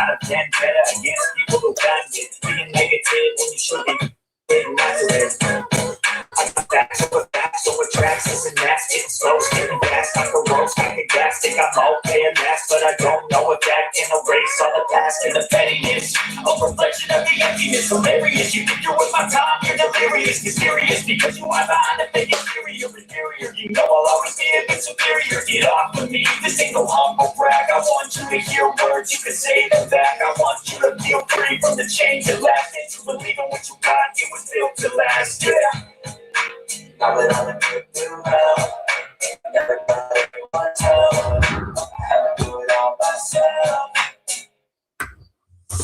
out of 10 better against people who got it. Being negative when you should be getting positive. I got facts over facts, so it tracks, this and that's getting slow, getting fast, like a road, like a gas, think I'm okay and last, but I don't know if that can erase all the past and the pettiness. A reflection of the emptiness, hilarious. You think you're with my time, you're delirious, mysterious, because you are behind the fake inferior. You know I'll always be a bit superior. Get off with me, this ain't no humble brag. I want you to hear words, you can say them back. I want you to feel free from the change that last, and to believe in what you got, it was built to last, yeah. Now that I'm through hell, everybody wants help. I had to do it all myself.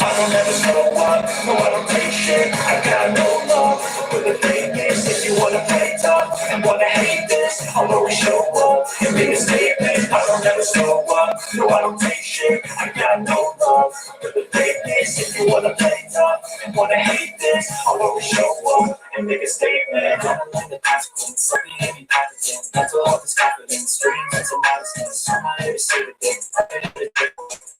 I don't ever slow up, no I don't take shit. I got no love for the fakeness. If you wanna play tough and wanna hate this, I'll always show up and make a statement. I don't ever slow up, no I don't take shit. I got no love for the fakeness. If you wanna play tough and wanna hate this, I'll always show up and make a statement. I don't like the consequence, let me hear me pathogen. Mental health is confidence, dreams mental modestness. I'm not here to say the thing,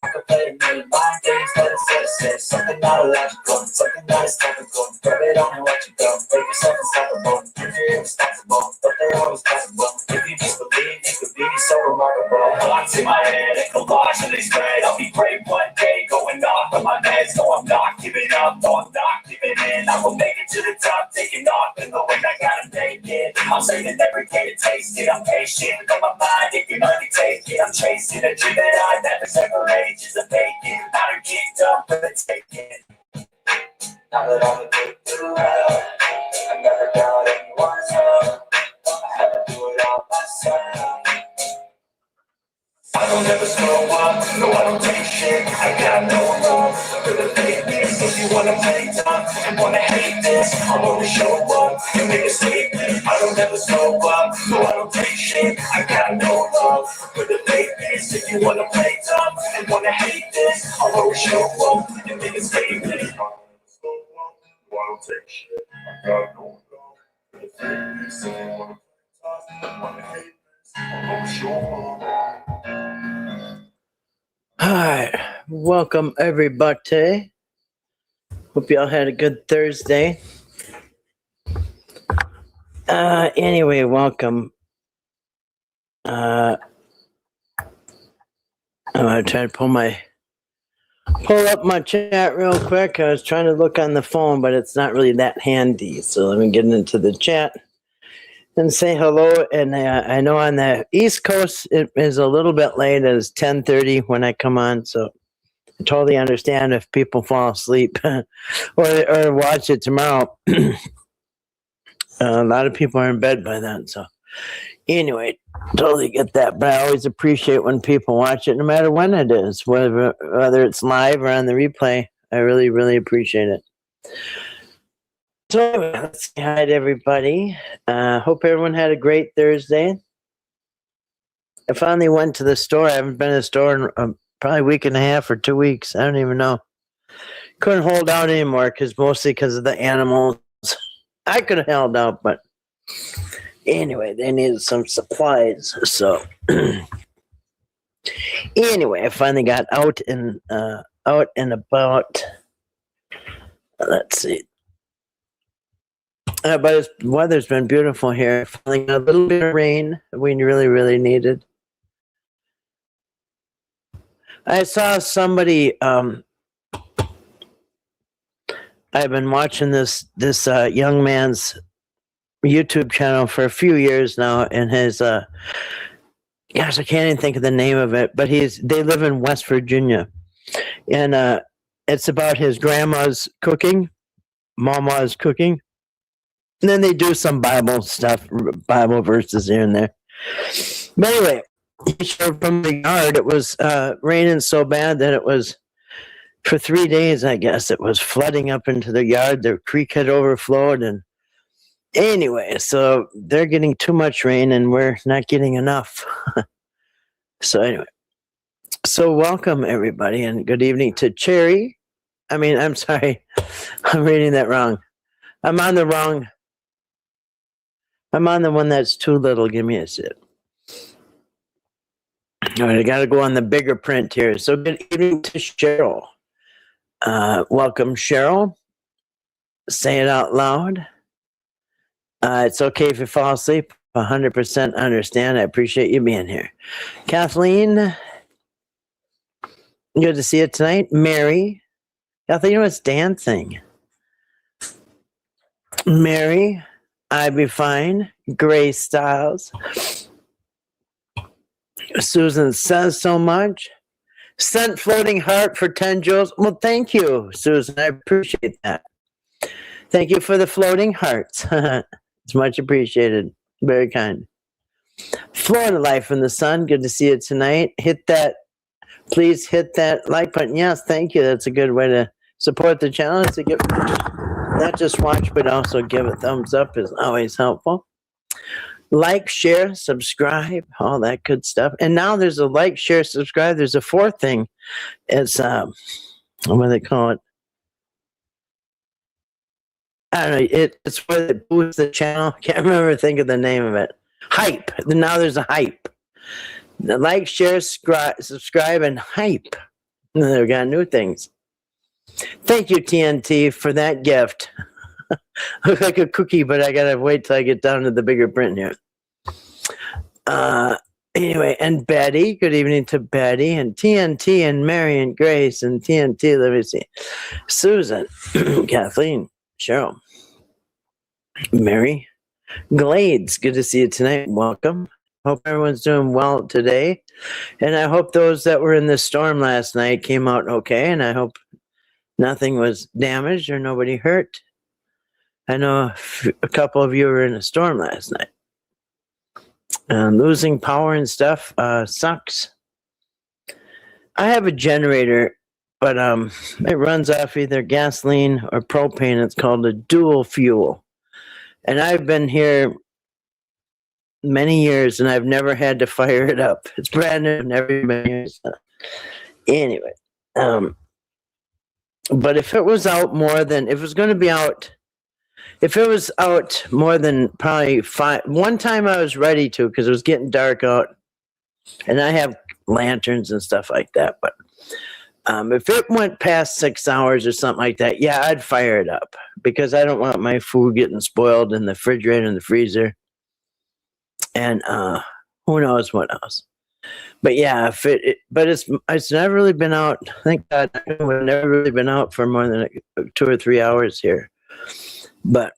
I can play a million mind games, but instead say something not illogical, something that is topical. Rub it on and watch it go. Make yourself unstoppable. You're irresponsible, but they're always possible. If you just believe, you could be so remarkable. Thoughts in my head, and collage and they spread. I'll be brave one day, going off on my meds. No, I'm not giving up, no, I'm not giving in. I will make it to the top, taking off in the way I gotta make it. I'm saying every day to taste it. I'm patient, got my mind, it can only take it. I'm chasing a dream that I never separate. Just a bacon, not a kingdom, but a taken. Now that I'm a bit through hell, I never doubt anyone's help. I had to do it all myself. I don't ever slow up, no I don't take shit. I got no love for the fakeness. If you wanna play tough and wanna hate this, I'll always show up and make a statement. I don't ever slow up, no I don't take shit. I got no love for the fakeness. If you wanna play tough and wanna hate this, I'll always show up and make a statement. I don't take shit. I got no love for the fakeness. If you wanna play tough and wanna hate this, I'll always show up. Hi, welcome everybody. Hope y'all had a good Thursday. Anyway, welcome. I'm gonna try to pull up my chat real quick. I was trying to look on the phone, but it's not really that handy. So let me get into the chat and say hello. And I know on the East Coast it is a little bit late. It's 10:30 when I come on, so I totally understand if people fall asleep or watch it tomorrow. A lot of people are in bed by then, so anyway, totally get that. But I always appreciate when people watch it, no matter when it is, whether it's live or on the replay. I really, really appreciate it. So anyway, let's say hi to everybody. Hope everyone had a great Thursday. I finally went to the store. I haven't been to the store in probably a week and a half or 2 weeks. I don't even know. Couldn't hold out anymore mostly because of the animals. I could have held out, but anyway, they needed some supplies. So anyway, I finally got out and about. Let's see. But the weather's been beautiful here. Finally got a little bit of rain we really, really needed. I saw somebody. I've been watching this young man's YouTube channel for a few years now, and his gosh, I can't even think of the name of it. But they live in West Virginia, and it's about his grandma's cooking, mama's cooking. And then they do some Bible stuff, Bible verses here and there. But anyway, he showed from the yard. It was raining so bad that it was, for 3 days, I guess, it was flooding up into the yard. The creek had overflowed. And anyway, so they're getting too much rain and we're not getting enough. So anyway, so welcome everybody and good evening to Cherry. I'm sorry, I'm reading that wrong. I'm on the one that's too little. Give me a sip. All right, I got to go on the bigger print here. So good evening to Cheryl. Welcome, Cheryl. Say it out loud. It's okay if you fall asleep. 100% understand. I appreciate you being here. Kathleen, good to see you tonight. Mary, Kathleen was dancing. Mary, I'd be fine. Grace Styles. Susan says so much. Sent floating heart for 10 joules. Well, thank you, Susan. I appreciate that. Thank you for the floating hearts. It's much appreciated. Very kind. Florida Life in the Sun. Good to see you tonight. Please hit that like button. Yes, thank you. That's a good way to support the channel. To give, not just watch, but also give a thumbs up is always helpful. Like, share, subscribe, all that good stuff. And now there's a like, share, subscribe. There's a fourth thing. It's what do they call it? I don't know. It's where they boost the channel. Can't remember. Think of the name of it. Hype. Now there's a hype. The like, share, subscribe, and hype. And they've got new things. Thank you, TNT, for that gift. Looks like a cookie, but I gotta wait till I get down to the bigger print here. Anyway, and Betty, good evening to Betty, and TNT, and Mary, and Grace, and TNT, let me see. Susan, Kathleen, Cheryl, Mary, Glades, good to see you tonight. Welcome. Hope everyone's doing well today. And I hope those that were in the storm last night came out okay, and I hope nothing was damaged or nobody hurt. I know a couple of you were in a storm last night. Losing power and stuff sucks. I have a generator, but it runs off either gasoline or propane. It's called a dual fuel. And I've been here many years, and I've never had to fire it up. It's brand new, never been used. Anyway, but if it was out more than, if it was going to be out, if it was out more than probably one time I was ready to, because it was getting dark out, and I have lanterns and stuff like that, but if it went past 6 hours or something like that, yeah, I'd fire it up, because I don't want my food getting spoiled in the refrigerator and the freezer, and who knows what else. But yeah, but it's never really been out. Thank God, it's never really been out for more than 2 or 3 hours here. But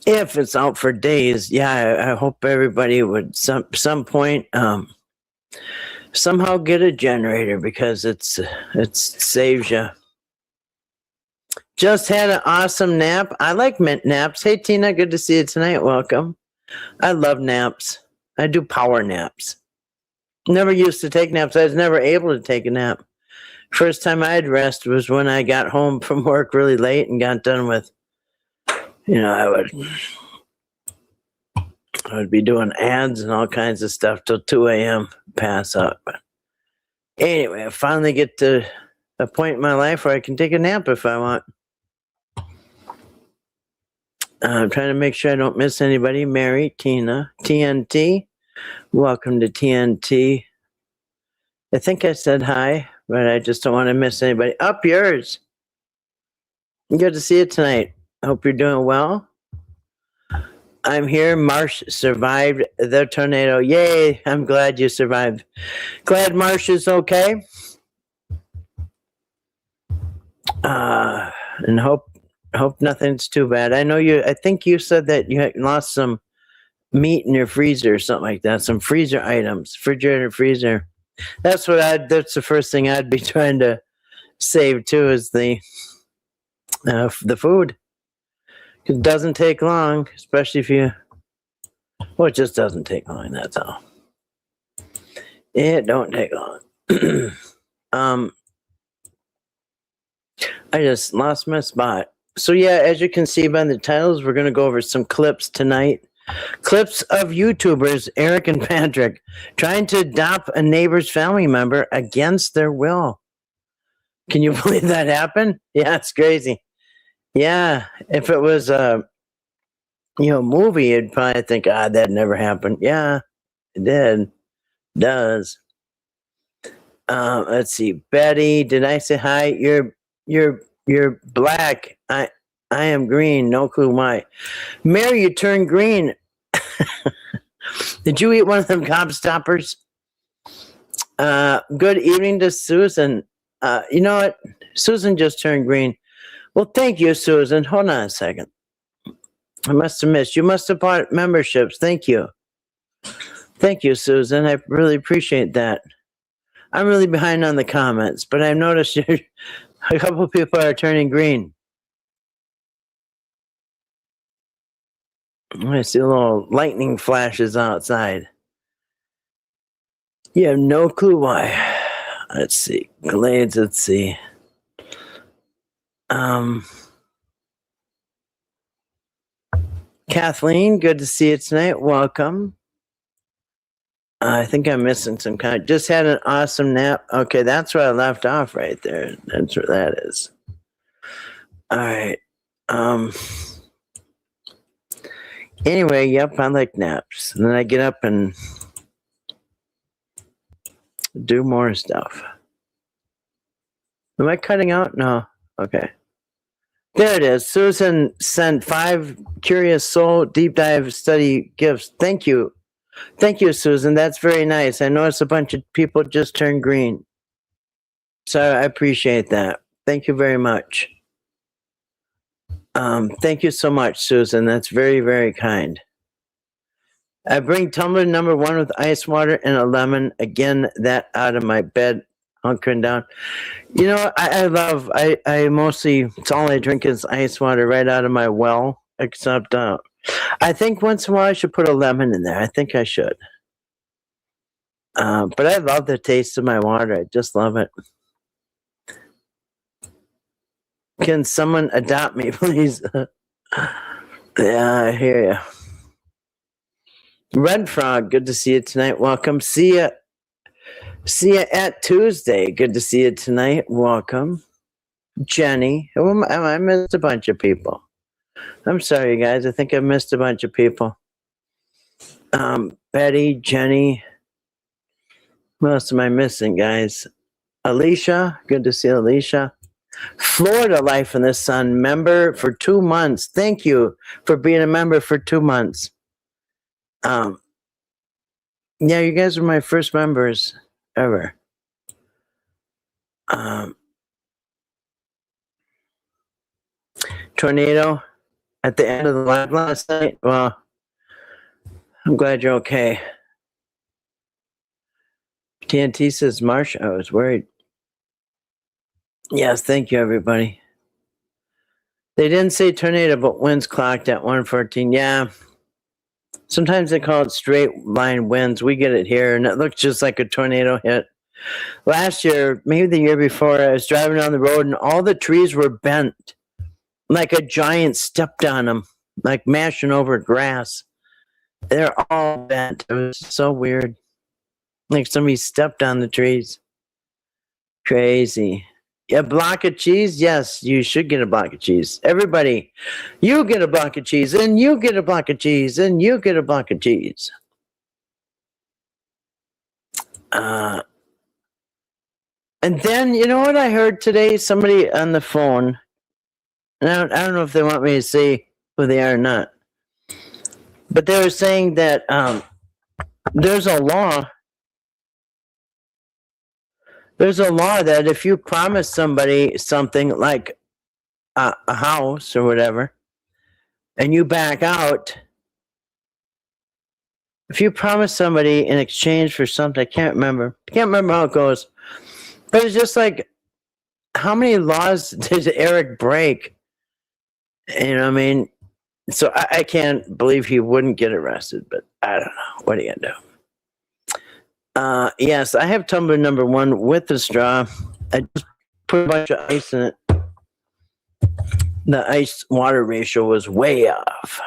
if it's out for days, yeah, I hope everybody would some point somehow get a generator, because it saves you. Just had an awesome nap. I like mint naps. Hey Tina, good to see you tonight. Welcome. I love naps. I do power naps. Never used to take naps. I was never able to take a nap. First time I'd rest was when I got home from work really late and got done with, I would be doing ads and all kinds of stuff till 2 a.m. pass out. But anyway, I finally get to a point in my life where I can take a nap if I want. I'm trying to make sure I don't miss anybody. Mary, Tina, TNT. Welcome to TNT. I think I said hi, but I just don't want to miss anybody. Up yours. Good to see you tonight. Hope you're doing well. I'm here. Marsh survived the tornado. Yay! I'm glad you survived. Glad Marsh is okay. And hope nothing's too bad. I think you said that you had lost some meat in your freezer or something like that. Some freezer items, refrigerator, freezer. That's the first thing I'd be trying to save too, is the food. It doesn't take long, especially if it just doesn't take long, that's all. It don't take long. I just lost my spot. So yeah, as you can see by the titles, we're going to go over some clips tonight. Clips of YouTubers, Eric and Patrick, trying to adopt a neighbor's family member against their will. Can you believe that happened? Yeah, it's crazy. Yeah, if it was a movie, you'd probably think, that never happened. Yeah, it did. Does. Let's see, Betty. Did I say hi? You're black. I am green. No clue why. Mary, you turned green. Did you eat one of them Gobstoppers? Good evening to Susan. You know what? Susan just turned green. Well, thank you, Susan. Hold on a second. I must have missed. You must have bought memberships. Thank you. Thank you, Susan. I really appreciate that. I'm really behind on the comments, but I've noticed a couple of people are turning green. I see little lightning flashes outside. You have no clue why. Let's see. Glades, let's see. Kathleen, good to see you tonight. Welcome. I think I'm missing some kind. Just had an awesome nap. Okay, that's where I left off right there. That's where that is. All right. Anyway, yep, I like naps. And then I get up and do more stuff. Am I cutting out? No. Okay. There it is. Susan sent 5 Curious Soul Deep Dive Study gifts. Thank you. Thank you, Susan. That's very nice. I noticed a bunch of people just turned green. So I appreciate that. Thank you very much. Thank you so much, Susan. That's very, very kind. I bring tumbler number 1 with ice water and a lemon. Again, that out of my bed, hunkering down. You know, I mostly, it's all I drink is ice water right out of my well, except I think once in a while I should put a lemon in there. I think I should. But I love the taste of my water. I just love it. Can someone adopt me, please? Yeah, I hear you. Red Frog, good to see you tonight. Welcome. See ya at Tuesday. Good to see you tonight. Welcome. Jenny. I missed a bunch of people. I'm sorry, guys. I think I missed a bunch of people. Betty, Jenny. What else am I missing, guys? Alicia. Good to see Alicia. Florida Life in the Sun member for 2 months. Thank you for being a member for 2 months. Yeah, you guys are my first members ever. Tornado at the end of the live last night. Well, I'm glad you're okay. TNT says, Marsh, I was worried. Yes, thank you, everybody. They didn't say tornado, but winds clocked at 114. Yeah. Sometimes they call it straight line winds. We get it here, and it looks just like a tornado hit. Last year, maybe the year before, I was driving down the road, and all the trees were bent. Like a giant stepped on them, like mashing over grass. They're all bent. It was so weird. Like somebody stepped on the trees. Crazy. A block of cheese? Yes, you should get a block of cheese. Everybody, you get a block of cheese, and you get a block of cheese, and you get a block of cheese. And then, you know what I heard today? Somebody on the phone, and I don't know if they want me to say who they are or not, but they were saying that there's a law that if you promise somebody something like a house or whatever, and you back out, if you promise somebody in exchange for something, I can't remember how it goes, but it's just like, how many laws did Eric break? You know what I mean? So I can't believe he wouldn't get arrested, but I don't know. What are you gonna do? Yes, I have tumbler number 1 with the straw. I just put a bunch of ice in it. The ice water ratio was way off.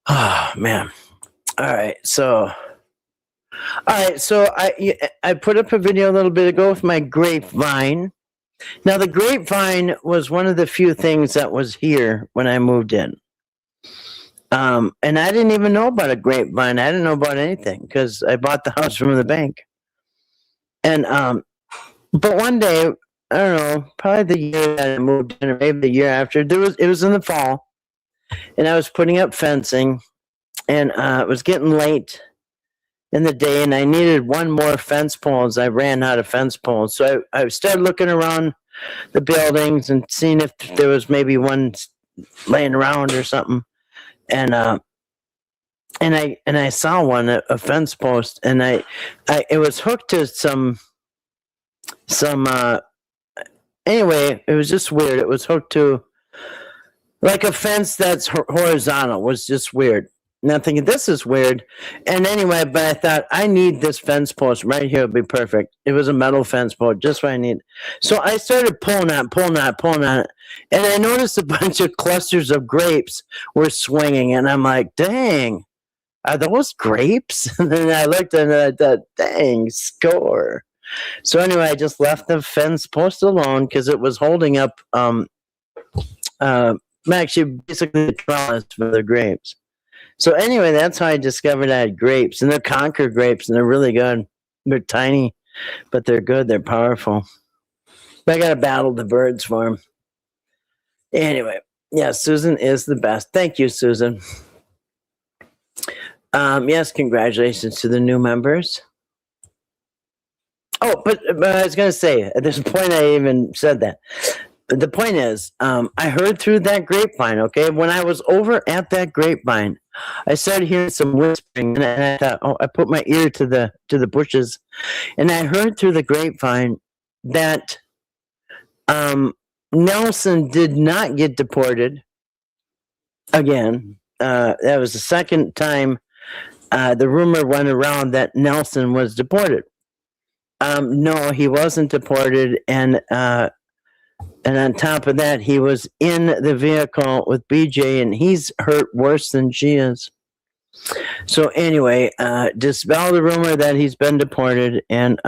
Oh man. All right, so I put up a video a little bit ago with my grapevine. Now the grapevine was one of the few things that was here when I moved in. And I didn't even know about a grapevine. I didn't know about anything because I bought the house from the bank. And but one day, I don't know, probably the year that I moved in, or maybe the year after, it was in the fall, and I was putting up fencing, and it was getting late in the day, and I needed one more fence pole as I ran out of fence poles. So I started looking around the buildings and seeing if there was maybe one laying around or something. And I saw one, a fence post, and it was hooked to some anyway, it was just weird. It was hooked to like a fence that's horizontal. It was just weird. And I'm thinking, this is weird. And anyway, but I thought, I need this fence post right here. It'd be perfect. It was a metal fence post, just what I need. So I started pulling on it. And I noticed a bunch of clusters of grapes were swinging. And I'm like, dang, are those grapes? And then I looked and I thought, dang, score. So anyway, I just left the fence post alone because it was holding up, actually, basically the trellis for the grapes. So anyway, that's how I discovered I had grapes, and they're Concord grapes, and they're really good. They're tiny, but they're good. They're powerful. But I got to battle the birds for them. Anyway, yeah, Susan is the best. Thank you, Susan. Yes, congratulations to the new members. Oh, but I was going to say, at this point, I even said that. The point is, I heard through that grapevine, okay? When I was over at that grapevine, I started hearing some whispering, and I thought, oh, I put my ear to the bushes, and I heard through the grapevine that Nelson did not get deported again. That was the second time the rumor went around that Nelson was deported. No, he wasn't deported, and on top of that, he was in the vehicle with BJ, and he's hurt worse than she is. So anyway, dispel the rumor that he's been deported, and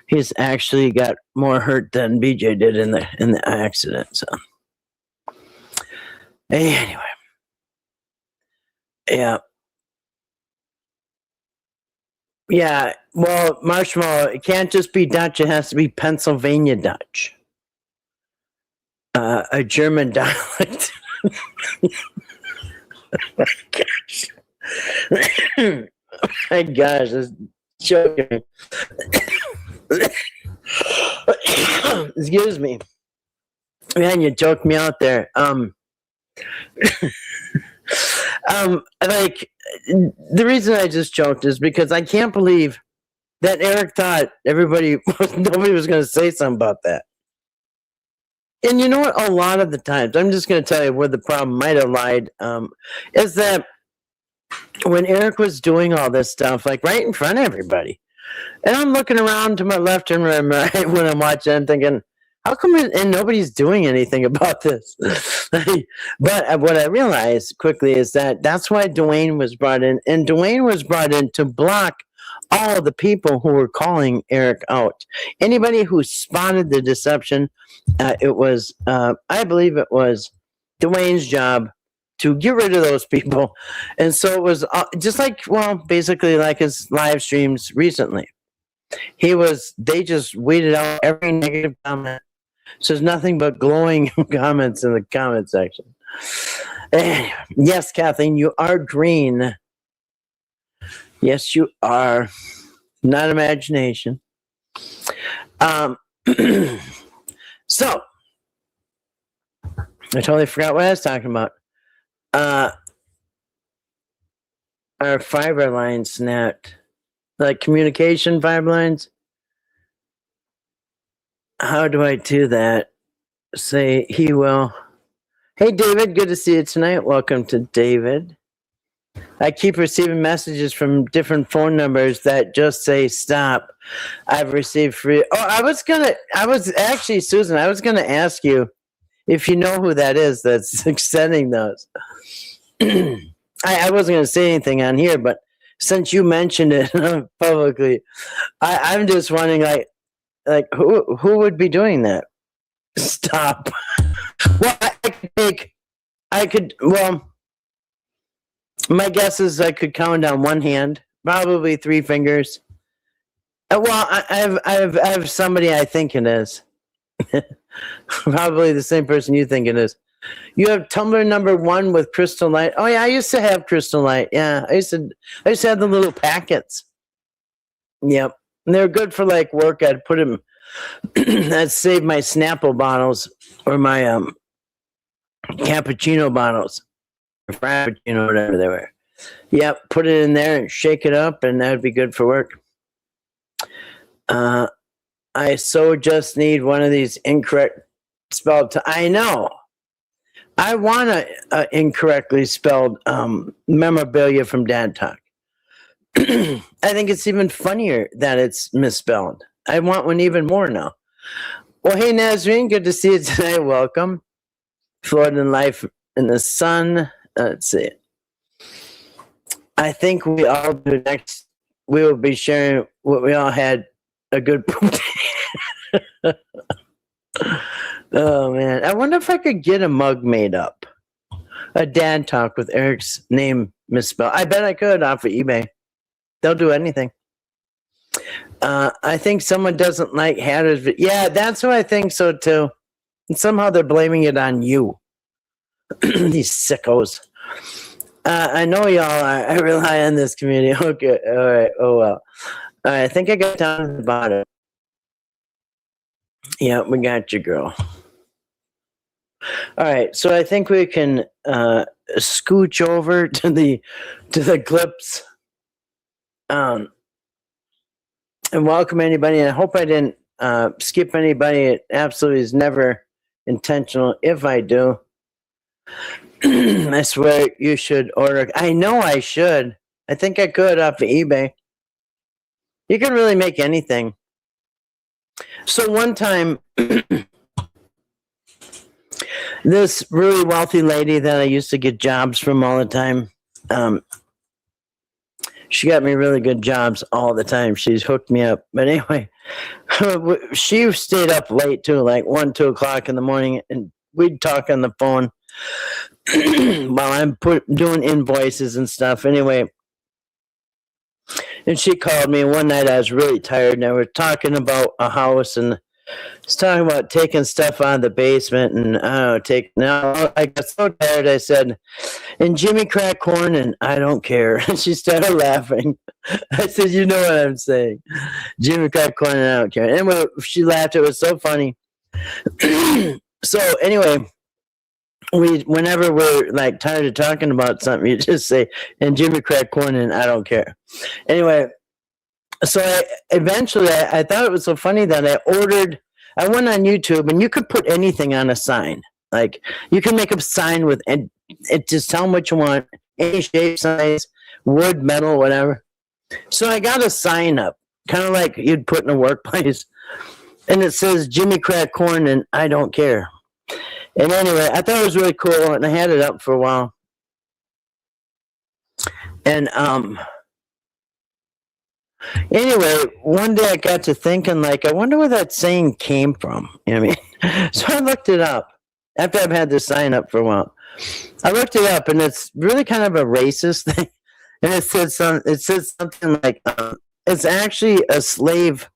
he's actually got more hurt than BJ did in the accident. So anyway, yeah. Well, Marshmallow, it can't just be Dutch; it has to be Pennsylvania Dutch. A German dialect. Oh my gosh, this is choking. Excuse me. Man, you choked me out there. Like, the reason I just choked is because I can't believe that Eric thought nobody was going to say something about that. And you know what? A lot of the times, I'm just going to tell you where the problem might have lied, is that when Eric was doing all this stuff, like right in front of everybody, and I'm looking around to my left and right when I'm watching, I'm thinking, how come and nobody's doing anything about this? But what I realized quickly is that's why Dwayne was brought in, and Dwayne was brought in to block all of the people who were calling Eric out. Anybody who spotted the deception, it was, I believe it was Dwayne's job to get rid of those people. And so it was just like, well, basically like his live streams recently. They just weeded out every negative comment. So there's nothing but glowing comments in the comment section. Anyway, yes, Kathleen, you are green. Yes, you are. Not imagination. So, I totally forgot what I was talking about. Our fiber line snapped. Like communication fiber lines. How do I do that? Say he will. Hey, David, good to see you tonight. Welcome to David. I keep receiving messages from different phone numbers that just say stop. I've received free. Oh, I was actually, Susan, I was going to ask you if you know who that is that's sending those. I wasn't going to say anything on here, but since you mentioned it publicly, I'm just wondering, like who would be doing that? Stop. Well, my guess is I could count on one hand, probably 3 fingers. Well, I have somebody I think it is. Probably the same person you think it is. You have Tumblr #1 with Crystal Light. Oh yeah, I used to have Crystal Light. Yeah, I used to have the little packets. Yep, and they're good for like work. I'd put them. I'd save my Snapple bottles or my cappuccino bottles or frappuccino, whatever they were. Yep, put it in there and shake it up, and that'd be good for work. I so just need one of these incorrect spelled. I know. I want a incorrectly spelled memorabilia from Dad Talk. I think it's even funnier that it's misspelled. I want one even more now. Well, hey, Nazreen, good to see you tonight. Welcome. Florida Life in the Sun. Let's see. I think we all do next. We will be sharing what we all had a good poop day. Oh, man. I wonder if I could get a mug made up. A Dad Talk with Eric's name misspelled. I bet I could off of eBay. They'll do anything. I think someone doesn't like Hatters. Yeah, that's what I think so too. And somehow they're blaming it on you. These sickos. I know y'all are. I rely on this community. Okay. All right. Oh, well. All right. I think I got down to the bottom. Yeah, we got you, girl. All right. So I think we can scooch over to the clips. And welcome anybody. And I hope I didn't skip anybody. It absolutely is never intentional. If I do, I swear you should order. I know I should. I think I could off of eBay. You can really make anything. So one time, this really wealthy lady that I used to get jobs from all the time, she got me really good jobs all the time. She's hooked me up. But anyway, she stayed up late too, like 1, 2 o'clock in the morning, and we'd talk on the phone while I'm doing invoices and stuff. Anyway, and she called me one night. I was really tired, and I was talking about a house, and I was talking about taking stuff out of the basement, and now I got so tired. I said, "And Jimmy crack corn, and I don't care." And she started laughing. I said, "You know what I'm saying, Jimmy crack corn, and I don't care." Anyway, she laughed. It was so funny. So anyway, whenever we're like tired of talking about something, you just say, "And Jimmy crack corn, and I don't care." Anyway, so eventually I thought it was so funny that I went on YouTube, and you could put anything on a sign. Like you can make a sign with, and it just tell them what you want, any shape, size, wood, metal, whatever. So I got a sign up, kind of like you'd put in a workplace, and it says Jimmy crack corn, and I don't care. And anyway, I thought it was really cool, and I had it up for a while. And anyway, one day I got to thinking, like, I wonder where that saying came from. You know what I mean? So I looked it up after I've had this sign up for a while. I looked it up, and it's really kind of a racist thing. And it says something like, it's actually a slave.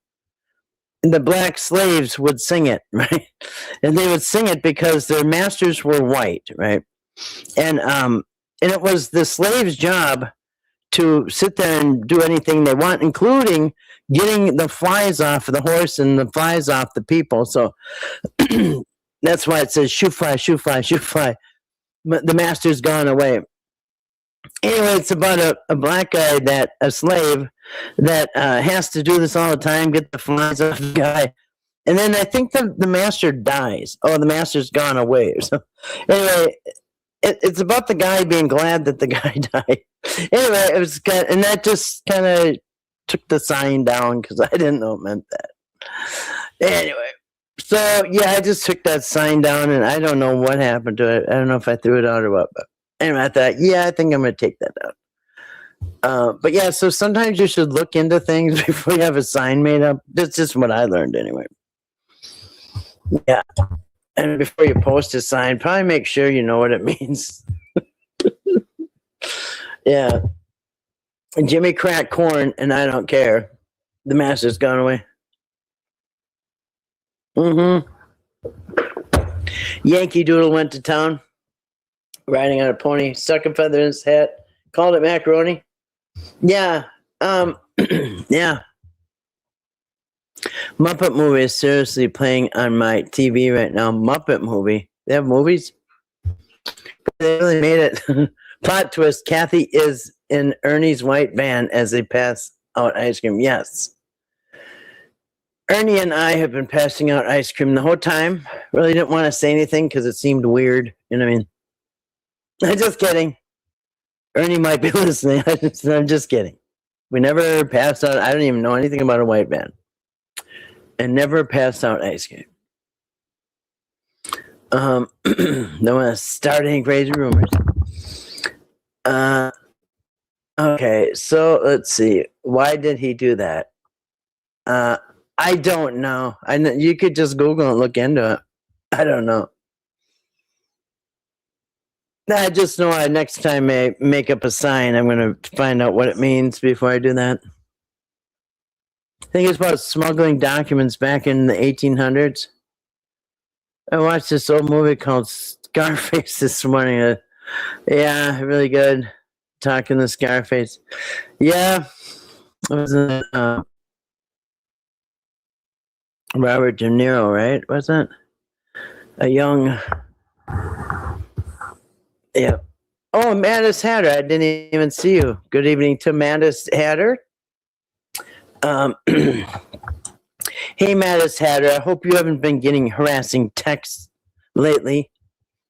The black slaves would sing it, right? And they would sing it because their masters were white, right? And it was the slave's job to sit there and do anything they want, including getting the flies off of the horse and the flies off the people. So that's why it says shoe fly, shoe fly, shoe fly. The master's gone away. Anyway, it's about a black guy, a slave that has to do this all the time, get the flies off the guy. And then I think the master dies. Oh, the master's gone away. So anyway, it's about the guy being glad that the guy died. Anyway, it was kind of, and that just kind of took the sign down because I didn't know it meant that. Anyway, so yeah, I just took that sign down, and I don't know what happened to it. I don't know if I threw it out or what, but anyway, I thought, yeah, I think I'm going to take that out. But yeah, so sometimes you should look into things before you have a sign made up. That's just what I learned anyway. Yeah. And before you post a sign, probably make sure you know what it means. Yeah. And Jimmy crack corn, and I don't care. The master's gone away. Mm-hmm. Yankee Doodle went to town, riding on a pony, stuck a feather in his hat, called it macaroni. Yeah. Yeah. Muppet movie is seriously playing on my TV right now. Muppet movie. They have movies? They really made it. Plot twist, Kathy is in Ernie's white van as they pass out ice cream. Yes. Ernie and I have been passing out ice cream the whole time. Really didn't want to say anything because it seemed weird. You know what I mean? I'm just kidding. Ernie might be listening. I'm just kidding. We never passed out. I don't even know anything about a white van. And never passed out ice cream. Don't want to start any crazy rumors. Okay, so let's see. Why did he do that? I don't know. You could just Google and look into it. I don't know. I just know next time I make up a sign, I'm going to find out what it means before I do that. I think it's about smuggling documents back in the 1800s. I watched this old movie called Scarface this morning. Yeah, really good. Talking to Scarface. Yeah, it was Robert De Niro, right? Wasn't a young? Yeah. Oh, Mattis Hatter. I didn't even see you. Good evening to Mattis Hatter. Hey, Mattis Hatter. I hope you haven't been getting harassing texts lately,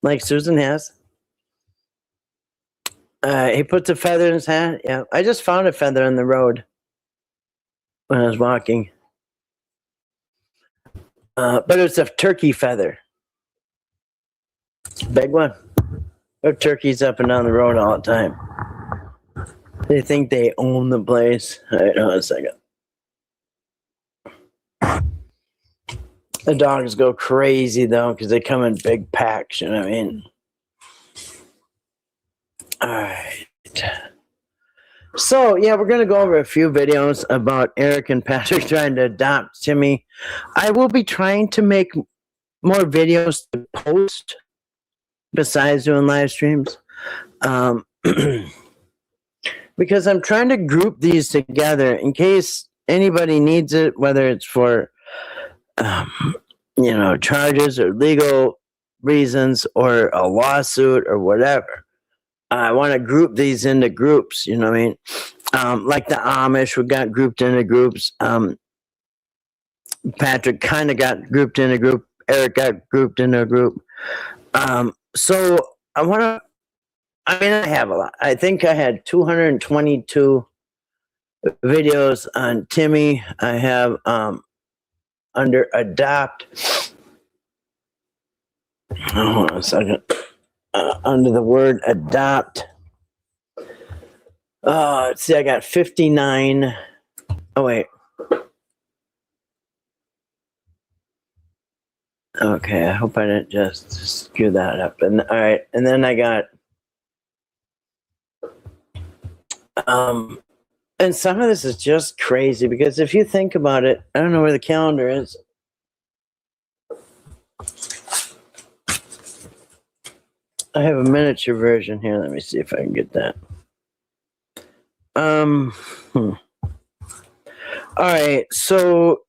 like Susan has. He puts a feather in his hat. Yeah, I just found a feather on the road when I was walking. But it's a turkey feather. Big one. There are turkeys up and down the road all the time. They think they own the place. All right, hold on a second. The dogs go crazy though because they come in big packs. You know what I mean? All right. So yeah, we're gonna go over a few videos about Eric and Patrick trying to adopt Timmy. I will be trying to make more videos to post besides doing live streams, because I'm trying to group these together in case anybody needs it, whether it's for charges or legal reasons or a lawsuit or whatever. I want to group these into groups, you know what I mean? Like the Amish, we got grouped into groups. Patrick kind of got grouped in a group. Eric got grouped into a group. So I have a lot. I think I had 222 videos on Timmy. I have under adopt. Hold on a second. Under the word adopt. Let's see, I got 59. Oh, wait. Okay, I hope I didn't just screw that up. And all right, and then I got and some of this is just crazy because if you think about it, I don't know where the calendar is. I have a miniature version here. Let me see if I can get that. All right, so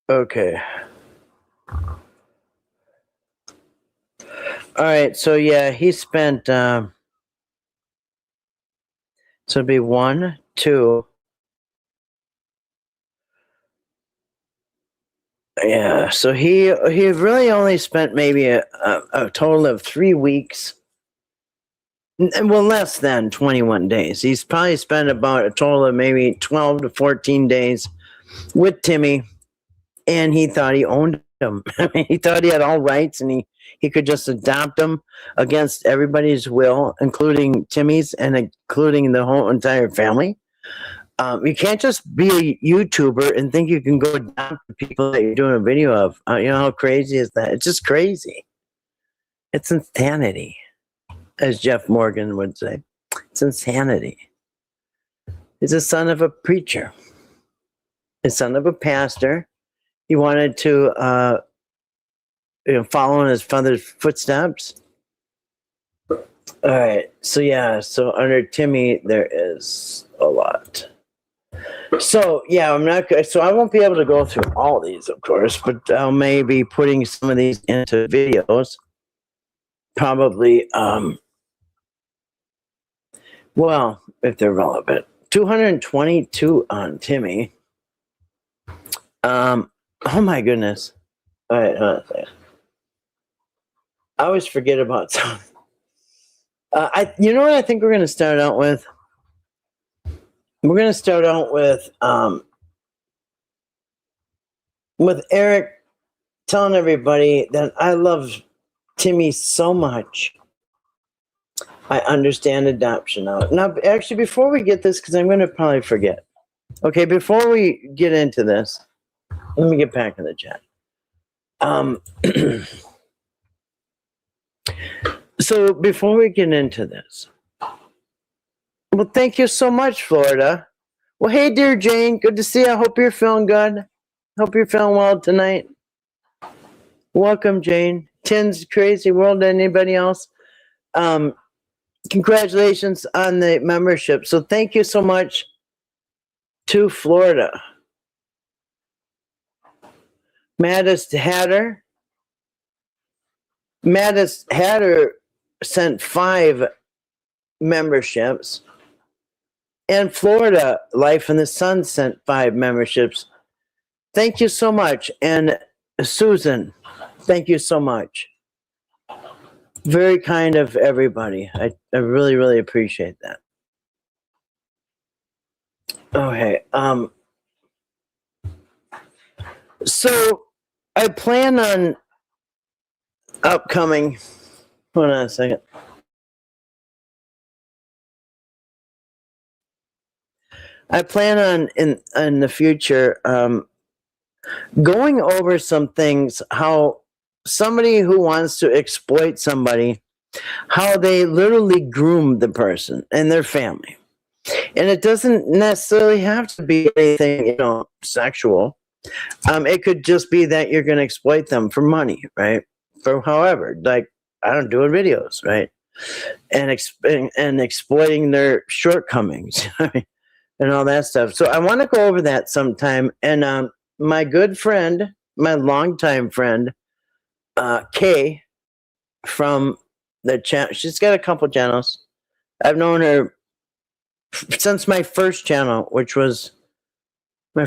okay. All right, so yeah, he spent so it'd be 1, 2. Yeah, so he really only spent maybe a total of 3 weeks. Well, less than 21 days. He's probably spent about a total of maybe 12 to 14 days with Timmy, and he thought he owned him. I mean, he thought he had all rights, and he could just adopt him against everybody's will, including Timmy's and including the whole entire family. You can't just be a YouTuber and think you can go adopt the people that you're doing a video of. You know how crazy is that? It's just crazy. It's insanity, as Jeff Morgan would say. It's insanity. He's the son of a preacher, the son of a pastor. He wanted to, follow in his father's footsteps. All right. So yeah. So under Timmy, there is a lot. So yeah, I'm not. So I won't be able to go through all these, of course, but I'll maybe putting some of these into videos. Probably. Well, if they're relevant, 222 on Timmy. Oh my goodness. All right. I always forget about something. You know what I think we're going to start out with? We're going to start out with Eric telling everybody that I love Timmy so much. I understand adoption now. Now, actually, before we get this, because I'm going to probably forget. Okay, before we get into this, let me get back in the chat. So before we get into this, well, thank you so much, Florida. Well, hey, dear Jane, good to see you. I hope you're feeling good. Hope you're feeling well tonight. Welcome, Jane. Tin's Crazy World. Anybody else? Congratulations on the membership. So thank you so much to Florida. Mattis Hatter sent 5 memberships. And Florida Life in the Sun sent 5 memberships. Thank you so much. And Susan, thank you so much. Very kind of everybody. I really, really appreciate that. Okay. So I plan on upcoming. Hold on a second. I plan on in the future going over some things, how somebody who wants to exploit somebody, how they literally groom the person and their family. And it doesn't necessarily have to be anything, sexual. It could just be that you're going to exploit them for money, right? For however, like I don't doing videos, right? And exploiting their shortcomings and all that stuff. So I want to go over that sometime. And my good friend, my longtime friend, Kay, from the channel, she's got a couple channels. I've known her since my first channel, which was I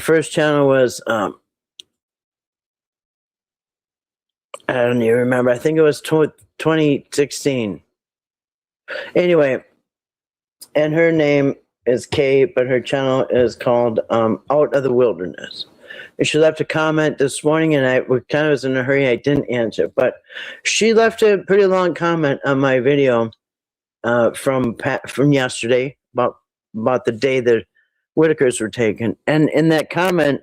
don't even remember. I think it was 2016. Anyway, and her name is Kay, but her channel is called Out of the Wilderness. And she left a comment this morning, and I kind of was in a hurry. I didn't answer, but she left a pretty long comment on my video from yesterday about the day that Whitakers were taken. And in that comment,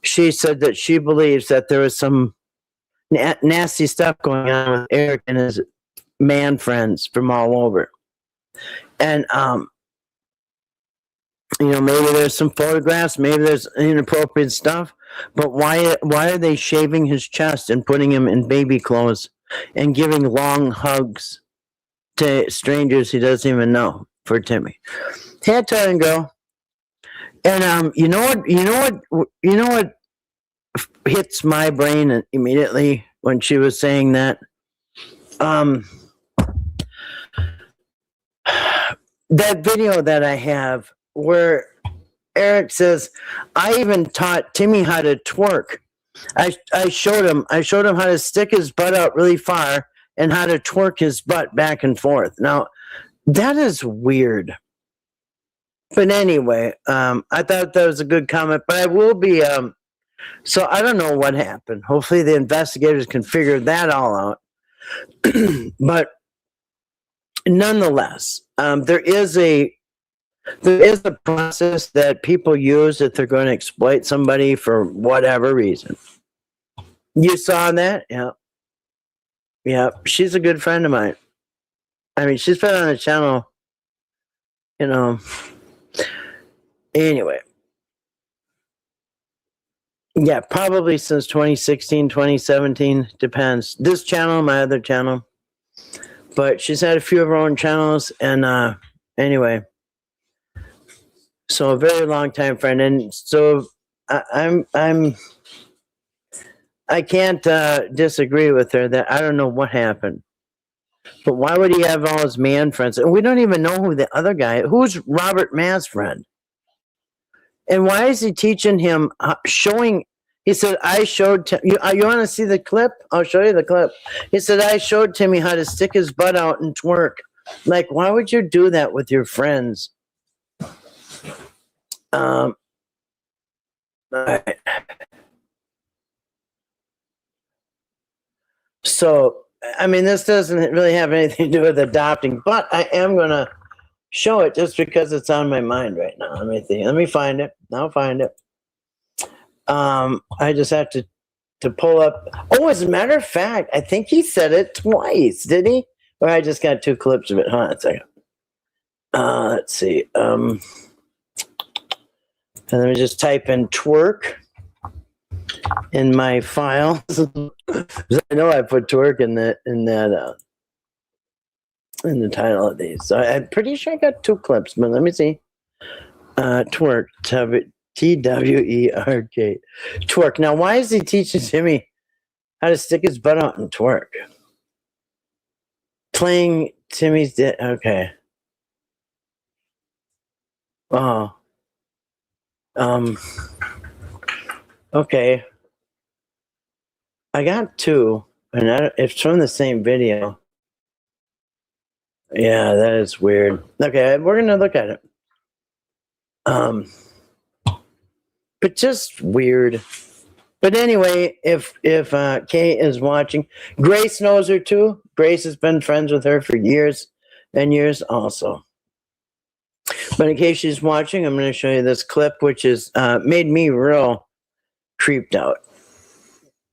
she said that she believes that there was some nasty stuff going on with Eric and his man friends from all over. And, maybe there's some photographs, maybe there's inappropriate stuff, but why are they shaving his chest and putting him in baby clothes and giving long hugs to strangers he doesn't even know for Timmy? Had to go. And you know what hits my brain immediately when she was saying that? That video that I have where Eric says, I even taught Timmy how to twerk. I showed him how to stick his butt out really far and how to twerk his butt back and forth. Now, that is weird. But anyway, I thought that was a good comment, but I will be, so I don't know what happened. Hopefully the investigators can figure that all out. But nonetheless, there is a process that people use if they're going to exploit somebody for whatever reason. You saw that? Yeah. Yeah. She's a good friend of mine. I mean, she's been on the channel, Anyway. Yeah, probably since 2016, 2017. Depends. This channel, my other channel. But she's had a few of her own channels. And anyway. So a very long time friend. And so I can't disagree with her that I don't know what happened. But why would he have all his man friends? And we don't even know who the other guy, who's Robert Matt's friend? And why is he teaching him, showing, he said, I showed, you want to see the clip? I'll show you the clip. He said, I showed Timmy how to stick his butt out and twerk. Like, why would you do that with your friends? All right. So, I mean, this doesn't really have anything to do with adopting, but I am going to show it just because it's on my mind right now. Let me think. Let me find it. I'll find it. I just have to pull up. Oh, as a matter of fact, I think he said it twice, did he? Or I just got 2 clips of it. Hold on a second. Let's see. And let me just type in twerk in my file. I know I put twerk in that in the title of these. So I'm pretty sure I got 2 clips, but let me see. Twerk, T-W-E-R-K. Twerk. Now, why is he teaching Timmy how to stick his butt out and twerk? Playing Timmy's okay. Oh. Okay. I got 2, and it's from the same video. Yeah, that is weird. Okay, we're gonna look at it. But just weird. But anyway, if Kay is watching, Grace knows her too. Grace has been friends with her for years and years also. But in case she's watching, I'm going to show you this clip, which is made me real creeped out.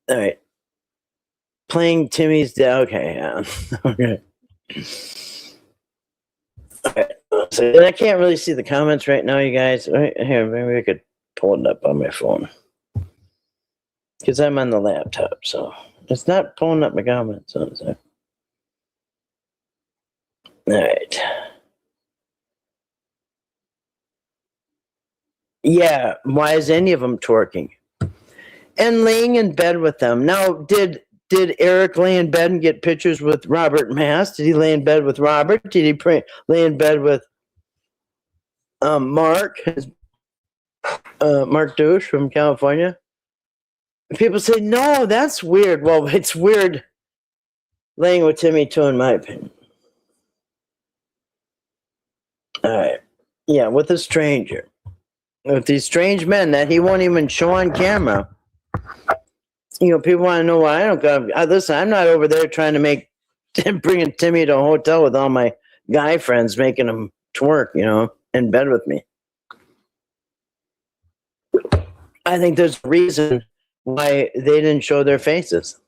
All right. Playing Timmy's okay, yeah. Okay. All right. So I can't really see the comments right now, you guys. Right here, maybe I could pull it up on my phone. Because I'm on the laptop, so it's not pulling up my comments. So. All right. Yeah, why is any of them twerking? And laying in bed with them. Now, did Eric lay in bed and get pictures with Robert Mass? Did he lay in bed with Robert? Did he lay in bed with Mark? Mark Douche from California? People say, no, that's weird. Well, it's weird laying with Timmy too, in my opinion. All right. Yeah, with a stranger. With these strange men that he won't even show on camera. You know, people want to know why I don't go. Listen, I'm not over there trying to bringing Timmy to a hotel with all my guy friends, making them twerk, you know, in bed with me. I think there's a reason why they didn't show their faces.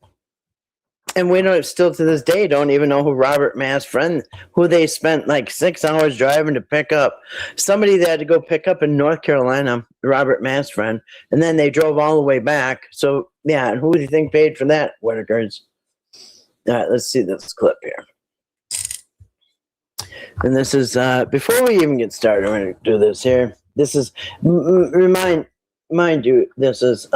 And we don't, still to this day, don't even know who Robert Mass' friend, who they spent like 6 hours driving to pick up. Somebody they had to go pick up in North Carolina, Robert Mass' friend, and then they drove all the way back. So, yeah, and who do you think paid for that, Whitakers? All right, let's see this clip here. And this is, before we even get started, I'm going to do this here. This is, mind you, this is,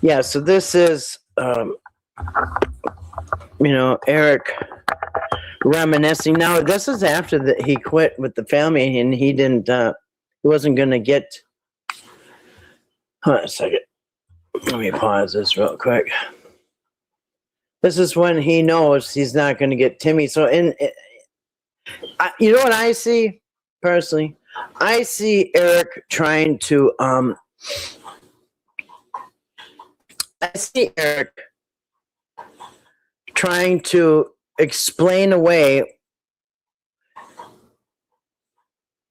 yeah, so this is, you know, Eric reminiscing. Now, this is after he quit with the family and he didn't, he wasn't going to get, hold on a second. Let me pause this real quick. This is when he knows he's not going to get Timmy. So, you know what I see personally? I see Eric trying to, I see Eric trying to explain away,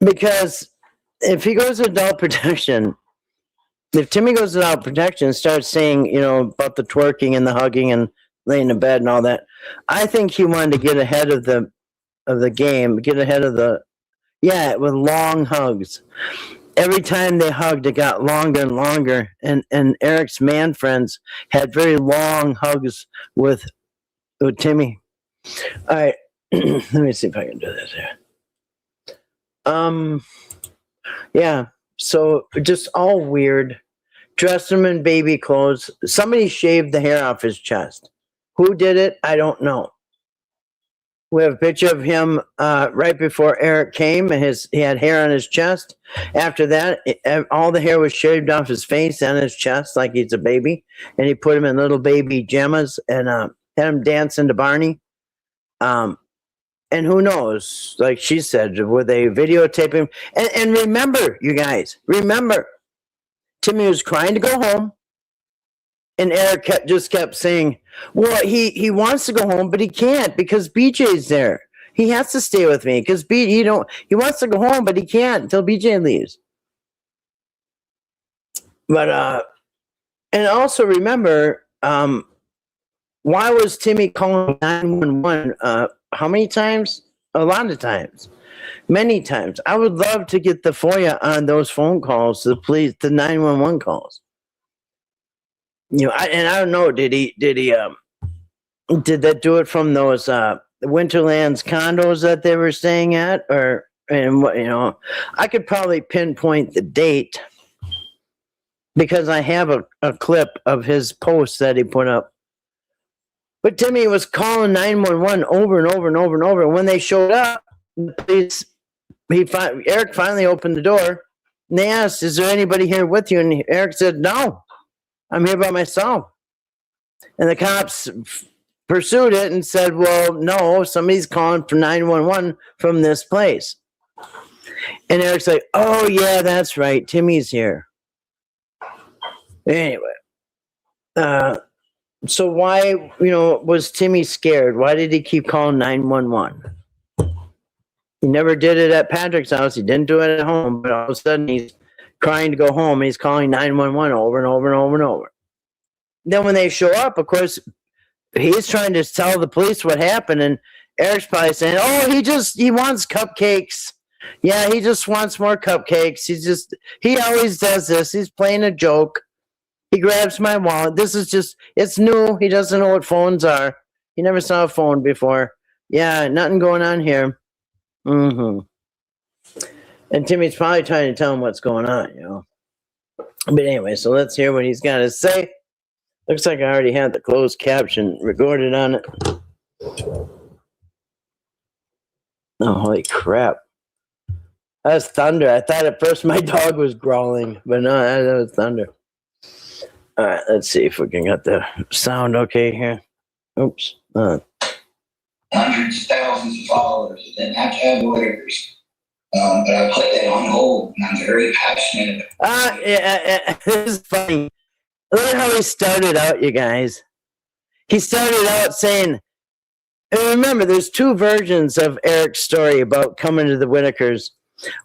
because if he goes to adult protection, if Timmy goes to adult protection and starts saying, you know, about the twerking and the hugging and laying in bed and all that, I think he wanted to get ahead of the of the game, get ahead of the, yeah, with long hugs. Every time they hugged, it got longer and longer. And Eric's man friends had very long hugs with Timmy. All right, let me see if I can do this here. Yeah. So just all weird. Dressed him in baby clothes. Somebody shaved the hair off his chest. Who did it? I don't know. We have a picture of him right before Eric came, and he had hair on his chest. After that, all the hair was shaved off his face and his chest like he's a baby, and he put him in little baby jammas and had him dance into Barney. And who knows? Like she said, were they videotaping? And remember, you guys, remember, Timmy was crying to go home. And Eric just kept saying, well, he wants to go home, but he can't because BJ's there. He has to stay with me because he wants to go home, but he can't until BJ leaves. But and also remember, why was Timmy calling 911? How many times? A lot of times. Many times. I would love to get the FOIA on those phone calls, the 911 calls. You know, and I don't know. Did that do it from those Winterlands condos that they were staying at, and what, you know? I could probably pinpoint the date because I have a clip of his post that he put up. But Timmy was calling 911 over and over and over and over. And when they showed up, the police, Eric finally opened the door, and they asked, "Is there anybody here with you?" And Eric said, "No. I'm here by myself." And the cops pursued it and said, well, no, somebody's calling for 911 from this place. And Eric's like, oh, yeah, that's right. Timmy's here. Anyway. So why, was Timmy scared? Why did he keep calling 911? He never did it at Patrick's house. He didn't do it at home. But all of a sudden, he's crying to go home. He's calling 911 over and over and over and over. Then when they show up, of course, he's trying to tell the police what happened. And Eric's probably saying, oh, he wants cupcakes. Yeah, he just wants more cupcakes. He always does this. He's playing a joke. He grabs my wallet. It's new. He doesn't know what phones are. He never saw a phone before. Yeah, nothing going on here. Mm-hmm. And Timmy's probably trying to tell him what's going on, But anyway, so let's hear what he's got to say. Looks like I already had the closed caption recorded on it. Oh, holy crap. That's thunder. I thought at first my dog was growling, but no, that was thunder. All right, let's see if we can get the sound okay here. Oops. Hundreds of thousands of followers, and have to have lawyers. But I put that on hold, and I'm very passionate about it. Yeah, this is funny. Look at how he started out, you guys. He started out saying, and remember, there's two versions of Eric's story about coming to the Whitakers.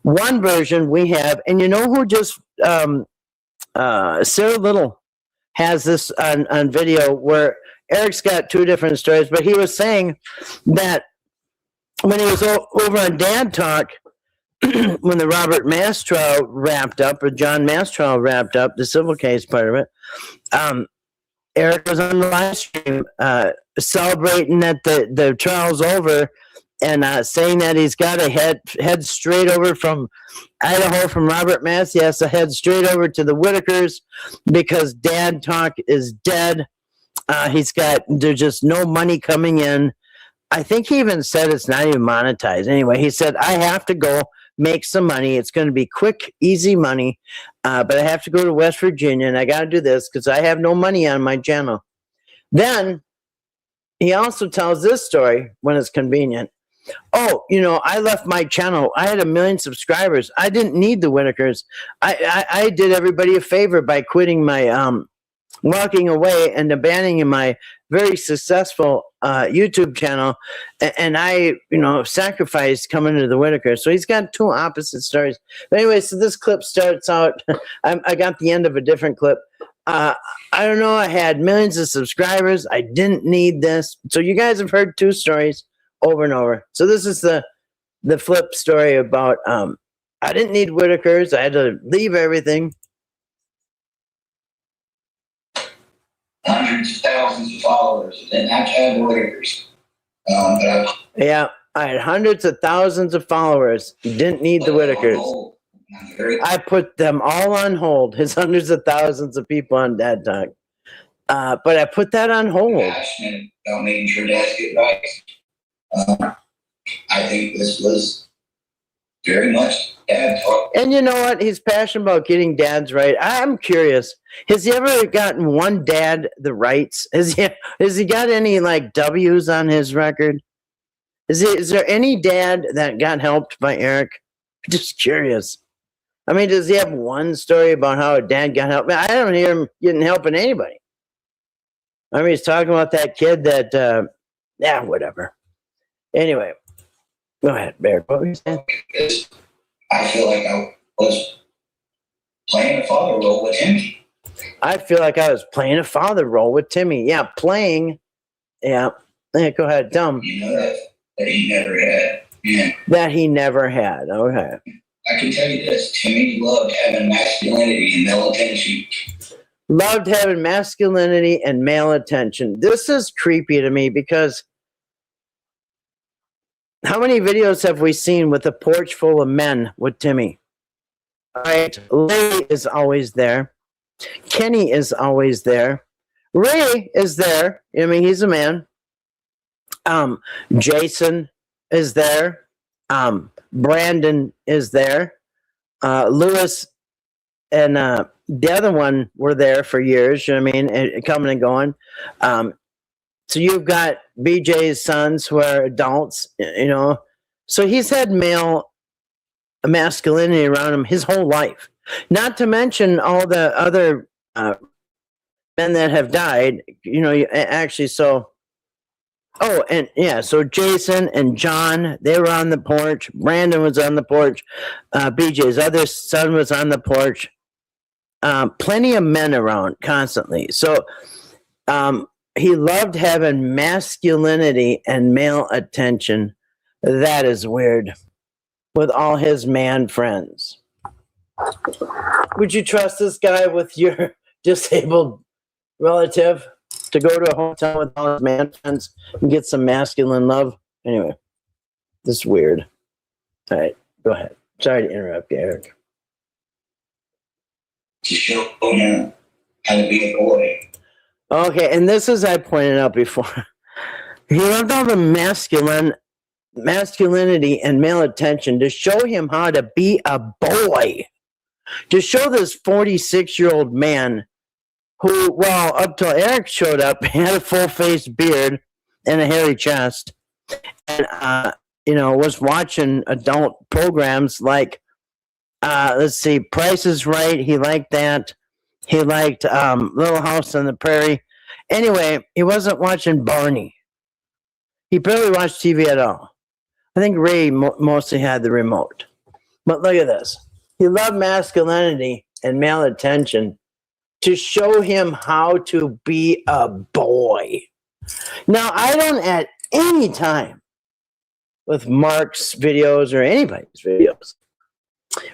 One version we have, and you know who just, Sarah Little has this on video where Eric's got two different stories, but he was saying that when he was over on Dad Talk, when the Robert Mass trial wrapped up, or John Mass trial wrapped up, the civil case part of it, Eric was on the live stream celebrating that the trial's over and saying that he's got to head straight over from Idaho from Robert Mass. He has to head straight over to the Whitakers because Dad Talk is dead. There's just no money coming in. I think he even said it's not even monetized. Anyway, he said, I have to go make some money. It's going to be quick, easy money. But I have to go to West Virginia and I got to do this because I have no money on my channel. Then he also tells this story when it's convenient. Oh, I left my channel. I had 1 million subscribers. I didn't need the Whitakers. I did everybody a favor by quitting my, walking away and abandoning my very successful YouTube channel. And I, sacrificed coming to the Whitakers. So he's got two opposite stories. But anyway, so this clip starts out. I got the end of a different clip. I don't know. I had millions of subscribers. I didn't need this. So you guys have heard two stories. over and over. So this is the flip story about I didn't need Whitakers. I had to leave everything. Hundreds of thousands of followers, and not have Whitakers. Yeah, I had hundreds of thousands of followers. Didn't need the Whitakers. I put them all on hold. His hundreds of thousands of people on Dad Talk. But I put that on hold. Passionate about making sure dads get advice. I think this was very much Dad Talk. And you know what? He's passionate about getting dads right. I'm curious. Has he ever gotten one dad the rights? Has he got any like W's on his record? Is there any dad that got helped by Eric? Just curious. I mean, does he have one story about how a dad got help? I don't hear him getting help in anybody. I mean, he's talking about that kid that, yeah, whatever. Anyway, go ahead, Bear. What were you saying? I feel like I was playing a father role with Timmy. I feel like I was playing a father role with Timmy. Yeah, playing. Yeah. Go ahead, dumb. You know that he never had. Yeah. That he never had. Okay. I can tell you this: Timmy loved having masculinity and male attention. Loved having masculinity and male attention. This is creepy to me because how many videos have we seen with a porch full of men with Timmy? All right, Larry is always there. Kenny is always there. Ray is there. I mean, he's a man. Jason is there. Brandon is there. Lewis and the other one were there for years, you know what I mean, coming and going. So you've got BJ's sons who are adults, you know. So he's had male masculinity around him his whole life. Not to mention all the other men that have died, you know, actually, so. Oh, and yeah, so Jason and John, they were on the porch. Brandon was on the porch. BJ's other son was on the porch. Plenty of men around constantly. So he loved having masculinity and male attention. That is weird. With all his man friends. Would you trust this guy with your disabled relative to go to a hotel with all his man friends and get some masculine love? Anyway, this is weird. All right, go ahead. Sorry to interrupt you, Eric. To show him how to be a boy. Okay, and this is, I pointed out before. He loved all the masculinity and male attention to show him how to be a boy. To show this 46-year-old man who, well, up till Eric showed up, had a full-faced beard and a hairy chest, and, you know, was watching adult programs like, let's see, Price is Right. He liked that. He liked Little House on the Prairie. Anyway, he wasn't watching Barney. He barely watched TV at all. I think Ray mostly had the remote. But look at this. He loved masculinity and male attention to show him how to be a boy. Now, I don't at any time with Mark's videos or anybody's videos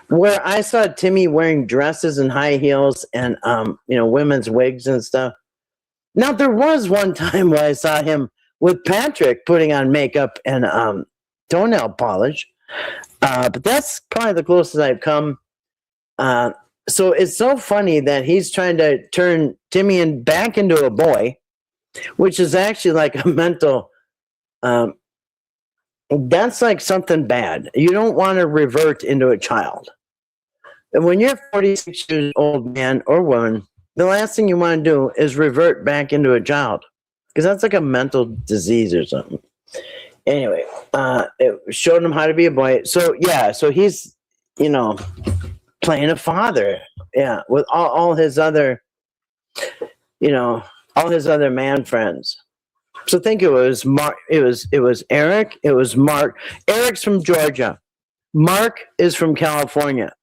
where I saw Timmy wearing dresses and high heels and, you know, women's wigs and stuff. Now, there was one time where I saw him with Patrick putting on makeup and toenail polish, but that's probably the closest I've come. So it's so funny that he's trying to turn Timmy back into a boy, which is actually like a mental, that's like something bad. You don't want to revert into a child. And when you're 46 years old, man or woman, the last thing you want to do is revert back into a child, because that's like a mental disease or something. Anyway, it showed him how to be a boy. So yeah, so he's, you know, playing a father, yeah, with all his other, you know, all his other man friends. So think it was Mark, it was Eric, it was Mark. Eric's from Georgia. Mark is from California.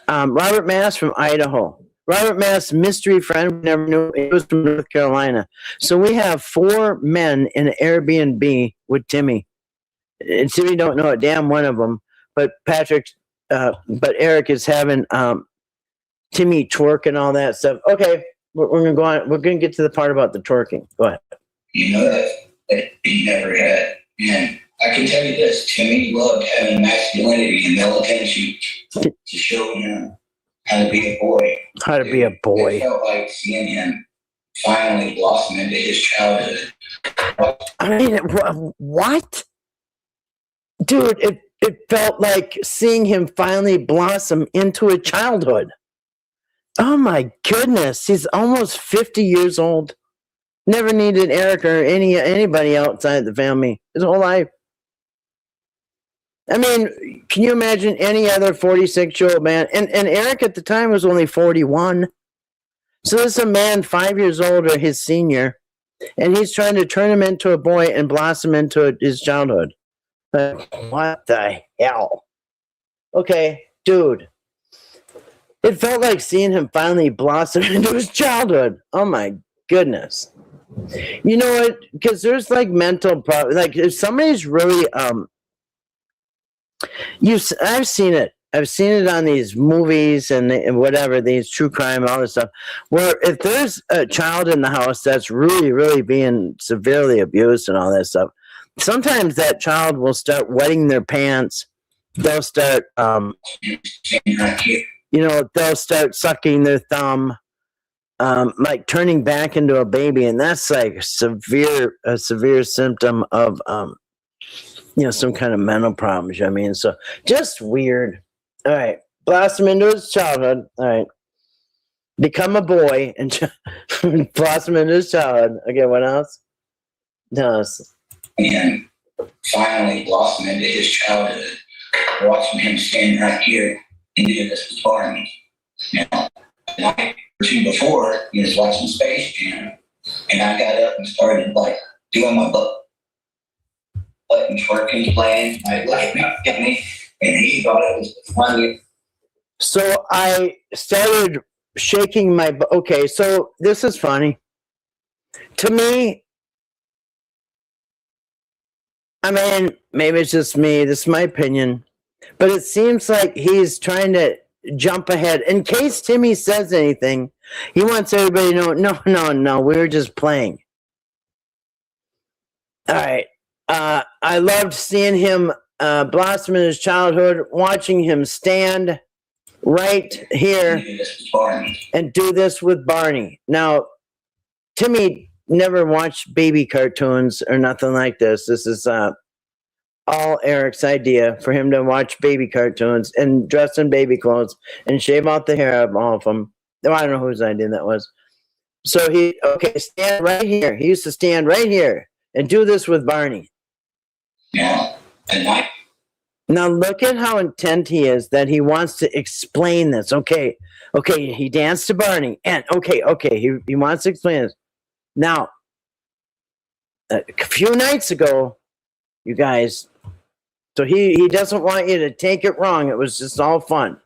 Robert Mass from Idaho. Robert Mass, mystery friend, never knew, he was from North Carolina. So we have 4 men in an Airbnb with Timmy and Timmy don't know a damn one of them. But but Eric is having Timmy twerk and all that stuff. Okay, we're gonna go on. We're gonna get to the part about the twerking. Go ahead. You know that he never had. And I can tell you this: Timmy loved having masculinity and male attention to show him how to be a boy. How to be a boy. It felt like seeing him finally blossom into his childhood. I mean, what? Dude, it felt like seeing him finally blossom into a childhood. Oh my goodness, he's almost 50 years old. Never needed Eric or anybody outside the family his whole life. I mean, can you imagine any other 46-year-old man? And Eric at the time was only 41. So this is a man 5 years older, his senior, and he's trying to turn him into a boy and blossom into his childhood. What the hell? Okay, dude. It felt like seeing him finally blossom into his childhood. Oh my goodness. You know what? Because there's like mental problems. Like if somebody's really I've seen it. I've seen it on these movies and whatever, these true crime, all this stuff. Where if there's a child in the house that's really, really being severely abused and all that stuff, sometimes that child will start wetting their pants. They'll start, they'll start sucking their thumb, like turning back into a baby, and that's like a severe symptom of, some kind of mental problems. I mean, so just weird. All right, blossom into his childhood. All right, become a boy and blossom into his childhood. Okay, what else? And finally blossom into his childhood. Watching him stand right here and do this with Barney. Now, the night or two before, he was watching Space Jam, and I got up and started like doing my butt and twerking, playing, like me, and he thought it was funny. So I started shaking my butt. Okay, so this is funny. To me, I mean, maybe it's just me. This is my opinion. But it seems like he's trying to jump ahead. In case Timmy says anything, he wants everybody to know, no, we were just playing. All right. I loved seeing him blossom in his childhood, watching him stand right here and do this with Barney. Now, Timmy never watched baby cartoons or nothing like this. This is all Eric's idea for him to watch baby cartoons and dress in baby clothes and shave out the hair of all of them. I don't know whose idea that was. So stand right here. He used to stand right here and do this with Barney. Yeah. Now look at how intent he is that he wants to explain this. Okay, he danced to Barney. And he wants to explain this. Now, a few nights ago, you guys, so he doesn't want you to take it wrong. It was just all fun.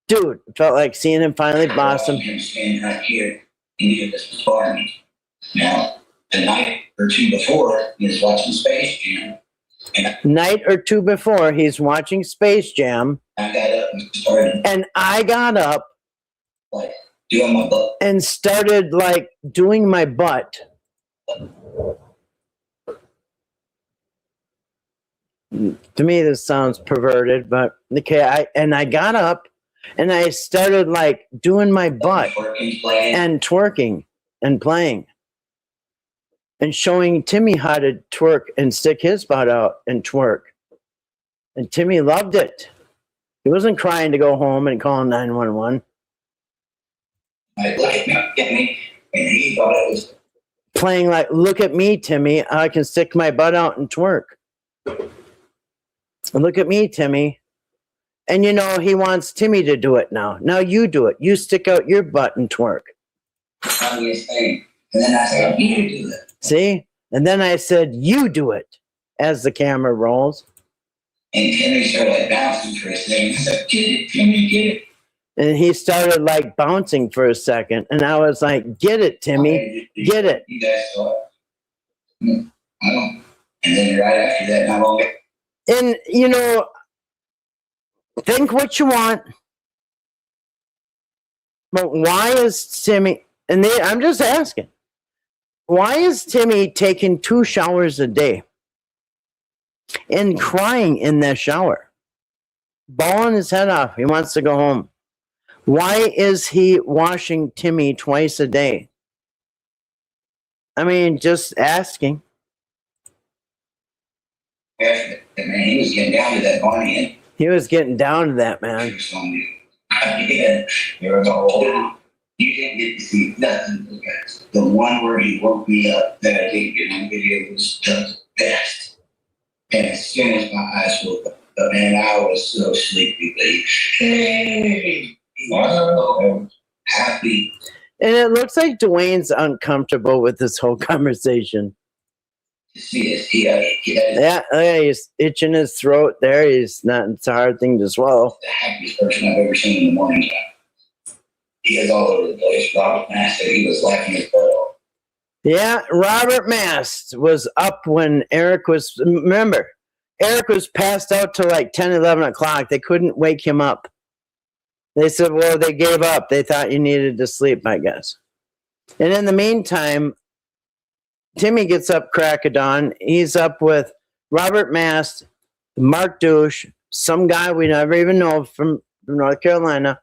Dude, it felt like seeing him finally blossom. Him standing right here and do this with Barney. Now, the night or two before, he was watching Space Jam. Night or two before, he's watching Space Jam. I got up and started. And I got up. Like, doing my butt. And started, like, doing my butt. To me, this sounds perverted, but okay. I got up and I started like doing my butt and twerking and playing and showing Timmy how to twerk and stick his butt out and twerk. And Timmy loved it. He wasn't crying to go home and call 911. Like, look at me, and he thought it was playing like, look at me, Timmy. I can stick my butt out and twerk. Look at me, Timmy. And he wants Timmy to do it now. Now you do it. You stick out your butt and twerk. Funniest thing. And then I said, you do it. See? And then I said, you do it, as the camera rolls. And Timmy started like bouncing for a second. He said, get it, Timmy, get it. And he started like bouncing for a second. And I was like, get it, Timmy. Get it. You guys saw it. I don't. And then right after that, not long And, you know, think what you want, but why is Timmy, and I'm just asking, why is Timmy taking 2 showers a day and crying in that shower? Bawling his head off. He wants to go home. Why is he washing Timmy twice a day? I mean, just asking. Man, he was getting down to that Barney. He was getting down to that, man. Yeah, there was a whole. You didn't get to see nothing. The one where he woke me up that I didn't get on video was the best. And as soon as my eyes woke up, man, I was so sleepy. Hey, happy. And it looks like Dwayne's uncomfortable with this whole conversation. See, Yeah, he's itching his throat there. He's not, it's a hard thing to swallow. The happiest person I've ever seen in the morning time. He is all over the place. Robert Mass said he was laughing his butt off. Yeah, Robert Mast was up when Eric was, remember, Eric was passed out till like 10, 11 o'clock. They couldn't wake him up. They said, well, they gave up. They thought you needed to sleep, I guess. And in the meantime, Timmy gets up crack of dawn. He's up with Robert Mast, Mark Douche, some guy we never even know from North Carolina.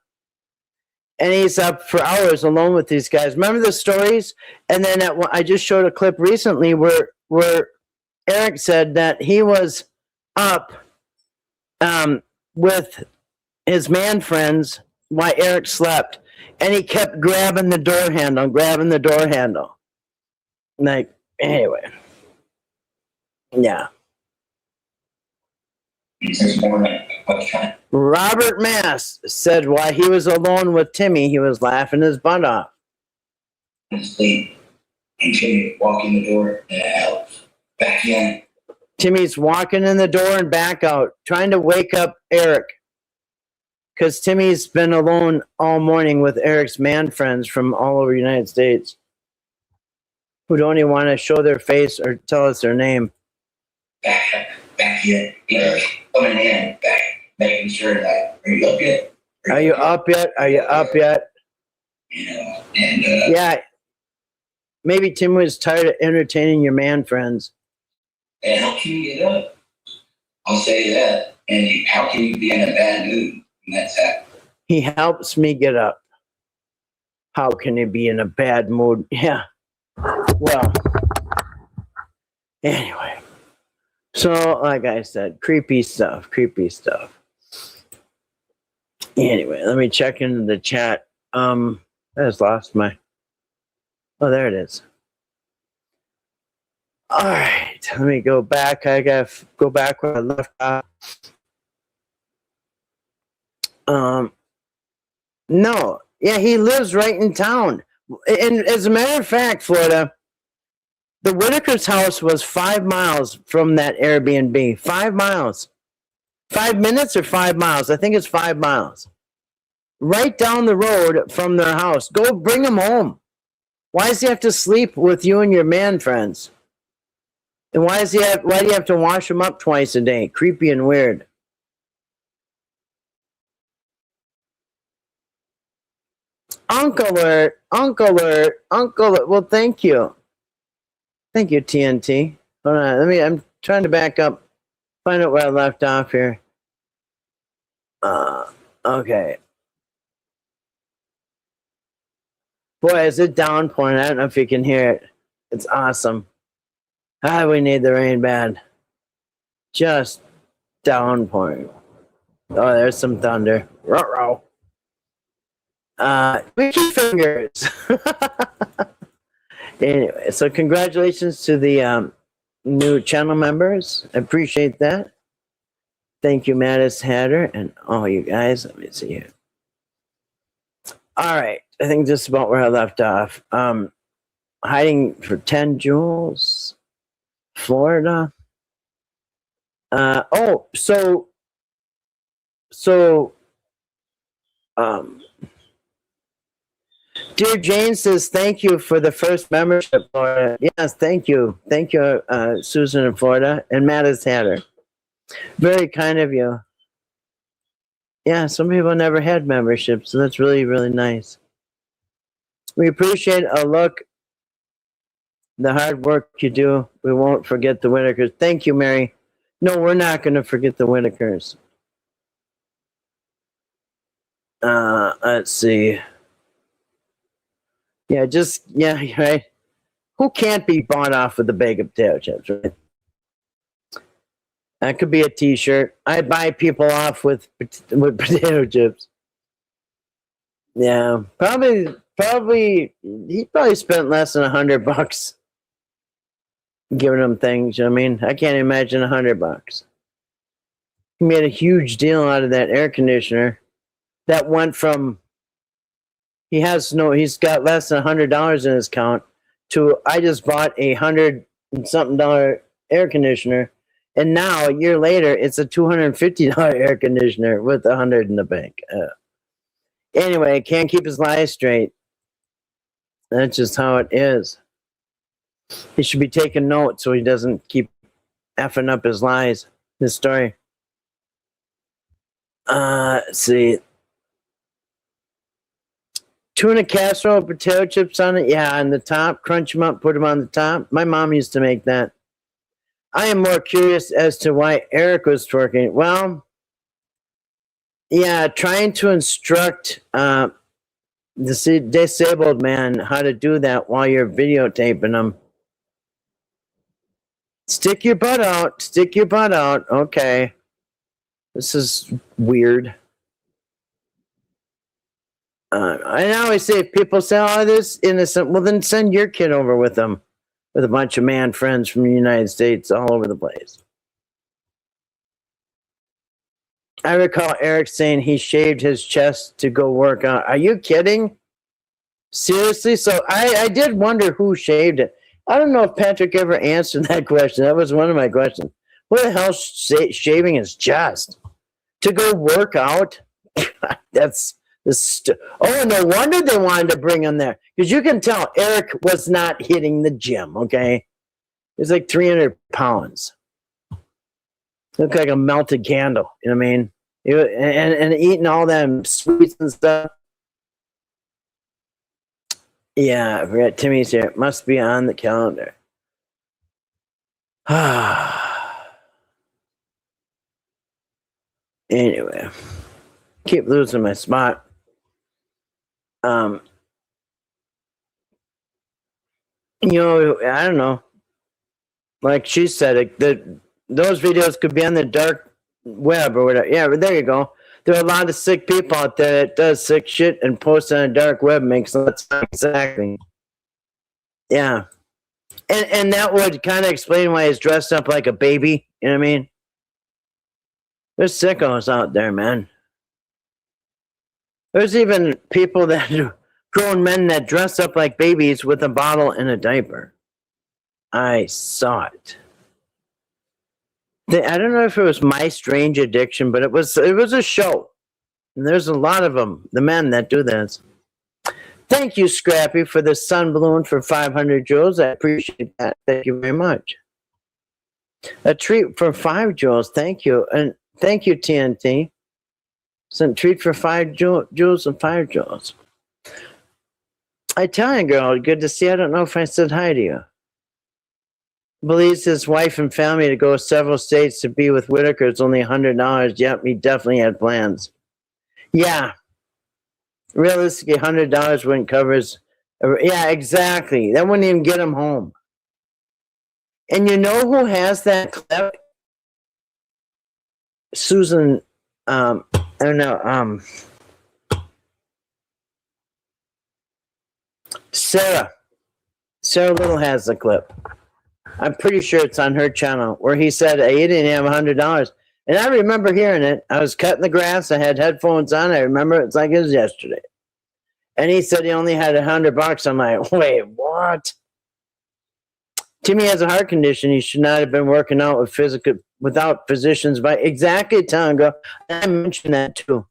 And he's up for hours alone with these guys. Remember the stories? And then I just showed a clip recently where Eric said that he was up with his man friends while Eric slept. And he kept grabbing the door handle. Like, anyway. Yeah. Robert Mass said while he was alone with Timmy, he was laughing his butt off. Sleep. And Timmy walking the door and out. Back in. Timmy's walking in the door and back out, trying to wake up Eric. Because Timmy's been alone all morning with Eric's man friends from all over the United States who don't even want to show their face or tell us their name. Back in. Coming in. Back. Making sure that, are you up yet? Are you up yet? Are you up yet? You know, and yeah. Maybe Tim was tired of entertaining your man friends. And how can you get up? I'll say that. And how can you be in a bad mood when that's happening? He helps me get up. How can he be in a bad mood? Yeah. Well, anyway. So, like I said, creepy stuff. Anyway, let me check into the chat. I just lost my... Oh, there it is. All right, let me go back. I got to go back where I left off. No. Yeah, he lives right in town. And as a matter of fact, Florida, the Whitaker's house was 5 miles from that Airbnb. 5 miles. 5 minutes or 5 miles? I think it's 5 miles. Right down the road from their house. Go bring him home. Why does he have to sleep with you and your man friends? And why do you have to wash him up twice a day? Creepy and weird. Uncle alert. Well, thank you. Thank you, TNT. Hold on, I'm trying to back up, find out where I left off here. Okay. Boy, is it downpouring. I don't know if you can hear it. It's awesome. We need the rain bad. Just downpouring. Oh, there's some thunder. Ruh-roh. Wiki fingers. Anyway, so congratulations to the new channel members. I appreciate that. Thank you, Mattis Hatter, and all you guys. Let me see here. All right, I think just about where I left off. Hiding for 10 jewels, Florida. Dear Jane says, thank you for the first membership, Florida. Yes, thank you. Thank you, Susan in Florida, and Mattis Hatter. Very kind of you. Yeah, some people never had memberships, so that's really, really nice. We appreciate a look, the hard work you do. We won't forget the Whitakers. Thank you, Mary. No, we're not going to forget the Whitakers. Let's see. Yeah, right. Who can't be bought off with a bag of potato chips, right? That could be a T-shirt. I buy people off with potato chips. Yeah, probably. He probably spent less than $100 giving them things. I mean, I can't imagine $100. He made a huge deal out of that air conditioner. That went from he's got less than $100 in his account to I just bought $100-something air conditioner, and now a year later it's a $250 air conditioner with $100 in the bank. Anyway, can't keep his lies straight. That's just how it is. He should be taking notes so he doesn't keep effing up his lies. His story. Let's see. Tuna casserole, potato chips on it. Yeah, on the top. Crunch them up, put them on the top. My mom used to make that. I am more curious as to why Eric was twerking. Well, yeah, trying to instruct the disabled man how to do that while you're videotaping them. Stick your butt out. Stick your butt out. Okay. This is weird. I always say if people say, oh, this innocent, well, then send your kid over with them, with a bunch of man friends from the United States all over the place. I recall Eric saying he shaved his chest to go work out. Are you kidding? Seriously? So I did wonder who shaved it. I don't know if Patrick ever answered that question. That was one of my questions. What the hell shaving his chest? To go work out? That's... Oh, no wonder they wanted to bring him there. Because you can tell Eric was not hitting the gym, okay? He's like 300 pounds. Looked like a melted candle, you know what I mean? And eating all them sweets and stuff. Yeah, I forgot Timmy's here. It must be on the calendar. Anyway, keep losing my spot. You know, I don't know. Like she said, those videos could be on the dark web or whatever. Yeah, there you go. There are a lot of sick people out there that does sick shit and posts on the dark web. Makes sense. Exactly. Yeah. And that would kind of explain why he's dressed up like a baby. You know what I mean? There's sickos out there, man. There's even people that grown men that dress up like babies with a bottle and a diaper. I saw it. I don't know if it was My Strange Addiction, but it was a show. And there's a lot of them, the men that do this. Thank you, Scrappy, for the sun balloon for 500 joules. I appreciate that. Thank you very much. A treat for 5 joules. Thank you. And thank you, TNT. Some treat for 5 joules and 5 joules. Italian girl, good to see you. I don't know if I said hi to you. Believes his wife and family to go several states to be with Whitaker. It's only $100. Yep, he definitely had plans. Yeah. Realistically, $100 wouldn't cover his... Yeah, exactly. That wouldn't even get him home. And you know who has that clip? Susan... I don't know. Sarah Little has the clip. I'm pretty sure it's on her channel where he said he didn't have $100. And I remember hearing it. I was cutting the grass. I had headphones on. I remember it's like it was yesterday. And he said he only had $100. I'm like, wait, what? Timmy has a heart condition. He should not have been working out without physicians. Exactly, Tonga. I mentioned that too.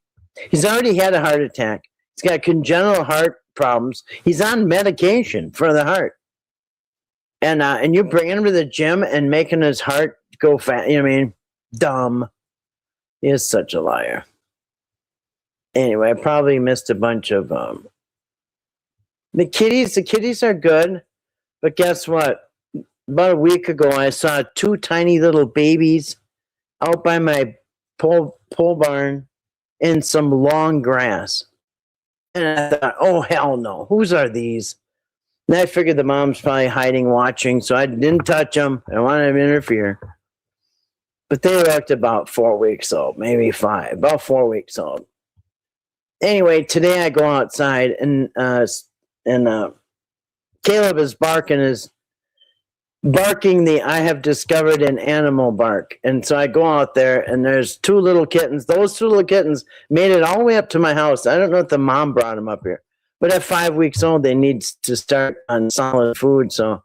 He's already had a heart attack. He's got congenital heart problems. He's on medication for the heart. And you bring him to the gym and making his heart go fast. You know what I mean? Dumb. He is such a liar. Anyway, I probably missed a bunch of the kitties. The kitties are good, but guess what? About a week ago, I saw two tiny little babies out by my pole barn in some long grass. And I thought, oh, hell no. Whose are these? And I figured the mom's probably hiding, watching, so I didn't touch them. I wanted to interfere. But they looked about 4 weeks old, maybe 5, about 4 weeks old. Anyway, today I go outside and Caleb is barking the I have discovered an animal bark. And so I go out there and there's two little kittens. Those two little kittens made it all the way up to my house. I don't know if the mom brought them up here, but at 5 weeks old, they need to start on solid food. So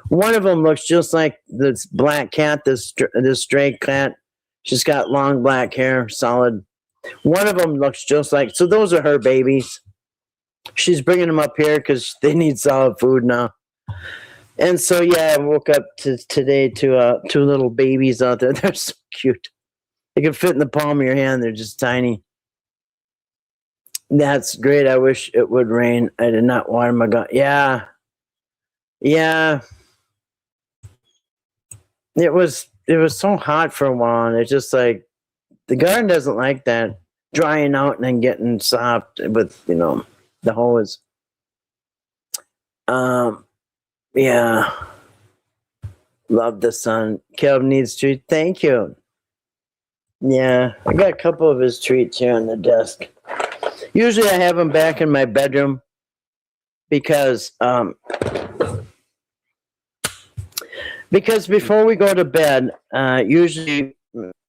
one of them looks just like this black cat, this stray cat. She's got long black hair, solid. One of them looks just like, so those are her babies. She's bringing them up here because they need solid food now. And so, yeah, I woke up today to two little babies out there. They're so cute. They can fit in the palm of your hand. They're just tiny. That's great. I wish it would rain. I did not water my garden. Yeah. Yeah. It was so hot for a while, and it's just like, the garden doesn't like that. Drying out and then getting soft with, the hose. Yeah. Love the sun. Caleb needs treats. Thank you. Yeah. I got a couple of his treats here on the desk. Usually I have them back in my bedroom because before we go to bed, usually,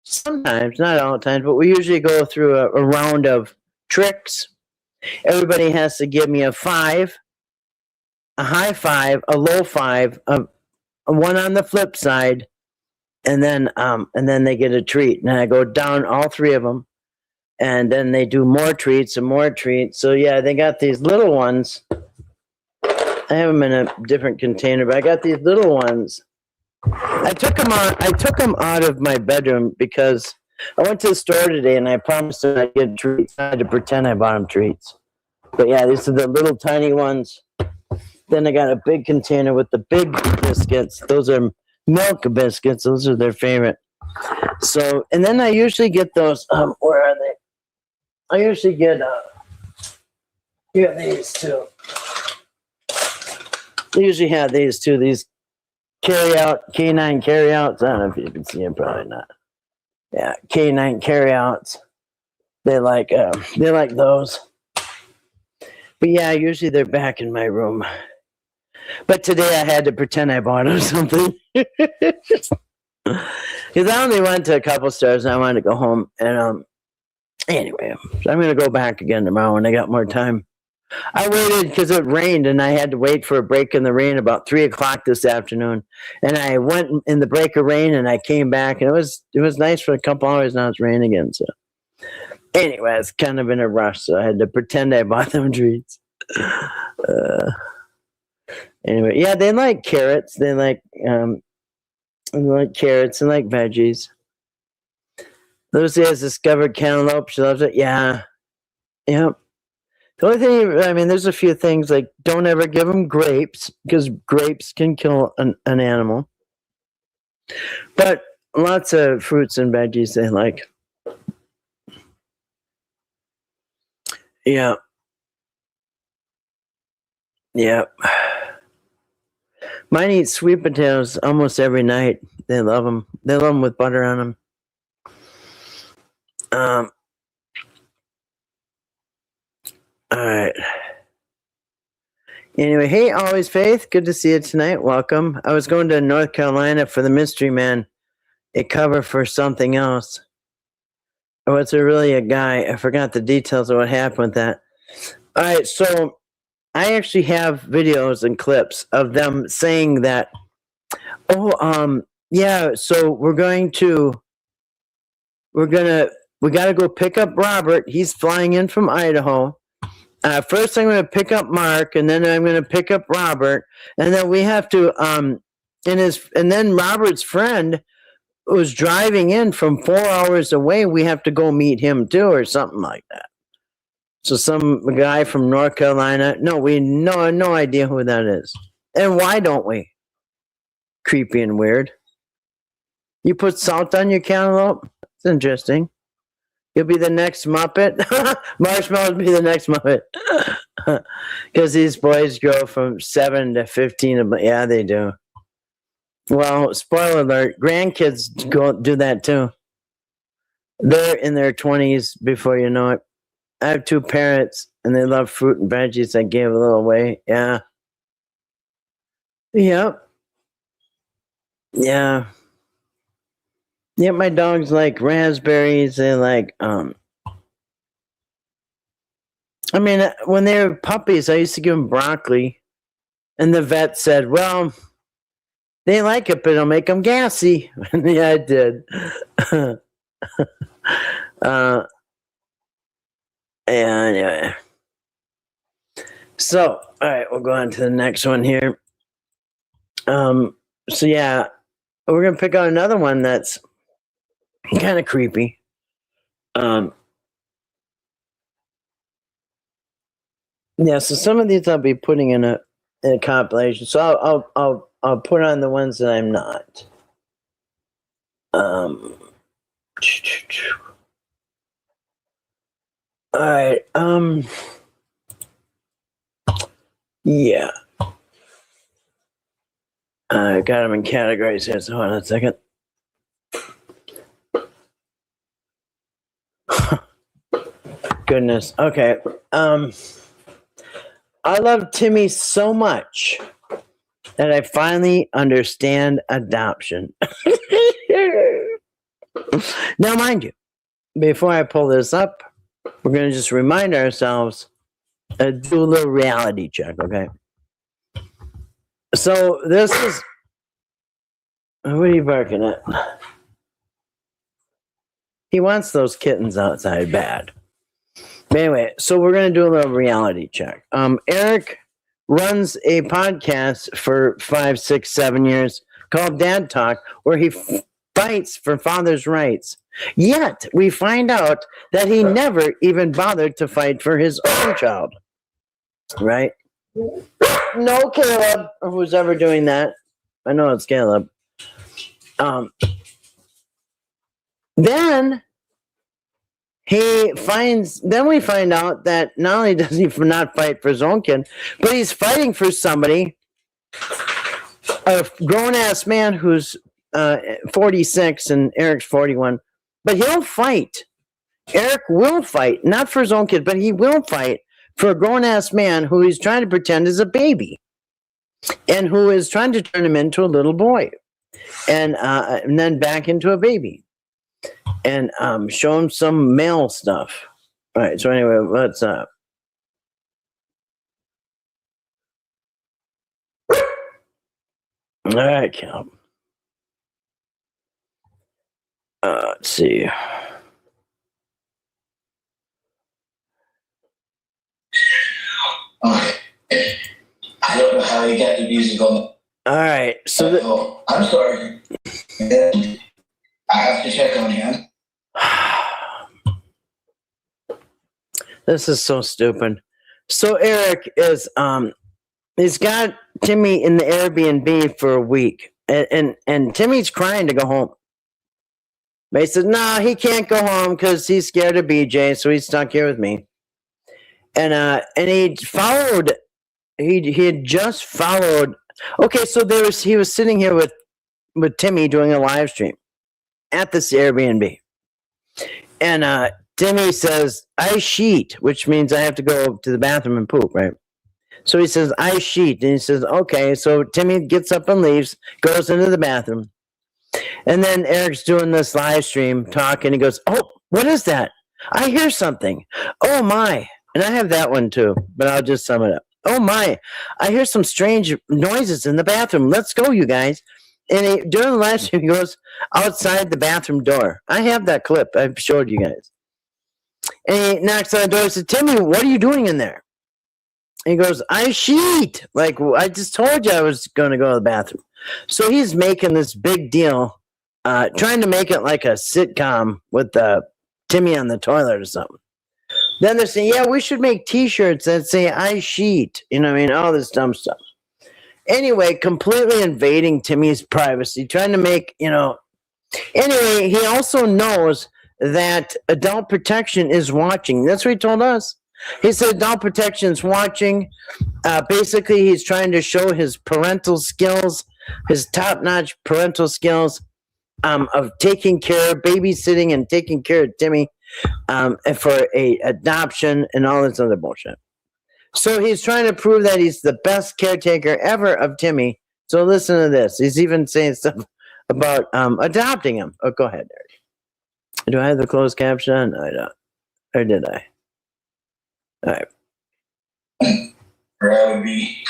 sometimes, not all the time, but we usually go through a round of tricks. Everybody has to give me a 5, a high 5, a low 5, a one on the flip side, and then they get a treat. And I go down all 3 of them, and then they do more treats and more treats. So yeah, they got these little ones. I have them in a different container, but I got these little ones. I took them out of my bedroom because I went to the store today and I promised them I'd get treats. I had to pretend I bought them treats. But yeah, these are the little tiny ones. Then I got a big container with the big biscuits. Those are milk biscuits. Those are their favorite. So, and then I usually get those, where are they? I usually get, these too. I usually have these too, these K9 carryouts. I don't know if you can see them, probably not. Yeah, K9 carryouts. They like those. But yeah, usually they're back in my room. But today I had to pretend I bought them something. Because I only went to a couple stores and I wanted to go home. And anyway, so I'm going to go back again tomorrow when I got more time. I waited because it rained and I had to wait for a break in the rain about 3 o'clock this afternoon. And I went in the break of rain and I came back and it was nice for a couple hours. Now it's raining again. So anyway, it's kind of in a rush. So I had to pretend I bought them treats. Anyway, yeah, they like carrots. They like carrots and like veggies. Lucy has discovered cantaloupe. She loves it. Yeah. Yep. The only thing, there's a few things like don't ever give them grapes because grapes can kill an animal. But lots of fruits and veggies they like. Yeah. Yep. Mine eat sweet potatoes almost every night. They love them. They love them with butter on them. All right. Anyway, hey, Always Faith. Good to see you tonight. Welcome. I was going to North Carolina for the Mystery Man, a cover for something else. Oh, it's really a guy. I forgot the details of what happened with that. All right, so I actually have videos and clips of them saying that, yeah, so we got to go pick up Robert. He's flying in from Idaho. First, I'm going to pick up Mark, and then I'm going to pick up Robert, and then we have to, and then Robert's friend was driving in from 4 hours away. We have to go meet him too, or something like that. So some guy from North Carolina. No, we no idea who that is. And why don't we? Creepy and weird. You put salt on your cantaloupe? It's interesting. You'll be the next Muppet. Marshmallows be the next Muppet. Because these boys grow from 7 to 15. Yeah, they do. Well, spoiler alert, grandkids go do that too. They're in their 20s before you know it. I have 2 parents, and they love fruit and veggies. I gave a little away. Yeah. Yep. Yeah. Yeah, my dogs like raspberries. They like, I mean, when they were puppies, I used to give them broccoli. And the vet said, well, they like it, but it'll make them gassy. Yeah, it did. Anyway. So, all right, we'll go on to the next one here. So yeah, we're gonna pick out another one that's kind of creepy. Yeah, so some of these I'll be putting in a compilation. So I'll put on the ones that I'm not. All right. Yeah. I got them in categories here, so hold on a second. Goodness. Okay. I love Timmy so much that I finally understand adoption. Now, mind you, before I pull this up, we're going to just remind ourselves, do a little reality check, okay? So this is, what are you barking at? He wants those kittens outside bad. But anyway, so we're going to do a little reality check. Eric runs a podcast for 5, 6, 7 years called Dad Talk, where he fights for father's rights. Yet we find out that he never even bothered to fight for his own child. Right? No, Caleb, or who's ever doing that. I know it's Caleb. Then we find out that not only does he not fight for his own kid, but he's fighting for somebody, a grown-ass man who's 46 and Eric's 41, but he'll fight. Eric will fight, not for his own kid, but he will fight for a grown-ass man who he's trying to pretend is a baby and who is trying to turn him into a little boy and then back into a baby and show him some male stuff. All right, so anyway, what's up? All right, Cal. Let's see. Okay. I don't know how you got the music on. All right, so I'm sorry. I have to check on him. This is so stupid. So Eric is he's got Timmy in the Airbnb for a week, and Timmy's crying to go home. But he says, no, he can't go home because he's scared of BJ, so he's stuck here with me. And he followed. He had just followed. Okay, so he was sitting here with Timmy doing a live stream at this Airbnb, and Timmy says, "I sheet," which means I have to go to the bathroom and poop, right? So he says, "I sheet," and he says, "Okay." So Timmy gets up and leaves, goes into the bathroom, and then Eric's doing this live stream talking. He goes, "Oh, what is that? I hear something. Oh my!" And I have that one too, but I'll just sum it up. Oh my, I hear some strange noises in the bathroom. Let's go, you guys. And during the live stream, he goes outside the bathroom door. I have that clip. I've showed you guys. And he knocks on the door and says, "Timmy, what are you doing in there?" And he goes, "I sheet. Like, I just told you I was going to go to the bathroom." So he's making this big deal trying to make it like a sitcom with Timmy on the toilet or something. Then they're saying, yeah, we should make T-shirts that say "I sheet." You know what I mean? All this dumb stuff. Anyway, completely invading Timmy's privacy, trying to make, Anyway, he also knows that adult protection is watching. That's what he told us. He said adult protection is watching. Basically, he's trying to show his parental skills, his top-notch parental skills of taking care, babysitting, and taking care of Timmy for a adoption and all this other bullshit. So he's trying to prove that he's the best caretaker ever of Timmy. So listen to this. He's even saying stuff about adopting him. Oh, go ahead, Eric. Do I have the closed caption? No, I don't. Or did I? All right. Or I would be.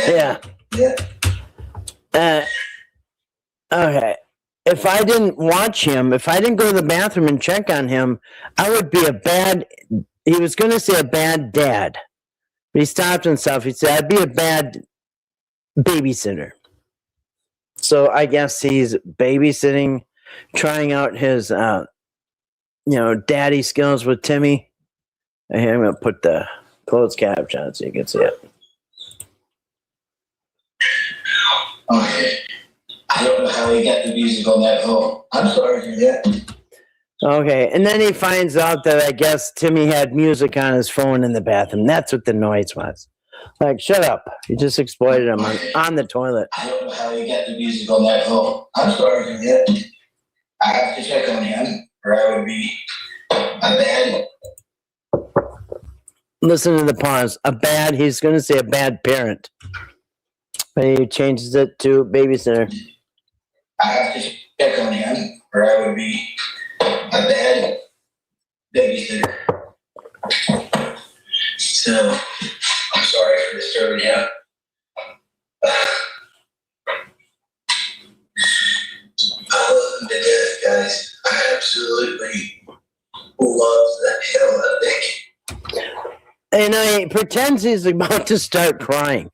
Yeah. Okay. If I didn't watch him, if I didn't go to the bathroom and check on him, I would be he was going to say a bad dad. But he stopped himself. He said, I'd be a bad babysitter. So I guess he's babysitting, trying out his, daddy skills with Timmy. Here, I'm going to put the closed caption on so you can see it. Okay. I don't know how he got the music on that phone. I'm sorry to hear that. Okay, and then he finds out that I guess Timmy had music on his phone in the bathroom. That's what the noise was. Like, shut up. You just exploited him on the toilet. I don't know how he got the music on that phone. I'm sorry to hear that. I have to check on him, or I would be a bad. Listen to the pause. He's going to say a bad parent. But he changes it to babysitter. I have to check on him, or I would be a bad babysitter. So, I'm sorry for disturbing you. I love him to death, guys. I absolutely love the hell out of Nick. And he pretends he's about to start crying.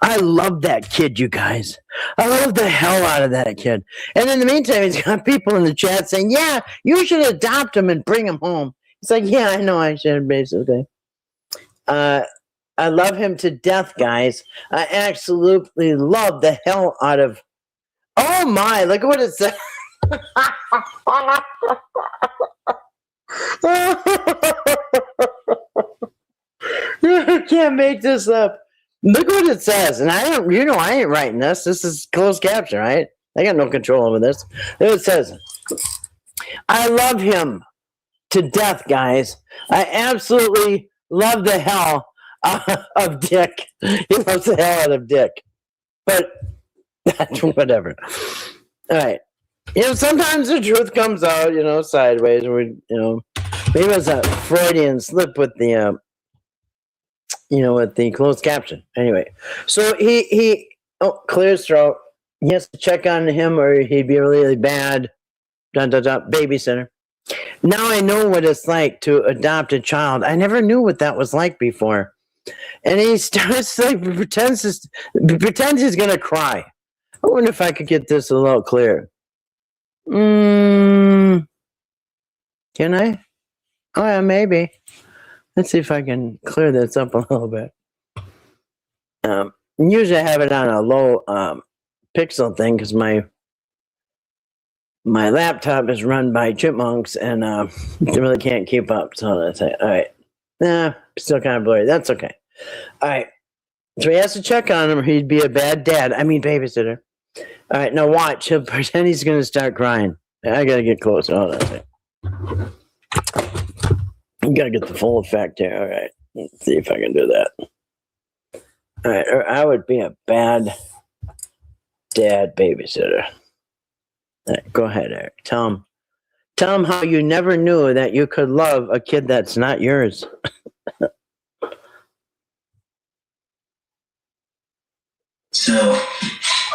I love that kid, you guys. I love the hell out of that kid. And in the meantime, he's got people in the chat saying, yeah, you should adopt him and bring him home. He's like, yeah, I know I should, basically. I love him to death, guys. I absolutely love the hell out of... Oh, my. Look at what it says. You can't make this up. Look what it says. And I ain't writing this. This is closed caption, right? I got no control over this. It says, I love him to death, guys. I absolutely love the hell of Dick. He loves the hell out of Dick. But whatever. All right. Sometimes the truth comes out, sideways. Maybe it was a Freudian slip with the, with the closed caption. Anyway, so he clear his throat. He has to check on him or he'd be really, really bad. Babysitter. Now I know what it's like to adopt a child. I never knew what that was like before. And he starts pretends he's gonna cry. I wonder if I could get this a little clearer. Can I? Oh yeah, maybe. Let's see if I can clear this up a little bit. Usually I have it on a low pixel thing because my laptop is run by chipmunks and they really can't keep up. So that's it. All right. Still kind of blurry. That's okay. All right. So he has to check on him or he'd be a bad dad. I mean babysitter. All right. Now watch. He'll pretend he's going to start crying. I got to get closer. Hold on. You got to get the full effect here. All right. Let's see if I can do that. All right. Or I would be a bad dad babysitter. All right, go ahead, Eric. Tell him how you never knew that you could love a kid that's not yours. So,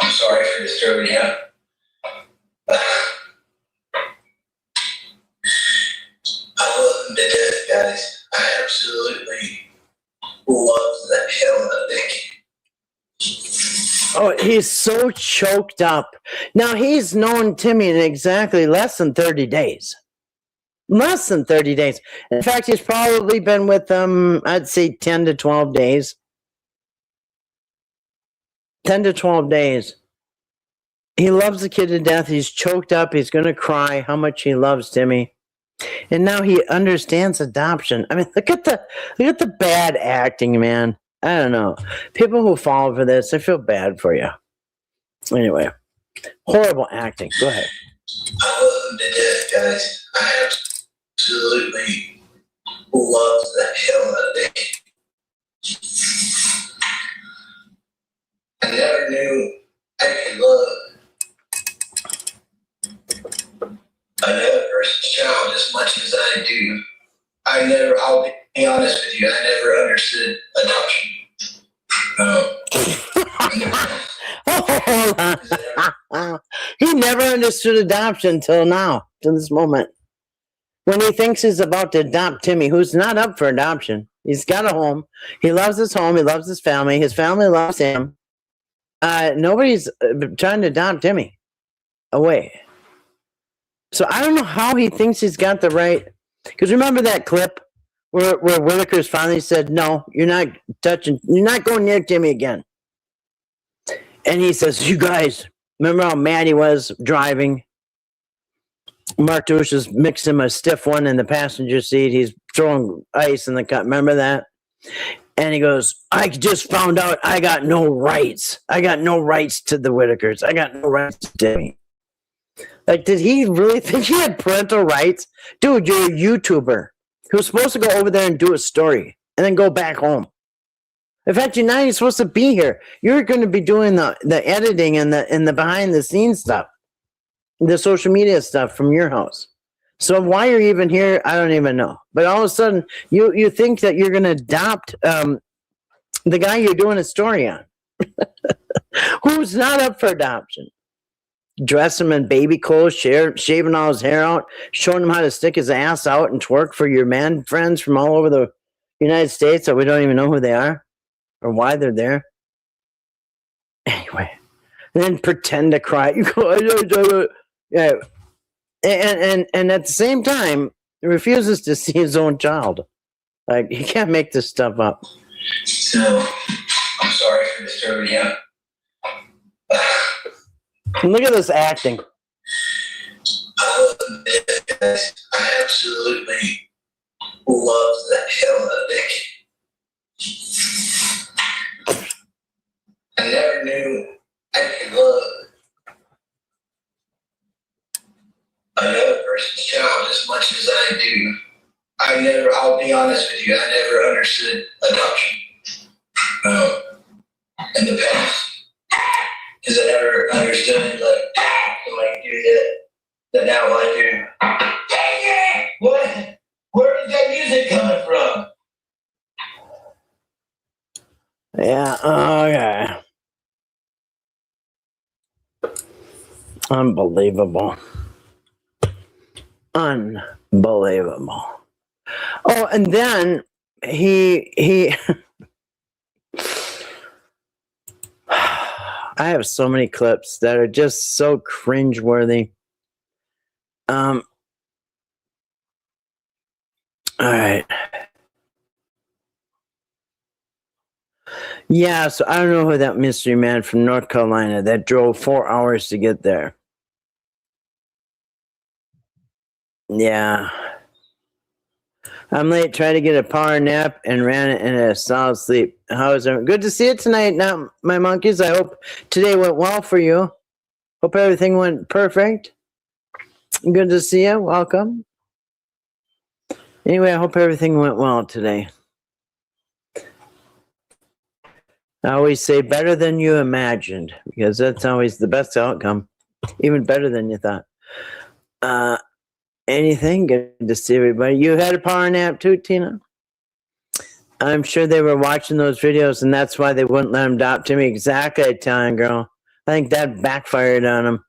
I'm sorry for disturbing you. I love him to death, guys. I absolutely love the hell out of Nick. Oh, he's so choked up. Now, he's known Timmy in exactly less than 30 days. Less than 30 days. In fact, he's probably been with them, I'd say 10 to 12 days. 10 to 12 days. He loves the kid to death. He's choked up. He's going to cry how much he loves Timmy. And now he understands adoption. I mean, look at the bad acting, man. I don't know. People who fall for this, I feel bad for you. Anyway, horrible acting. Go ahead. I love him to death, guys. I absolutely love the hell out of it. I never knew I could love another person's child as much as I do. I'll be honest with you, I never understood adoption. Hold on. He never understood adoption till now, till this moment. When he thinks he's about to adopt Timmy, who's not up for adoption. He's got a home. He loves his home. He loves his family. His family loves him. Nobody's trying to adopt Timmy away. So I don't know how he thinks he's got the right. Because remember that clip where Whitaker's finally said, "No, you're not going near Timmy again." And he says, "You guys, remember how mad he was driving? Mark Douche has mixed him a stiff one in the passenger seat. He's throwing ice in the cup. Remember that?" And he goes, "I just found out I got no rights. I got no rights to the Whitakers. I got no rights to Timmy." Like, did he really think he had parental rights? Dude, you're a YouTuber who's supposed to go over there and do a story and then go back home. In fact, you're not even supposed to be here. You're going to be doing the editing and the behind the scenes stuff, the social media stuff from your house. So why you're even here, I don't even know. But all of a sudden, you think that you're going to adopt the guy you're doing a story on, who's not up for adoption. Dress him in baby clothes, shaving all his hair out, showing him how to stick his ass out and twerk for your man friends from all over the United States that we don't even know who they are or why they're there. Anyway, then pretend to cry. You go, yeah. And at the same time, he refuses to see his own child. Like, he can't make this stuff up. So, I'm sorry for disturbing you. And look at this acting. I absolutely love the hell out of it. I never knew I could love another person's child as much as I do. I'll be honest with you, I never understood adoption in the past. Because I never understood, like do that now I do. Dang it! What? Where is that music coming from? Yeah, okay. Unbelievable. Unbelievable. Oh, and then he I have so many clips that are just so cringeworthy. All right. Yeah, so I don't know who that mystery man from North Carolina that drove 4 hours to get there. Yeah. I'm late, tried to get a power nap and ran it in a solid sleep. How is it? Good to see you tonight, now, my monkeys. I hope today went well for you. Hope everything went perfect. Good to see you. Welcome. Anyway, I hope everything went well today. I always say better than you imagined, because that's always the best outcome. Even better than you thought. Anything? Good to see everybody. You had a power nap too, Tina? I'm sure they were watching those videos, and that's why they wouldn't let him adopt Timmy. Exactly, Italian girl. I think that backfired on him.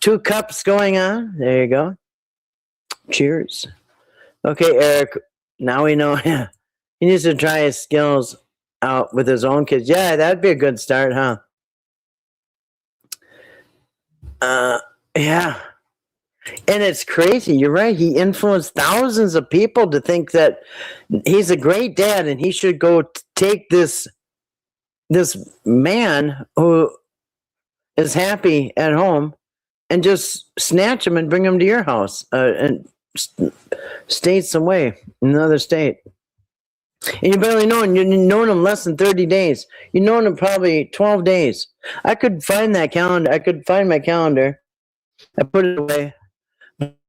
2 cups going on. There you go. Cheers. Okay, Eric. Now we know. Yeah, he needs to try his skills out with his own kids. Yeah, that'd be a good start, huh? Yeah. And it's crazy. You're right. He influenced thousands of people to think that he's a great dad and he should go take this man who is happy at home and just snatch him and bring him to your house and states away in another state. And you barely know him. You've known him less than 30 days. You've known him probably 12 days. I could find that calendar. I could find my calendar. I put it away.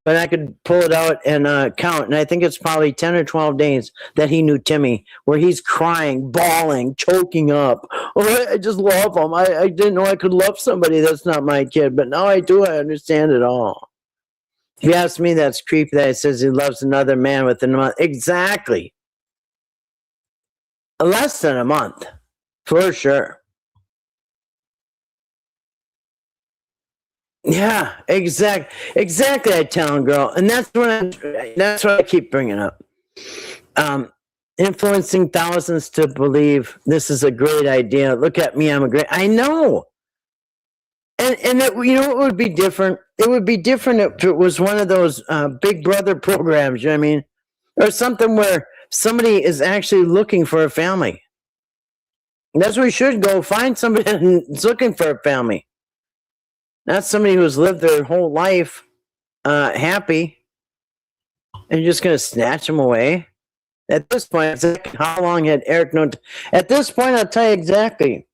But I could pull it out and count. And I think it's probably 10 or 12 days that he knew Timmy, where he's crying, bawling, choking up. Oh, I just love him. I didn't know I could love somebody that's not my kid. But now I do. I understand it all. If you ask me, that's creepy that he says he loves another man within a month. Exactly. Less than a month, for sure. Yeah, exactly. Italian girl, and that's what I keep bringing up. Influencing thousands to believe this is a great idea. Look at me, I'm a great. I know, and you know, it would be different. It would be different if it was one of those Big Brother programs. You know what I mean, or something where somebody is actually looking for a family. That's where we should go. Find somebody that's looking for a family. Not somebody who's lived their whole life happy, and you're just going to snatch them away. At this point, how long had Eric known? At this point, I'll tell you exactly.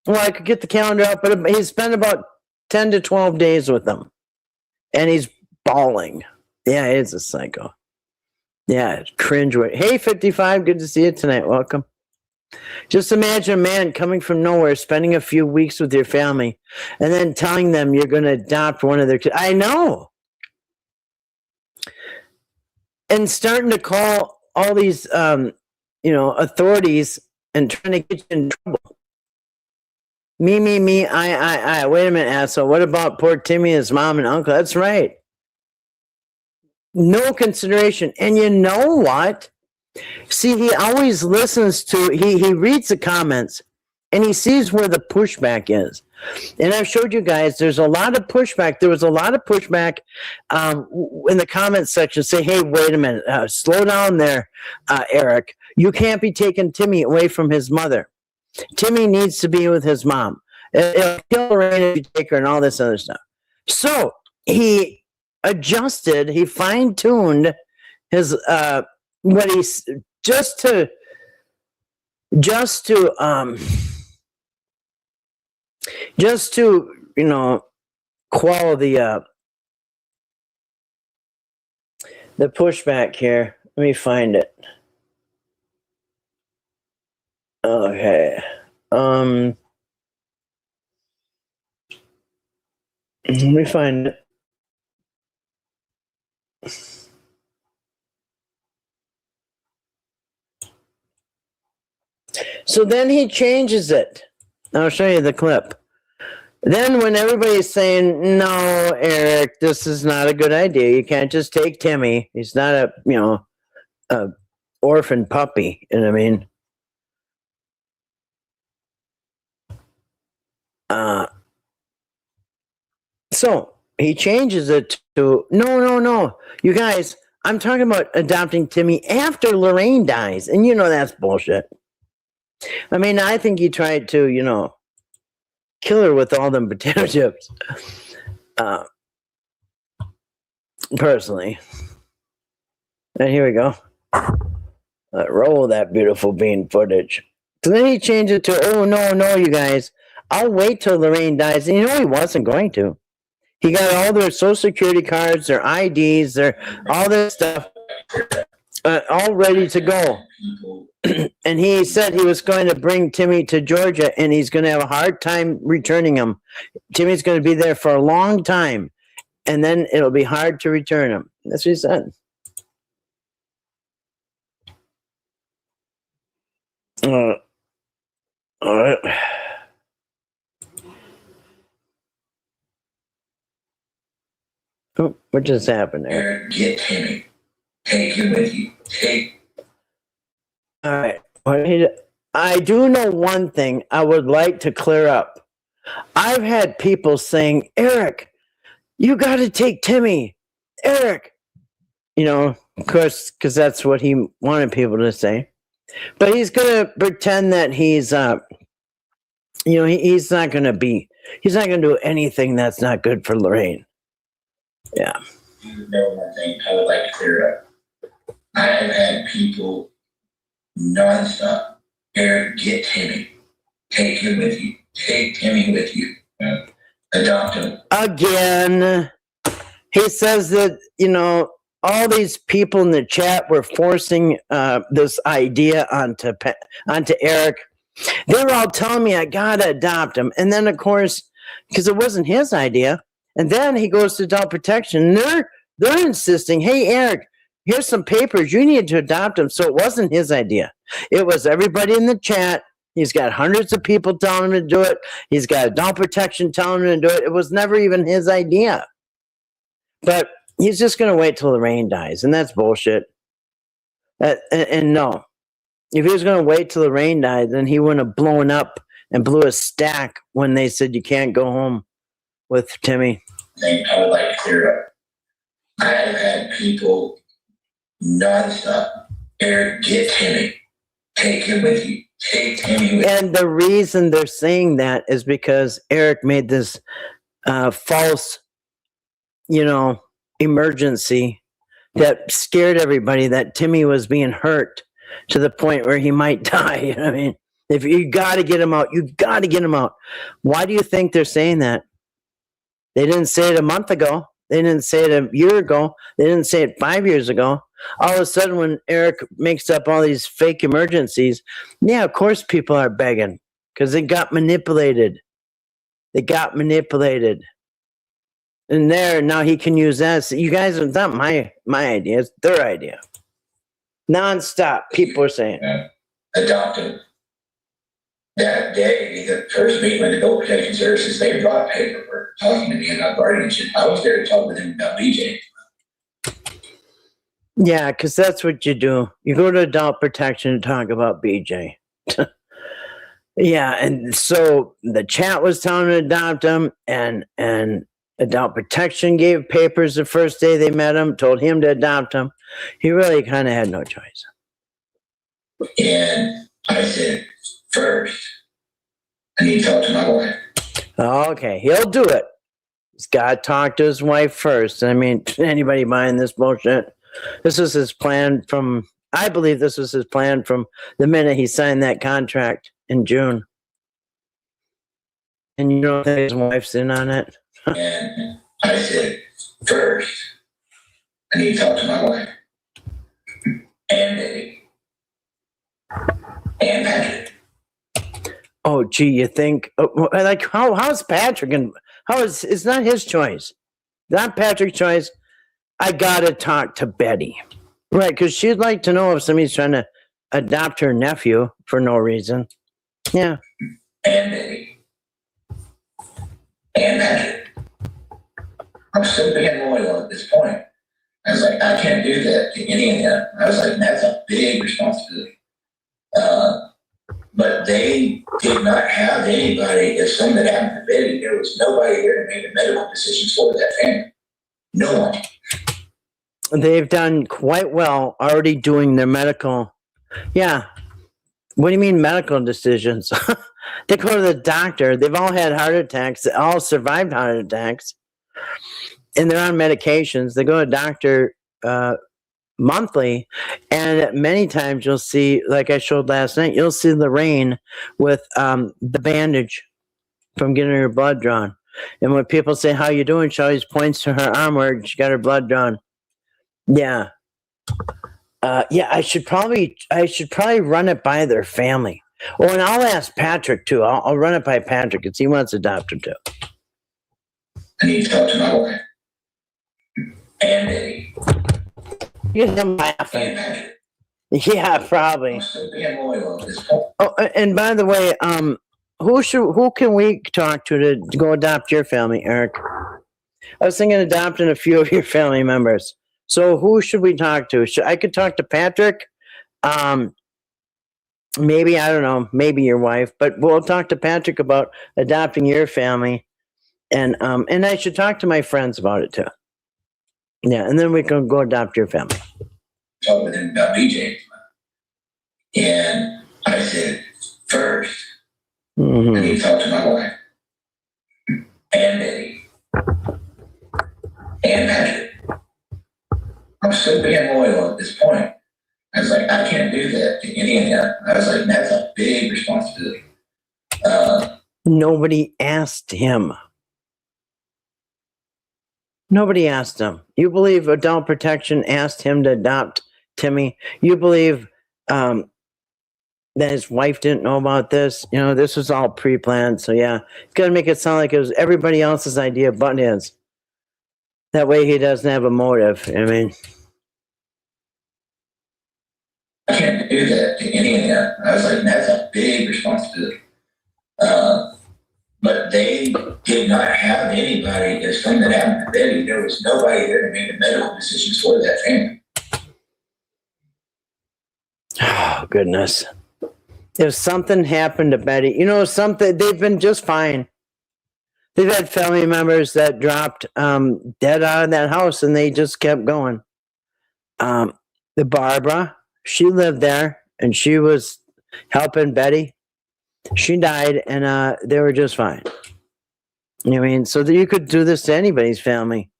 Well, I could get the calendar up, but he spent about 10 to 12 days with them, and he's bawling. Yeah, he's a psycho. Yeah, cringe. Hey, 55, good to see you tonight. Welcome. Just imagine a man coming from nowhere, spending a few weeks with your family, and then telling them you're going to adopt one of their kids. I know. And starting to call all these, authorities and trying to get you in trouble. Me, I. Wait a minute, asshole. What about poor Timmy, his mom and uncle? That's right. No consideration. And you know what? See, he always listens to, he reads the comments and he sees where the pushback is. And I've showed you guys, there's a lot of pushback. There was a lot of pushback in the comments section. Say, hey, wait a minute. Slow down there, Eric. You can't be taking Timmy away from his mother. Timmy needs to be with his mom. It'll kill Lorraine if you take her and all this other stuff. So he adjusted, he fine-tuned his, what he's just to quell the pushback here. Let me find it. Okay. Let me find it. So then he changes it. I'll show you the clip. Then when everybody's saying, no, Eric, this is not a good idea. You can't just take Timmy. He's not a orphan puppy. You know what I mean? So he changes it to, no. You guys, I'm talking about adopting Timmy after Lorraine dies. And you know that's bullshit. I mean, I think he tried to, kill her with all them potato chips. Personally. And here we go. Roll that beautiful bean footage. So then he changed it to, oh, no, you guys. I'll wait till Lorraine dies. And you know he wasn't going to. He got all their social security cards, their IDs, all this stuff all ready to go. And he said he was going to bring Timmy to Georgia, and he's going to have a hard time returning him. Timmy's going to be there for a long time, and then it'll be hard to return him. That's what he said. All right. Oh, what just happened there? Get Timmy. Take him with you. All right. I do know one thing I would like to clear up. I've had people saying, Eric, you got to take Timmy. Eric, you know, of course, because that's what he wanted people to say. But he's going to pretend that he's, he's not going to do anything that's not good for Lorraine. Yeah. You know, one thing I would like to clear up. I have had people nonstop, Eric, get Timmy. Take him with you. Take Timmy with you. Adopt him. Again, he says that, all these people in the chat were forcing this idea onto Eric. They were all telling me I gotta adopt him. And then, of course, because it wasn't his idea, and then he goes to adult protection. And they're insisting, hey, Eric, here's some papers. You need to adopt him. So it wasn't his idea. It was everybody in the chat. He's got hundreds of people telling him to do it. He's got adult protection telling him to do it. It was never even his idea. But he's just going to wait till Lorraine dies, and that's bullshit. And no, if he was going to wait till Lorraine died, then he wouldn't have blown up and blew a stack when they said you can't go home with Timmy. Thing I would like to clear up. I have had people nonstop, Eric, get Timmy. Take him with you. Take Timmy with you. And the reason they're saying that is because Eric made this false, emergency that scared everybody that Timmy was being hurt to the point where he might die. You know what I mean? If you got to get him out, you got to get him out. Why do you think they're saying that? They didn't say it a month ago. They didn't say it a year ago. They didn't say it 5 years ago. All of a sudden, when Eric makes up all these fake emergencies, yeah, of course people are begging because they got manipulated. They got manipulated. And now he can use that. So you guys, it's not my idea. It's their idea. Non-stop, people are saying. Adopt him. That day, the first meeting with adult protection services, they brought paperwork talking to me about guardianship. I was there to talk with him about BJ. Yeah, because that's what you do. You go to adult protection to talk about BJ. Yeah, and so the chat was telling him to adopt him, and adult protection gave papers the first day they met him, told him to adopt him. He really kind of had no choice. And I said, first, I need to talk to my wife. Okay, he'll do it. He's got to talk to his wife first. I mean, anybody buying this bullshit? This was his plan I believe this was his plan from the minute he signed that contract in June. And you don't think his wife's in on it? And I said, first, I need to talk to my wife. And Dave. And Patrick. Oh, gee, you think, like, how's Patrick? And it's not his choice. Not Patrick's choice. I got to talk to Betty. Right, because she'd like to know if somebody's trying to adopt her nephew for no reason. Yeah. And Betty. And Patrick. I'm still being loyal at this point. I was like, I can't do that to any of them. I was like, that's a big responsibility. But they did not have anybody. If something happened to Betty, there was nobody there to make the medical decisions for that family. No one. They've done quite well already doing their medical. Yeah. What do you mean medical decisions? They go to the doctor. They've all had heart attacks. They all survived heart attacks. And they're on medications. They go to the doctor monthly. And many times you'll see, like I showed last night, you'll see Lorraine with the bandage from getting her blood drawn. And when people say, how you doing? She always points to her arm where she got her blood drawn. Yeah. Yeah, I should probably run it by their family. Oh, and I'll ask Patrick too. I'll run it by Patrick because he wants to adopt him too. I need to talk to my wife. And Betty. Get him laughing. And Patrick. Yeah, probably. I'm still being loyal at this point. Oh, and by the way, who can we talk to go adopt your family, Eric? I was thinking adopting a few of your family members. So who should we talk to? I could talk to Patrick. maybe, I don't know, maybe your wife, but we'll talk to Patrick about adopting your family. And I should talk to my friends about it too. Yeah, and then we can go adopt your family. Talk with him about BJ. And I said, first, I need to talk to my wife and Betty and Patrick. I'm still being loyal at this point. I was like, I can't do that to any of them. I was like, that's a big responsibility. Nobody asked him. Nobody asked him. You believe Adult Protection asked him to adopt Timmy? You believe that his wife didn't know about this? You know, this was all pre-planned. So yeah, it's got to make it sound like it was everybody else's idea but his. That way he doesn't have a motive. I mean, I can't do that to any of them. I was like, that's a big responsibility. But they did not have anybody. There's something that happened to Betty. There was nobody there to make the medical decisions for that family. oh, goodness. If something happened to Betty, you know, they've been just fine. They've had family members that dropped dead out of that house and they just kept going. The Barbara, she lived there and she was helping Betty. She died and they were just fine. I mean, so that you could do this to anybody's family.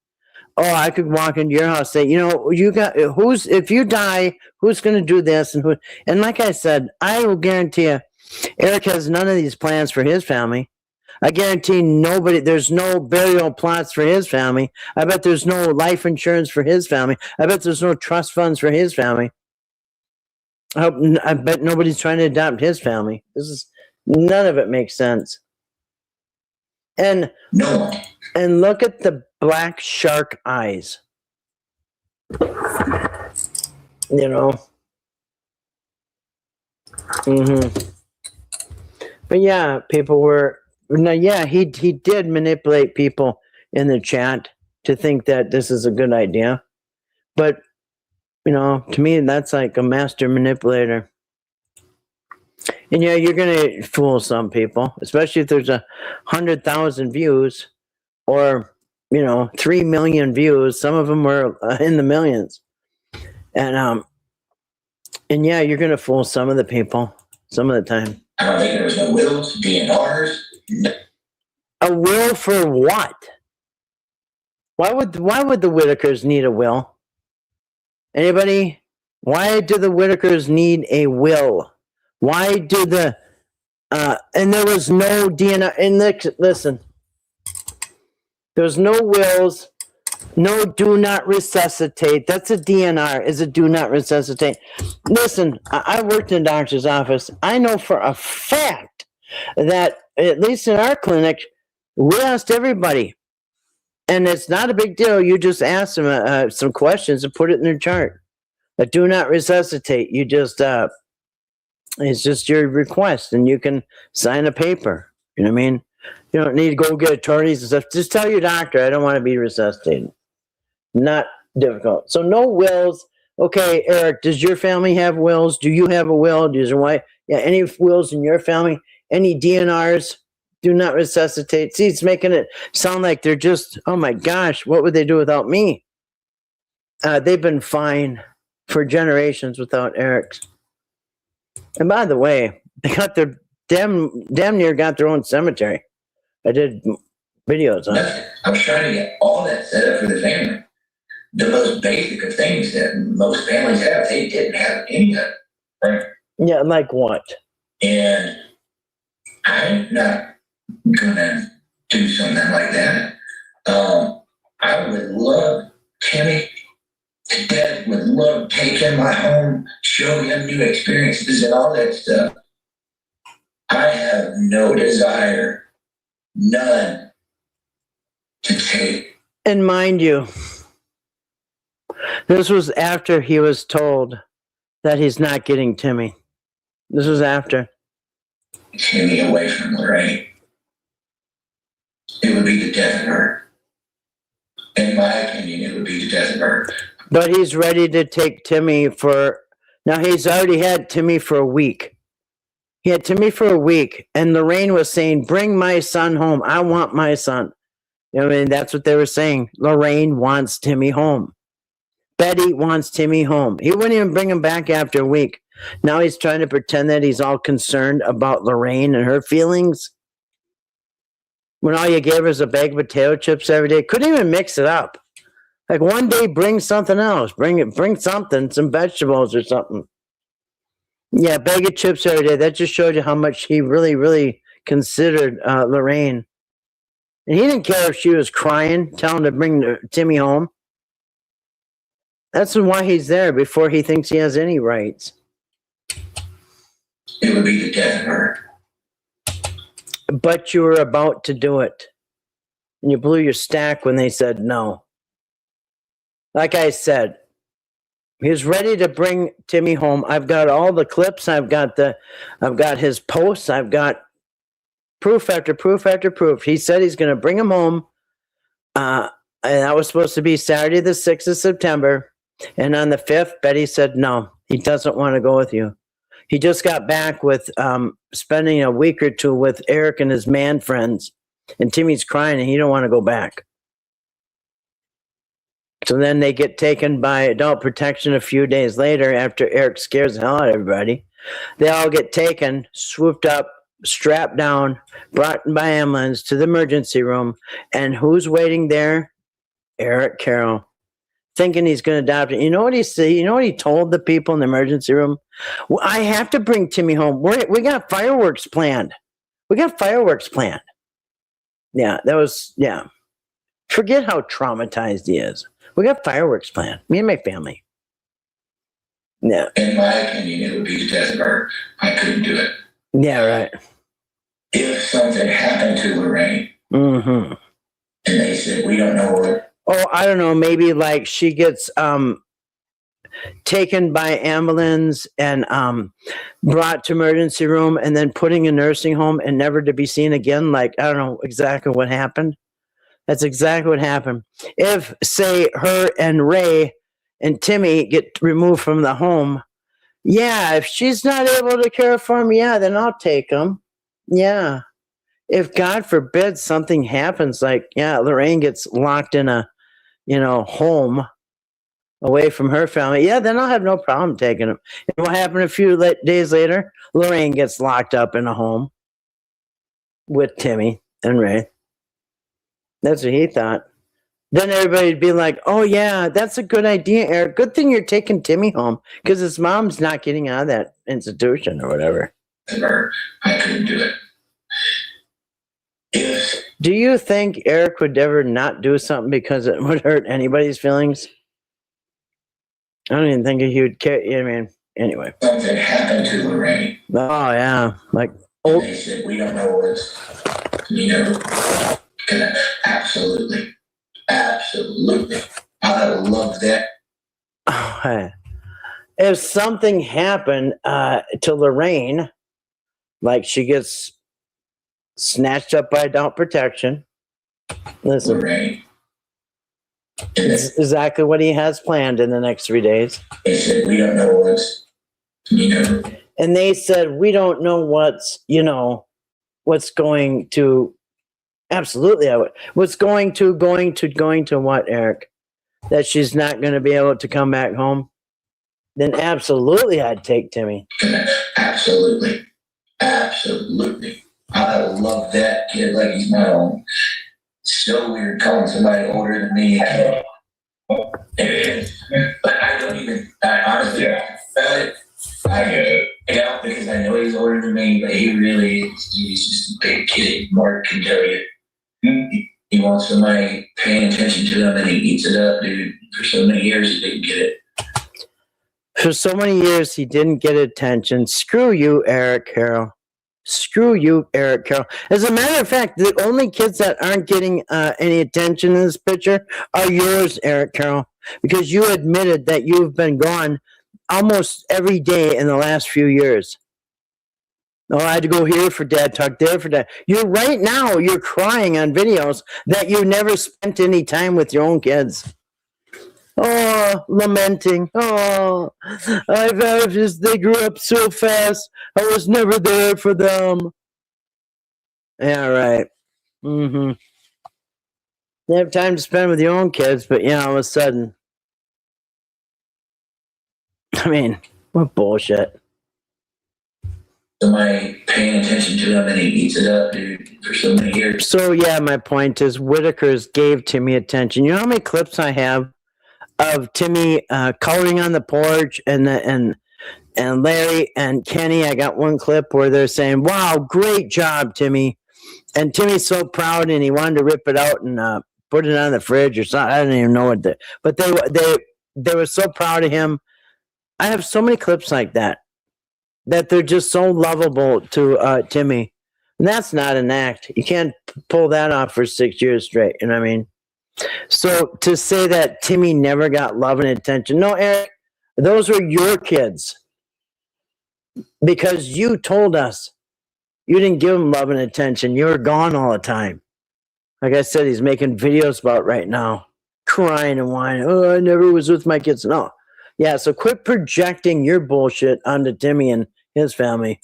Oh, I could walk into your house and say, you know, if you die, who's going to do this? And like I said, I will guarantee you, Eric has none of these plans for his family. I guarantee there's no burial plots for his family. I bet there's no life insurance for his family. I bet there's no trust funds for his family. I bet nobody's trying to adopt his family. None of it makes sense. And look at the black shark eyes. You know. But yeah, people were. Now, yeah, he did manipulate people in the chat to think that this is a good idea. But, you know, to me, that's like a master manipulator. And yeah, you're going to fool some people, especially if there's 100,000 views or, you know, 3 million views. Some of them were in the millions. And yeah, you're going to fool some of the people some of the time. I don't think there was no wills, DNRs. A will for what? Why would the Whitakers need a will? Anybody? Why do the Whitakers need a will? Why do and there was no DNR, and listen, there's no wills, no do not resuscitate. That's a DNR, is a do not resuscitate. Listen, I worked in a doctor's office. I know for a fact that, at least in our clinic, we asked everybody. And it's not a big deal. You just ask them some questions and put it in their chart. A do not resuscitate. You just, it's just your request and you can sign a paper. You know what I mean? You don't need to go get attorneys and stuff. Just tell your doctor, I don't want to be resuscitated. Not difficult. So no wills. Okay, Eric, does your family have wills? Do you have a will? Does your wife? Yeah, any wills in your family? Any DNRs? Do not resuscitate. See, it's making it sound like they're just, oh my gosh, what would they do without me? They've been fine for generations without Eric's. And by the way, they got their damn near got their own cemetery. I did videos on it. I was trying to get all that set up for the family. The most basic of things that most families have, they didn't have any of it. Right? Yeah, like what? And I'm not gonna do something like that. I would love Timmy to death, would love to take him my home, show him new experiences and all that stuff. I have no desire, none, to take. And mind you, this was after he was told that he's not getting Timmy. This was after. Timmy away from Lorraine. It would be the death of her. In my opinion, it would be the death of her. But he's ready to take Timmy for, now he's already had Timmy for a week. He had Timmy for a week, and Lorraine was saying, "Bring my son home. I want my son." I mean, that's what they were saying. Lorraine wants Timmy home. Betty wants Timmy home. He wouldn't even bring him back after a week. Now he's trying to pretend that he's all concerned about Lorraine and her feelings. When all you gave her is a bag of potato chips every day, couldn't even mix it up. Like one day, bring something else. Bring something, some vegetables or something. Yeah, bag of chips every day. That just showed you how much he really, really considered Lorraine. And he didn't care if she was crying, telling to bring Timmy home. That's why he's there, before he thinks he has any rights. It would be the death of her. But you were about to do it. And you blew your stack when they said no. Like I said, he was ready to bring Timmy home. I've got all the clips. I've got his posts. I've got proof after proof after proof. He said he's going to bring him home. And that was supposed to be Saturday, the 6th of September. And on the 5th, Betty said, no, he doesn't want to go with you. He just got back with spending a week or two with Eric and his man friends. And Timmy's crying and he don't want to go back. So then they get taken by adult protection a few days later after Eric scares the hell out of everybody. They all get taken, swooped up, strapped down, brought by ambulance to the emergency room. And who's waiting there? Eric Carroll, thinking he's going to adopt it. You know what he said? You know what he told the people in the emergency room? Well, I have to bring Timmy home. We got fireworks planned. Yeah, that was, yeah. Forget how traumatized he is. We got fireworks planned. Me and my family. Yeah. In my opinion, it would be the death of her. I couldn't do it. Yeah, right. If something happened to Lorraine, and they said, we don't know what. Oh, I don't know. Maybe like she gets taken by ambulance and brought to emergency room and then putting in nursing home and never to be seen again. Like, I don't know exactly what happened. That's exactly what happened. If, say, her and Ray and Timmy get removed from the home, yeah, if she's not able to care for him, yeah, then I'll take him. Yeah. If, God forbid, something happens, like, yeah, Lorraine gets locked in a, home away from her family, yeah, then I'll have no problem taking him. And what happened a few days later? Lorraine gets locked up in a home with Timmy and Ray. That's what he thought. Then everybody'd be like, oh, yeah, that's a good idea, Eric. Good thing you're taking Timmy home because his mom's not getting out of that institution or whatever. I couldn't do it. Yes. Do you think Eric would ever not do something because it would hurt anybody's feelings? I don't even think he would care. I mean, anyway. Something happened to Lorraine. Oh, yeah. Like, oh. They said, we don't know what's, absolutely. Absolutely. I love that. Oh, if something happened to Lorraine, like she gets snatched up by adult protection, listen, Lorraine. It's exactly what he has planned in the next 3 days. They said, we don't know what's, And they said, we don't know what's, what's going to, absolutely, I would. What's going to what, Eric? That she's not going to be able to come back home? Then absolutely I'd take Timmy. Absolutely. Absolutely. I love that kid like he's my own. So weird calling somebody older than me. It is. But I don't even, I honestly, because I know he's older than me, but he really is. He's just a big kid. Mark can tell you. He wants somebody paying attention to him and he eats it up, dude. For so many years, he didn't get it. For so many years, he didn't get attention. Screw you, Eric Carroll. Screw you, Eric Carroll. As a matter of fact, the only kids that aren't getting any attention in this picture are yours, Eric Carroll, because you admitted that you've been gone almost every day in the last few years. Oh, I had to go here for dad talk, there for dad. You're right now, you're crying on videos that you never spent any time with your own kids. Oh, lamenting. Oh, I've just, they grew up so fast. I was never there for them. Yeah, right. Mm-hmm. You have time to spend with your own kids, but yeah, all of a sudden, I mean, what bullshit. Somebody paying attention to him and he eats it up, dude, for so many years. So yeah, my point is Whitaker's gave Timmy attention. You know how many clips I have of Timmy coloring on the porch and Larry and Kenny? I got one clip where they're saying, "Wow, great job, Timmy," and Timmy's so proud and he wanted to rip it out and put it on the fridge or something. I don't even know what but they were so proud of him. I have so many clips like that they're just so lovable to Timmy. And that's not an act. You can't pull that off for 6 years straight. You know what I mean? So to say that Timmy never got love and attention, no, Eric, those were your kids. Because you told us you didn't give him love and attention. You were gone all the time. Like I said, he's making videos about right now, crying and whining. Oh, I never was with my kids. No. Yeah, so quit projecting your bullshit onto Timmy and his family.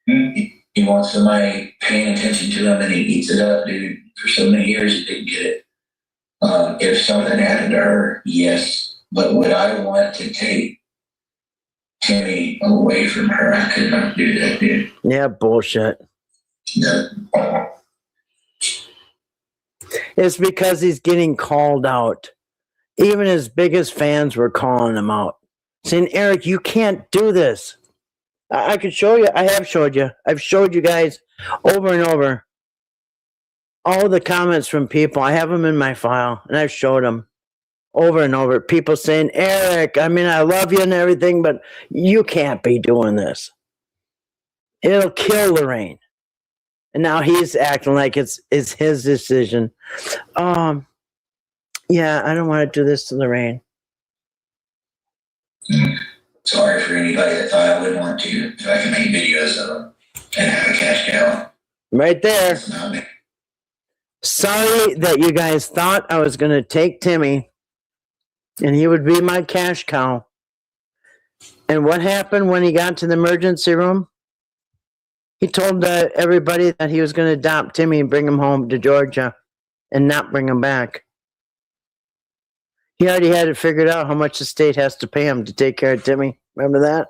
He wants somebody paying attention to him and he eats it up, dude. For so many years, he didn't get it. If something happened to her, yes. But would I want to take Timmy away from her? I could not do that, dude. Yeah, bullshit. No. It's because he's getting called out. Even his biggest fans were calling him out, saying, Eric, you can't do this. I could show you. I have showed you. I've showed you guys over and over all the comments from people. I have them in my file, and I've showed them over and over. People saying, Eric, I mean, I love you and everything, but you can't be doing this. It'll kill Lorraine. And now he's acting like it's his decision. Yeah, I don't want to do this to Lorraine. Sorry for anybody that thought I wouldn't want to. If I can make videos of them and have a cash cow. Right there. That's not me. Sorry that you guys thought I was going to take Timmy and he would be my cash cow. And what happened when he got to the emergency room? He told everybody that he was going to adopt Timmy and bring him home to Georgia and not bring him back. He already had it figured out how much the state has to pay him to take care of Timmy. Remember that?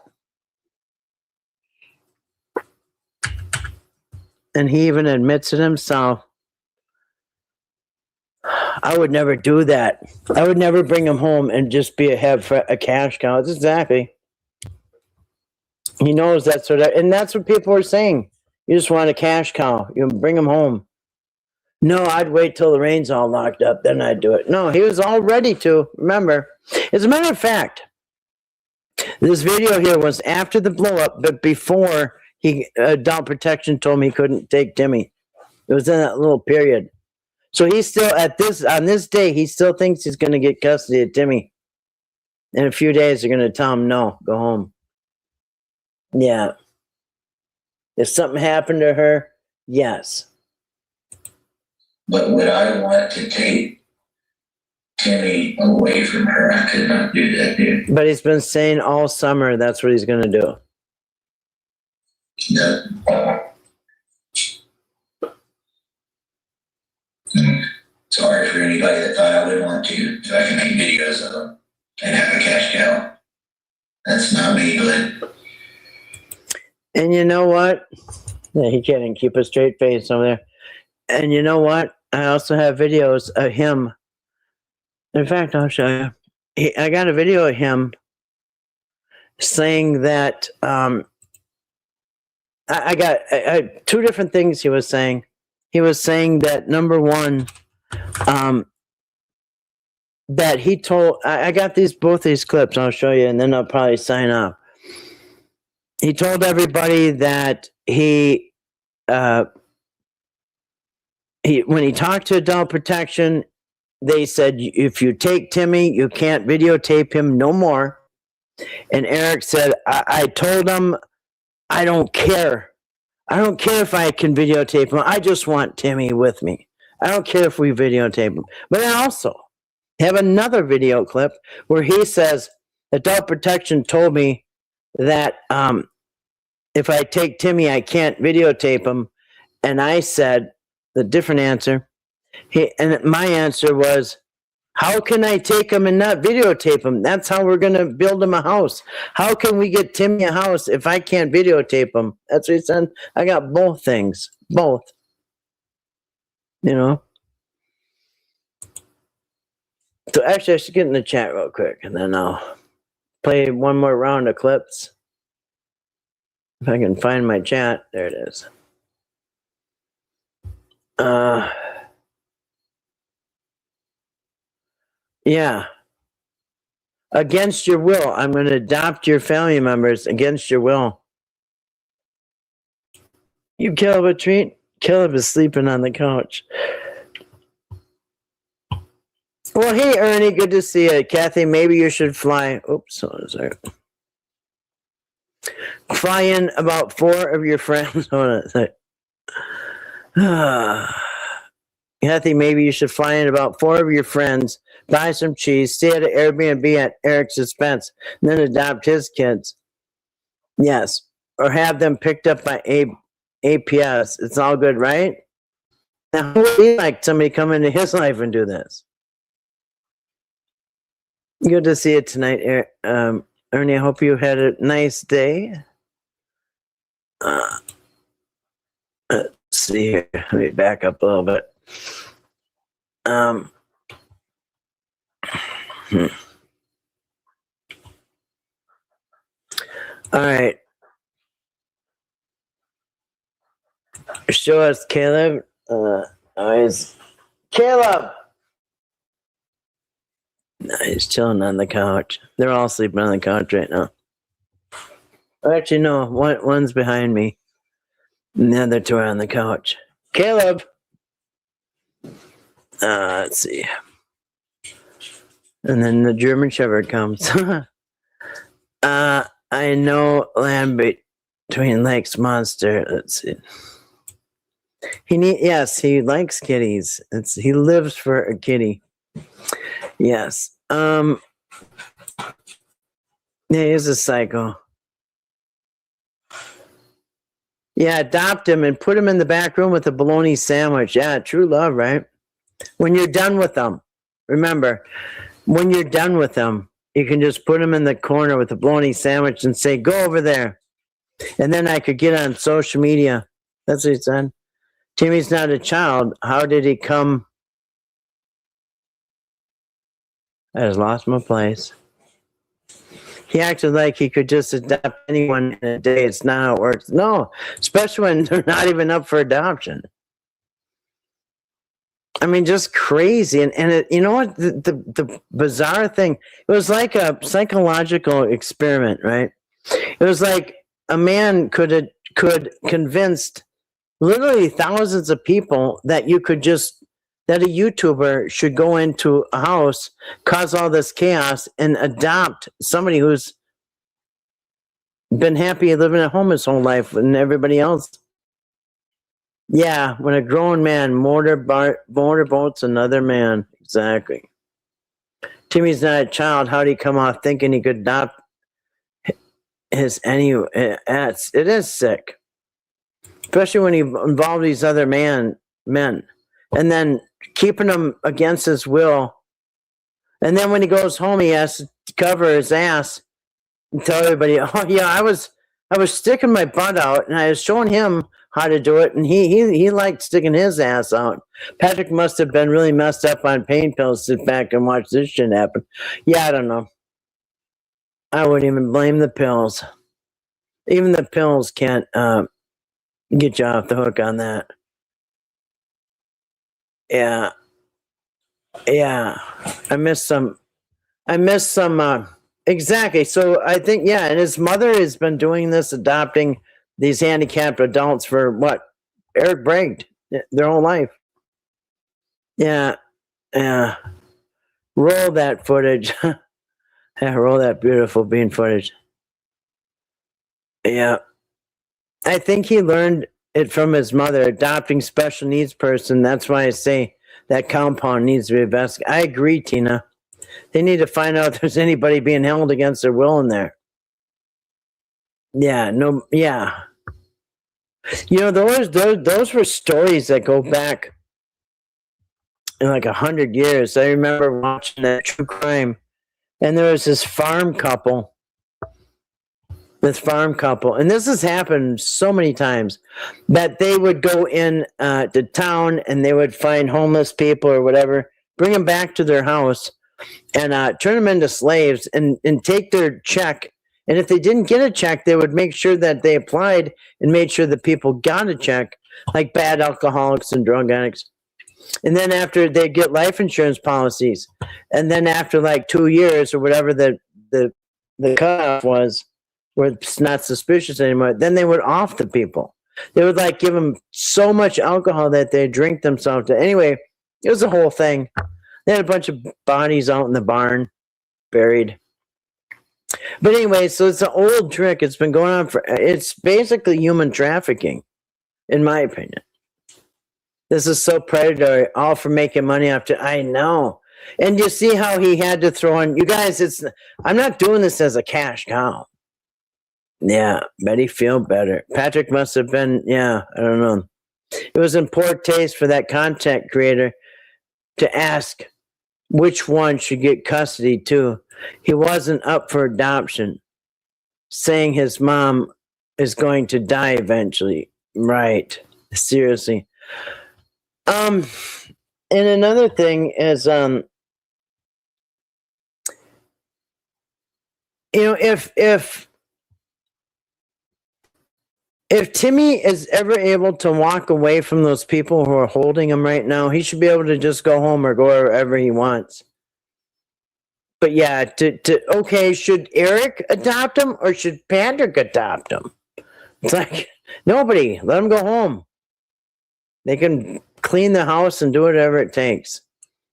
And he even admits it himself. I would never do that. I would never bring him home and just have a cash cow. That's exactly. He knows that's and that's what people are saying. You just want a cash cow. You bring him home. No, I'd wait till the rain's all locked up, then I'd do it. No, he was all ready to, remember. As a matter of fact, this video here was after the blow up, but before adult protection told me he couldn't take Timmy. It was in that little period. So he's still on this day, he still thinks he's going to get custody of Timmy. In a few days, they're going to tell him, no, go home. Yeah. If something happened to her, yes. But would I want to take Timmy away from her? I could not do that, dude. But he's been saying all summer that's what he's going to do. No. Sorry for anybody that thought I would want to. If I can make videos of them and have a cash cow. That's not me, but... And you know what? Yeah, he can't even keep a straight face over there. And you know what? I also have videos of him. In fact, I'll show you. I got a video of him saying that I got two different things he was saying. He was saying that, number one, that he told, I got both these clips, I'll show you, and then I'll probably sign off. He told everybody that when he talked to adult protection, they said, if you take Timmy, you can't videotape him no more. And Eric said, I told him, I don't care. I don't care if I can videotape him. I just want Timmy with me. I don't care if we videotape him. But also, have another video clip where he says adult protection told me that if I take Timmy, I can't videotape him. And I said the different answer. And my answer was, how can I take him and not videotape him? That's how we're going to build him a house. How can we get Timmy a house if I can't videotape him? That's what he said. I got both things. Both. You know? So actually, I should get in the chat real quick, and then I'll play one more round of clips. If I can find my chat. There it is. Yeah. Against your will. I'm going to adopt your family members against your will. You Caleb a treat? Caleb is sleeping on the couch. Well, hey, Ernie, good to see you. Kathy, maybe you should fly. Oops, sorry. Fly in about 4 of your friends. Hold on. Kathy, maybe you should fly in about 4 of your friends, buy some cheese, stay at an Airbnb at Eric's expense, and then adopt his kids. Yes. Or have them picked up by APS. It's all good, right? Now, who would be like somebody come into his life and do this? Good to see you tonight, Ernie. I hope you had a nice day. Let's see here. Let me back up a little bit. All right. Show us Caleb. Caleb! No, he's chilling on the couch. They're all sleeping on the couch right now. Actually, no. One's behind me. And the other 2 are on the couch. Caleb! Let's see. And then the German Shepherd comes. I know land between legs monster. Let's see. Yes, he likes kitties. He lives for a kitty. Yes. Yeah, he's a psycho. Yeah, adopt him and put him in the back room with a bologna sandwich. Yeah, true love, right? When you're done with them, remember, when you're done with them, you can just put them in the corner with a bologna sandwich and say, go over there. And then I could get on social media. That's what he said. Timmy's not a child. How did he come? I just lost my place. He acted like he could just adopt anyone in a day. It's not how it works. No, especially when they're not even up for adoption. I mean, just crazy. And it, you know what? The bizarre thing, it was like a psychological experiment, right? It was like a man could convinced literally thousands of people that that a YouTuber should go into a house, cause all this chaos, and adopt somebody who's been happy living at home his whole life and everybody else. Yeah, when a grown man motorboats another man. Exactly. Timmy's not a child. How'd he come off thinking he could adopt his anyway? It is sick. Especially when he involved these other men. And then keeping him against his will. And then when he goes home, he has to cover his ass and tell everybody, oh yeah, I was sticking my butt out and I was showing him how to do it, and he liked sticking his ass out. Patrick must have been really messed up on pain pills to sit back and watch this shit happen. Yeah, I don't know. I wouldn't even blame the pills. Even the pills can't get you off the hook on that. Yeah. I missed some. Exactly. So I think, yeah, and his mother has been doing this, adopting these handicapped adults for what? Eric bragged their whole life. Yeah. Roll that footage. Yeah, roll that beautiful bean footage. Yeah. I think he learned it from his mother, adopting special needs person. That's why I say that compound needs to be investigated. I agree, Tina. They need to find out if there's anybody being held against their will in there. Yeah, no, yeah. Those were stories that go back in like 100 years. I remember watching that true crime, and there was this farm couple. And this has happened so many times, that they would go in to town and they would find homeless people or whatever, bring them back to their house, and turn them into slaves and take their check. And if they didn't get a check, they would make sure that they applied and made sure that people got a check, like bad alcoholics and drug addicts. And then after, they get life insurance policies. And then after like 2 years or whatever the cutoff was, where it's not suspicious anymore, then they would off the people. They would like give them so much alcohol that they drink themselves to. Anyway, it was a whole thing. They had a bunch of bodies out in the barn, buried. But anyway, so it's an old trick. It's been going on it's basically human trafficking, in my opinion. This is so predatory, all for making money after. I know. And you see how he had to throw in, you guys, I'm not doing this as a cash cow. Yeah, Betty feel better. Patrick must have been, I don't know. It was in poor taste for that content creator to ask which one should get custody too. He wasn't up for adoption, saying his mom is going to die eventually. Right. Seriously. And another thing is, if Timmy is ever able to walk away from those people who are holding him right now, he should be able to just go home or go wherever he wants. But yeah, okay, should Eric adopt him or should Patrick adopt him? It's like, nobody, let him go home. They can clean the house and do whatever it takes.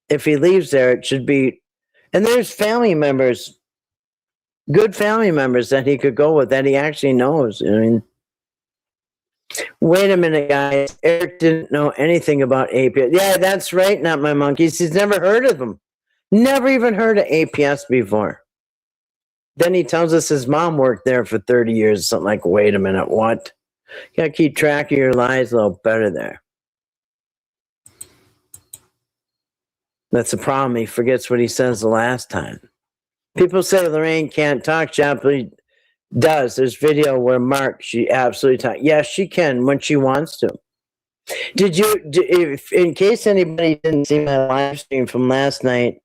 If he leaves there, it should be, and there's family members, good family members that he could go with that he actually knows. I mean, wait a minute, guys. Eric didn't know anything about APS. Yeah, that's right, not my monkeys. He's never heard of them. Never even heard of APS before. Then he tells us his mom worked there for 30 years. Something like, wait a minute, what? You gotta keep track of your lies a little better there. That's the problem. He forgets what he says the last time. People say Lorraine can't talk. She absolutely does. There's video where she absolutely talks. Yes, she can when she wants to. In case anybody didn't see my live stream from last night,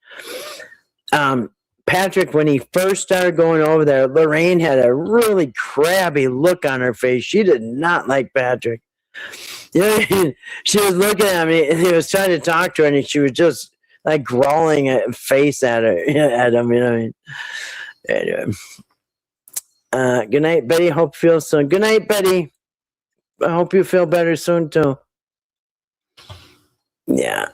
Patrick, when he first started going over there, Lorraine had a really crabby look on her face. She did not like Patrick. She was looking at me, and he was trying to talk to her, and she was just like growling a face at her, at him. You know what I mean? Anyway. Good night, Betty. Hope you feel soon. Good night, Betty. I hope you feel better soon too. Yeah.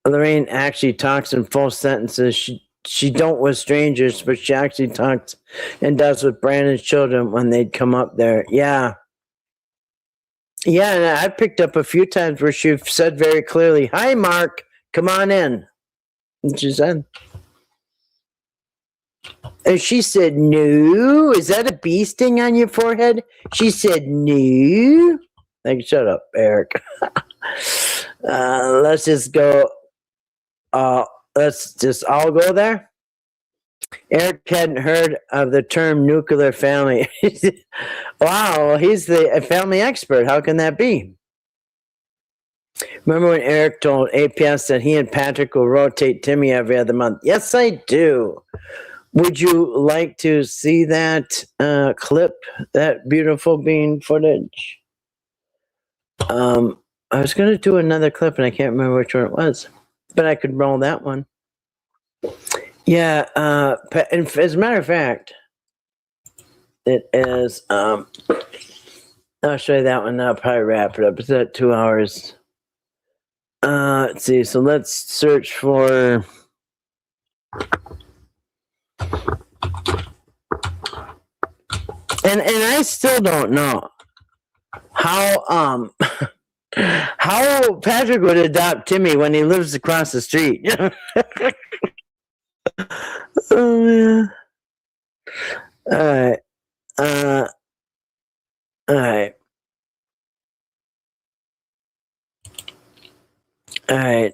Lorraine actually talks in full sentences. She don't with strangers, but she actually talks and does with Brandon's children when they'd come up there. Yeah. Yeah, and I picked up a few times where she said very clearly, "Hi, Mark, come on in." And she said. And she said, "No, is that a bee sting on your forehead?" She said, "No." Like, shut up, Eric. Let's just go. Let's just all go there. Eric hadn't heard of the term nuclear family. Wow, he's a family expert. How can that be? Remember when Eric told APS that he and Patrick will rotate Timmy every other month? Yes, I do. Would you like to see that clip, that beautiful bean footage? I was going to do another clip, and I can't remember which one it was, but I could roll that one. Yeah, as a matter of fact, it is, I'll show you that one, I'll probably wrap it up. It's at 2 hours. Let's see, so let's search for... And I still don't know how how Patrick would adopt Timmy when he lives across the street. Oh man. All right. All right. All right.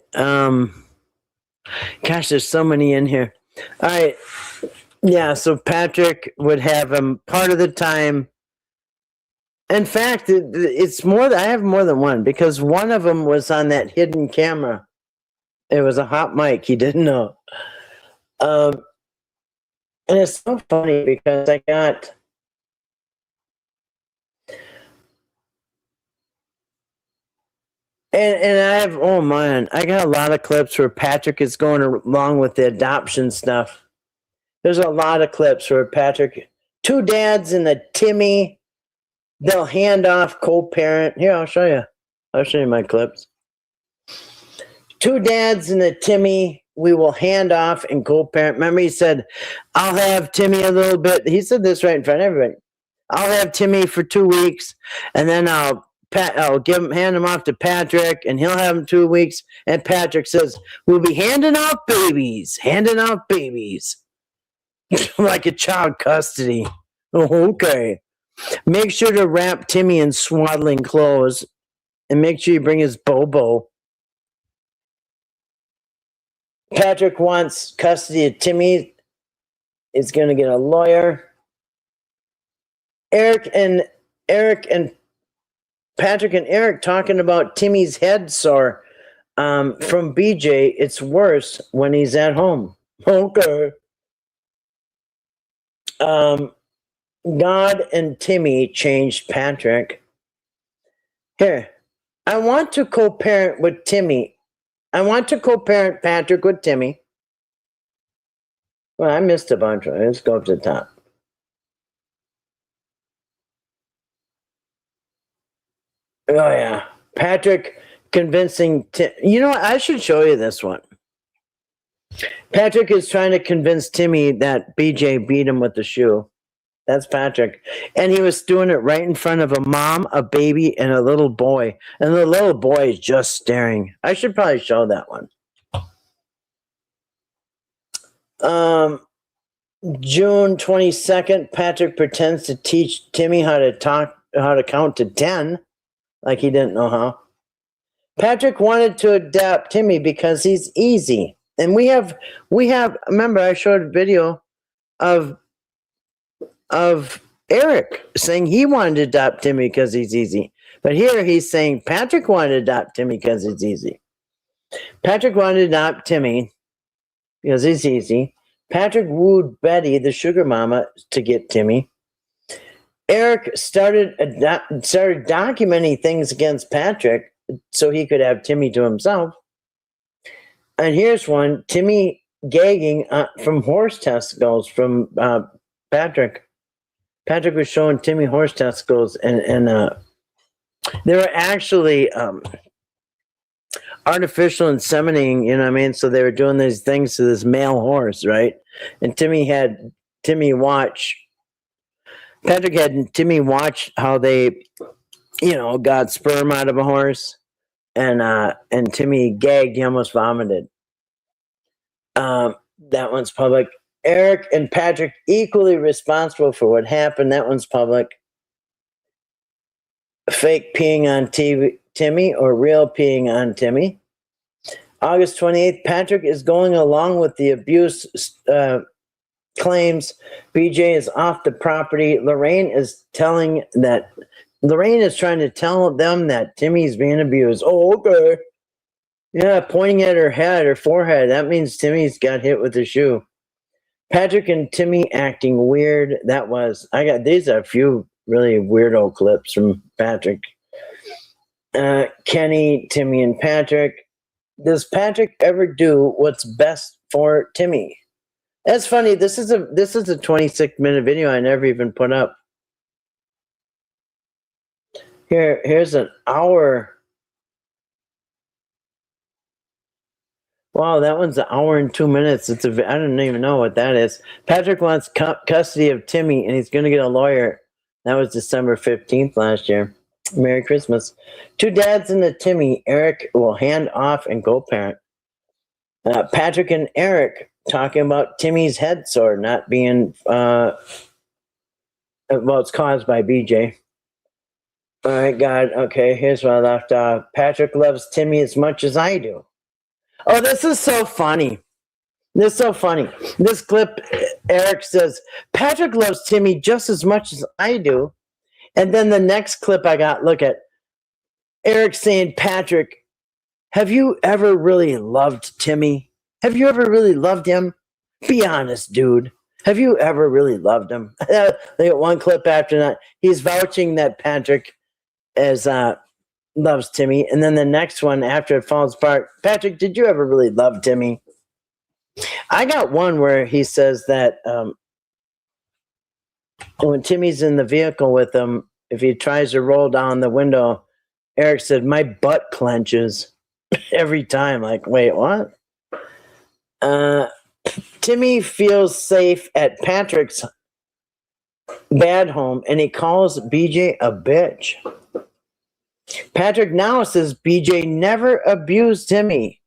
Gosh, there's so many in here. All right. Yeah, so Patrick would have him part of the time. In fact, it's more. I have more than one because one of them was on that hidden camera. It was a hot mic. He didn't know. Um, and it's so funny because I got. And I have, oh man, I got a lot of clips where Patrick is going along with the adoption stuff. There's a lot of clips where Patrick, two dads and a Timmy, they'll hand off co-parent. Here, I'll show you. I'll show you my clips. Two dads and a Timmy, we will hand off and co-parent. Remember, he said, I'll have Timmy a little bit. He said this right in front of everybody. I'll have Timmy for 2 weeks, and then I'll hand him off to Patrick, and he'll have him 2 weeks. And Patrick says, we'll be handing out babies, like a child custody. Oh, okay. Make sure to wrap Timmy in swaddling clothes, and make sure you bring his Bobo. Patrick wants custody of Timmy. Is going to get a lawyer. Patrick and Eric talking about Timmy's head sore from BJ. It's worse when he's at home. Okay. God and Timmy changed Patrick. Here, I want to co-parent with Timmy. I want to co-parent Patrick with Timmy. Well, I missed a bunch. Let's go up to the top. Oh, yeah. Patrick convincing Tim. You know what? I should show you this one. Patrick is trying to convince Timmy that BJ beat him with the shoe. That's Patrick. And he was doing it right in front of a mom, a baby, and a little boy. And the little boy is just staring. I should probably show that one. June 22nd, Patrick pretends to teach Timmy how to count to 10, like he didn't know how. Patrick wanted to adopt Timmy because he's easy. And we have, remember I showed a video of Eric saying he wanted to adopt Timmy because he's easy. But here he's saying Patrick wanted to adopt Timmy because it's easy. Patrick wanted to adopt Timmy because he's easy. Patrick wooed Betty, the sugar mama, to get Timmy. Eric started documenting things against Patrick so he could have Timmy to himself. And here's one, Timmy gagging from horse testicles from Patrick. Patrick was showing Timmy horse testicles, and they were actually artificial inseminating, you know what I mean? So they were doing these things to this male horse, right? And Patrick had Timmy watch how they, got sperm out of a horse, and Timmy gagged, he almost vomited. That one's public. Eric and Patrick equally responsible for what happened. That one's public. Fake peeing on Timmy or real peeing on Timmy. August 28th, Patrick is going along with the abuse claims. BJ is off the property. Lorraine is trying to tell them that Timmy's being abused. Oh, okay. Yeah, pointing at her forehead. That means Timmy's got hit with a shoe. Patrick and Timmy acting weird. These are a few really weirdo clips from Patrick. Kenny, Timmy, and Patrick. Does Patrick ever do what's best for Timmy? That's funny. This is a 26-minute video I never even put up. Here's an hour. Wow, that one's an hour and 2 minutes. I don't even know what that is. Patrick wants custody of Timmy, and he's going to get a lawyer. That was December 15th last year. Merry Christmas. Two dads and a Timmy. Eric will hand off and co-parent. Patrick and Eric talking about Timmy's head sore not being, well, it's caused by BJ. All right, God. Okay, here's where I left off. Patrick loves Timmy as much as I do. Oh, this is so funny. This is so funny. This clip, Eric says, Patrick loves Timmy just as much as I do. And then the next clip I got, look at Eric saying, Patrick, have you ever really loved Timmy? Have you ever really loved him? Be honest, dude. Have you ever really loved him? They got one clip after that. He's vouching that Patrick loves Timmy. And then the next one after it falls apart, Patrick, did you ever really love Timmy? I got one where he says that when Timmy's in the vehicle with him, if he tries to roll down the window, Eric said, my butt clenches every time. Like, wait, what? Timmy feels safe at Patrick's bad home, and he calls BJ a bitch. Patrick now says BJ never abused Timmy.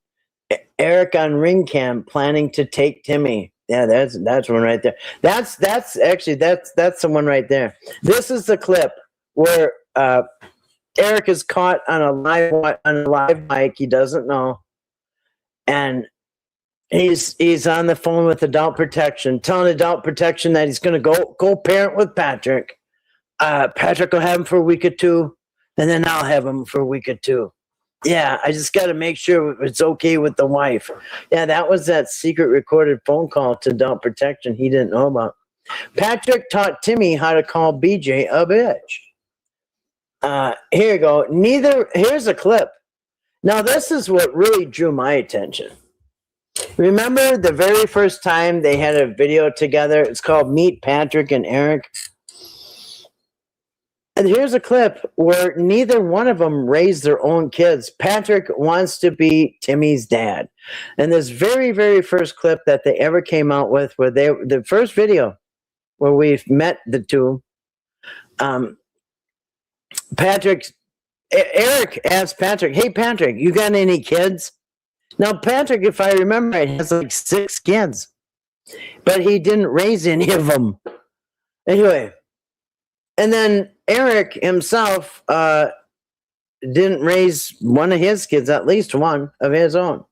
Eric on ring cam planning to take Timmy. Yeah, that's one right there. That's the one right there. This is the clip where Eric is caught on a live mic. He doesn't know, and he's on the phone with adult protection, telling adult protection that he's going to go parent with Patrick. Patrick will have him for a week or two, and then I'll have him for a week or two. Yeah, I just got to make sure it's okay with the wife. Yeah, that was that secret recorded phone call to adult protection he didn't know about. Patrick taught Timmy how to call BJ a bitch. Here you go. Here's a clip. Now, this is what really drew my attention. Remember the very first time they had a video together? It's called Meet Patrick and Eric. And here's a clip where neither one of them raised their own kids. Patrick wants to be Timmy's dad. And this very, very first clip that they ever came out with, where the first video where we've met the two, Eric asked Patrick, hey, Patrick, you got any kids? Now, Patrick, if I remember right, has like 6 kids, but he didn't raise any of them. Anyway, and then Eric himself didn't raise one of his kids, at least one of his own.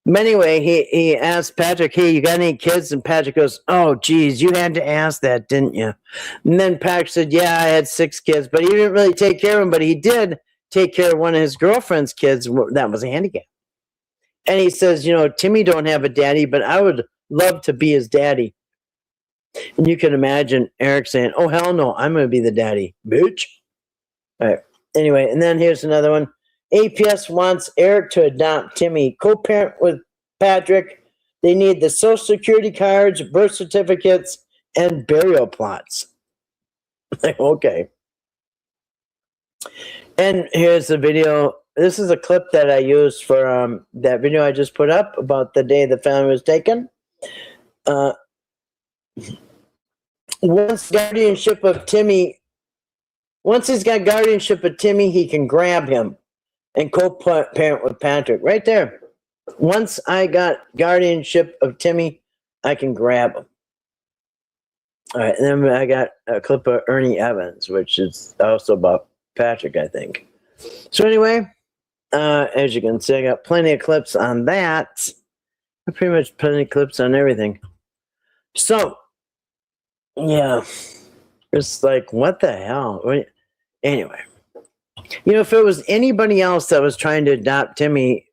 But anyway, he asked Patrick, hey, you got any kids? And Patrick goes, oh, geez, you had to ask that, didn't you? And then Patrick said, yeah, I had 6 kids, but he didn't really take care of them, but he did take care of one of his girlfriend's kids that was handicapped. And he says, Timmy don't have a daddy, but I would love to be his daddy. And you can imagine Eric saying, oh, hell no, I'm going to be the daddy, bitch. All right. Anyway, and then here's another one. APS wants Eric to adopt Timmy, co-parent with Patrick. They need the social security cards, birth certificates, and burial plots. Okay. And here's the video. This is a clip that I used for that video I just put up about the day the family was taken. Once he's got guardianship of Timmy, he can grab him and co-parent with Patrick. Right there. Once I got guardianship of Timmy, I can grab him. All right, and then I got a clip of Ernie Evans, which is also about Patrick, I think. So anyway, as you can see, I got plenty of clips on that. Pretty much plenty of clips on everything. So, yeah, it's like, what the hell? Anyway, if it was anybody else that was trying to adopt Timmy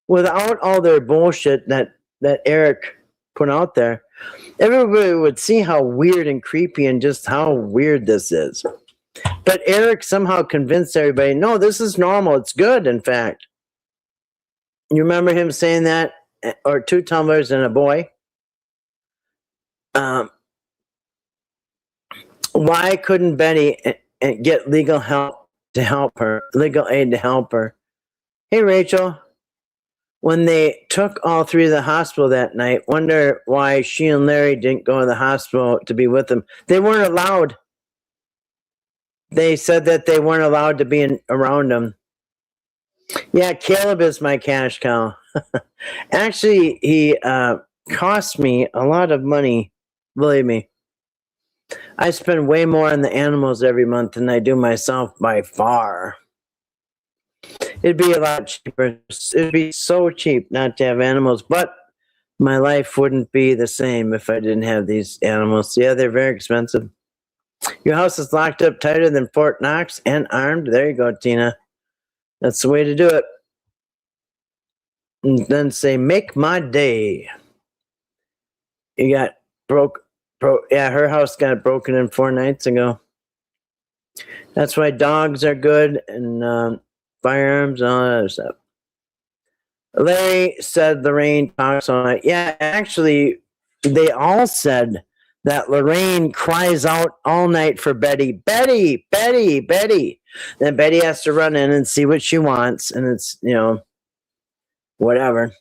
without all their bullshit that Eric put out there, everybody would see how weird and creepy and just how weird this is. But Eric somehow convinced everybody, no, this is normal. It's good, in fact. You remember him saying that? Or 2 tumblers and a boy? Why couldn't Betty get legal aid to help her? Hey, Rachel, when they took all 3 to the hospital that night, wonder why she and Larry didn't go to the hospital to be with them. They weren't allowed. They said that they weren't allowed to be around them. Yeah, Caleb is my cash cow. Actually, he costs me a lot of money. Believe me. I spend way more on the animals every month than I do myself by far. It'd be a lot cheaper. It'd be so cheap not to have animals, but my life wouldn't be the same if I didn't have these animals. Yeah, they're very expensive. Your house is locked up tighter than Fort Knox and armed. There you go, Tina. That's the way to do it. And then say, make my day. You got yeah, her house got broken in 4 nights ago. That's why dogs are good and firearms and all that other stuff. Larry said Lorraine talks all night. Yeah, actually, they all said that Lorraine cries out all night for Betty. Betty, Betty, Betty. Then Betty has to run in and see what she wants, and it's, whatever.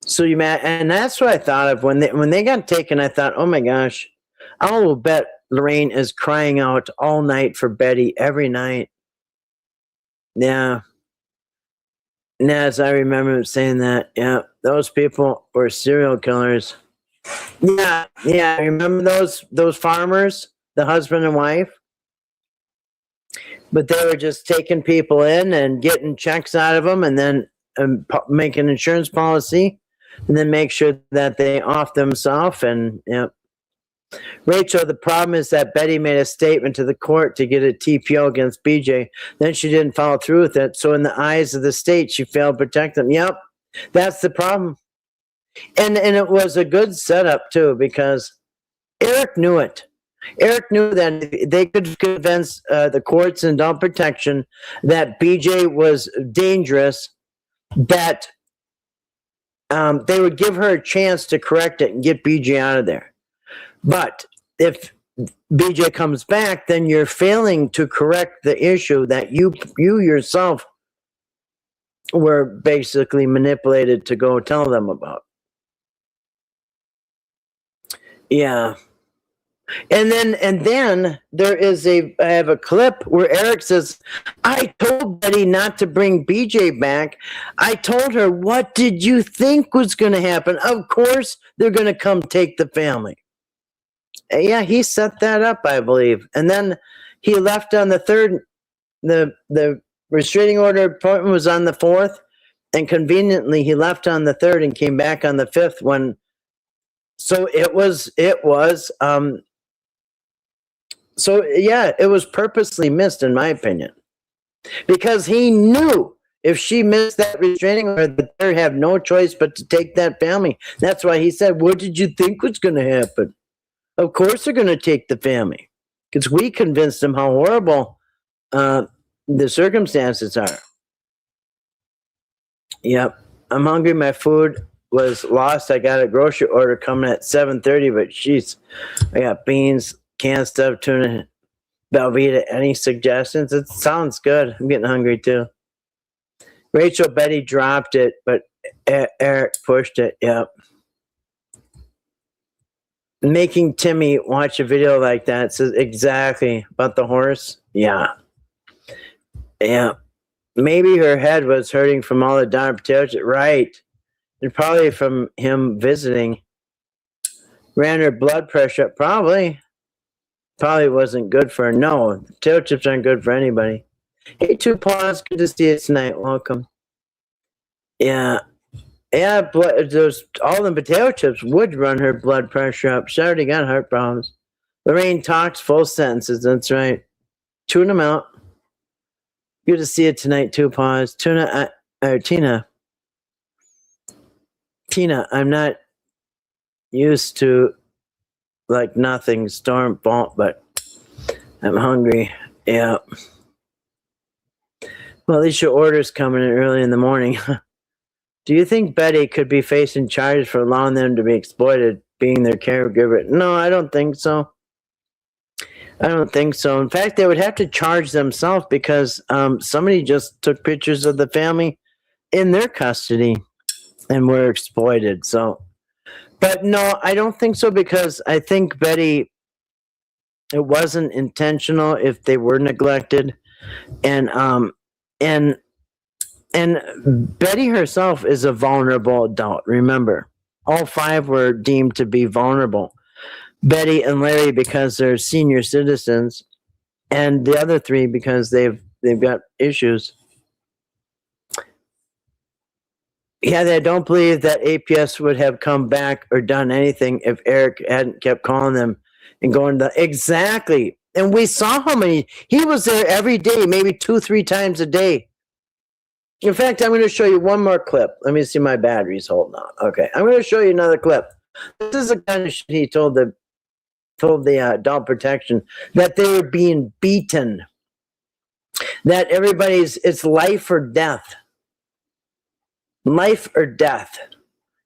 So and that's what I thought of when they got taken. I thought, oh my gosh, I will bet Lorraine is crying out all night for Betty every night. Yeah. As I remember saying that, yeah, those people were serial killers. Yeah, remember those farmers, the husband and wife? But they were just taking people in and getting checks out of them and then make an insurance policy and then make sure that they off themselves. And yeah. Rachel, the problem is that Betty made a statement to the court to get a TPO against BJ. Then she didn't follow through with it. So in the eyes of the state, she failed to protect them. Yep, that's the problem. And it was a good setup, too, because Eric knew it. Eric knew that they could convince the courts and adult protection that BJ was dangerous, that they would give her a chance to correct it and get BJ out of there. But if BJ comes back, then you're failing to correct the issue that you yourself were basically manipulated to go tell them about. Yeah. And then there is I have a clip where Eric says, I told Betty not to bring BJ back. I told her, what did you think was going to happen? Of course, they're going to come take the family. Yeah, he set that up, I believe. And then he left on the 3rd. The restraining order appointment was on the 4th. And conveniently, he left on the 3rd and came back on the 5th so it was purposely missed, in my opinion. Because he knew if she missed that restraining order, that they have no choice but to take that family. That's why he said, what did you think was going to happen? Of course they're going to take the family. Because we convinced them how horrible the circumstances are. Yep. I'm hungry. My food was lost. I got a grocery order coming at 7:30, but jeez, I got beans, canned stuff, tuna, Velveeta. Any suggestions? It sounds good. I'm getting hungry too. Rachel, Betty dropped it, but Eric pushed it. Yep. Making Timmy watch a video like that says exactly about the horse. Yeah. Maybe her head was hurting from all the darn potatoes. Right. And probably from him visiting. Ran her blood pressure up. Probably wasn't good for her. No, potato chips aren't good for anybody. Hey, 2 Paws, good to see you tonight. Welcome. Yeah, all the potato chips would run her blood pressure up. She already got heart problems. Lorraine talks full sentences. That's right. Tune them out. Good to see you tonight, 2 Paws. Tina, I'm not used to nothing storm fault, but I'm hungry. Yeah. Well, at least your order's coming in early in the morning. Do you think Betty could be facing charges for allowing them to be exploited, being their caregiver? No, I don't think so. In fact, they would have to charge themselves because somebody just took pictures of the family in their custody and were exploited. So, but no, I don't think so, because I think Betty, it wasn't intentional if they were neglected, and Betty herself is a vulnerable adult. Remember, All 5 were deemed to be vulnerable. Betty and Larry because they're senior citizens, and the other 3 because they've got issues. Yeah, they don't believe that APS would have come back or done anything if Eric hadn't kept calling them and going to exactly. And we saw how many he was there every day, maybe 2-3 times a day. In fact, I'm going to show you one more clip. Let me see my batteries holding on. Okay, I'm going to show you another clip. This is the kind of shit he told the adult protection that they were being beaten. That it's life or death. Life or death.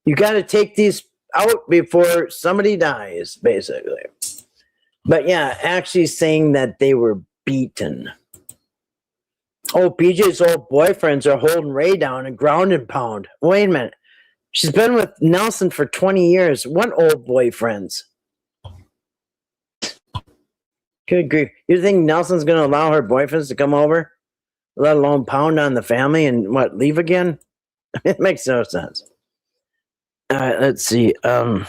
You got to take these out before somebody dies, basically. But yeah, actually saying that they were beaten. Oh, BJ's old boyfriends are holding Ray down and ground and pound. Wait a minute. She's been with Nelson for 20 years. What old boyfriends? Good grief. You think Nelson's going to allow her boyfriends to come over? Let alone pound on the family and leave again? It makes no sense. All right, let's see. Let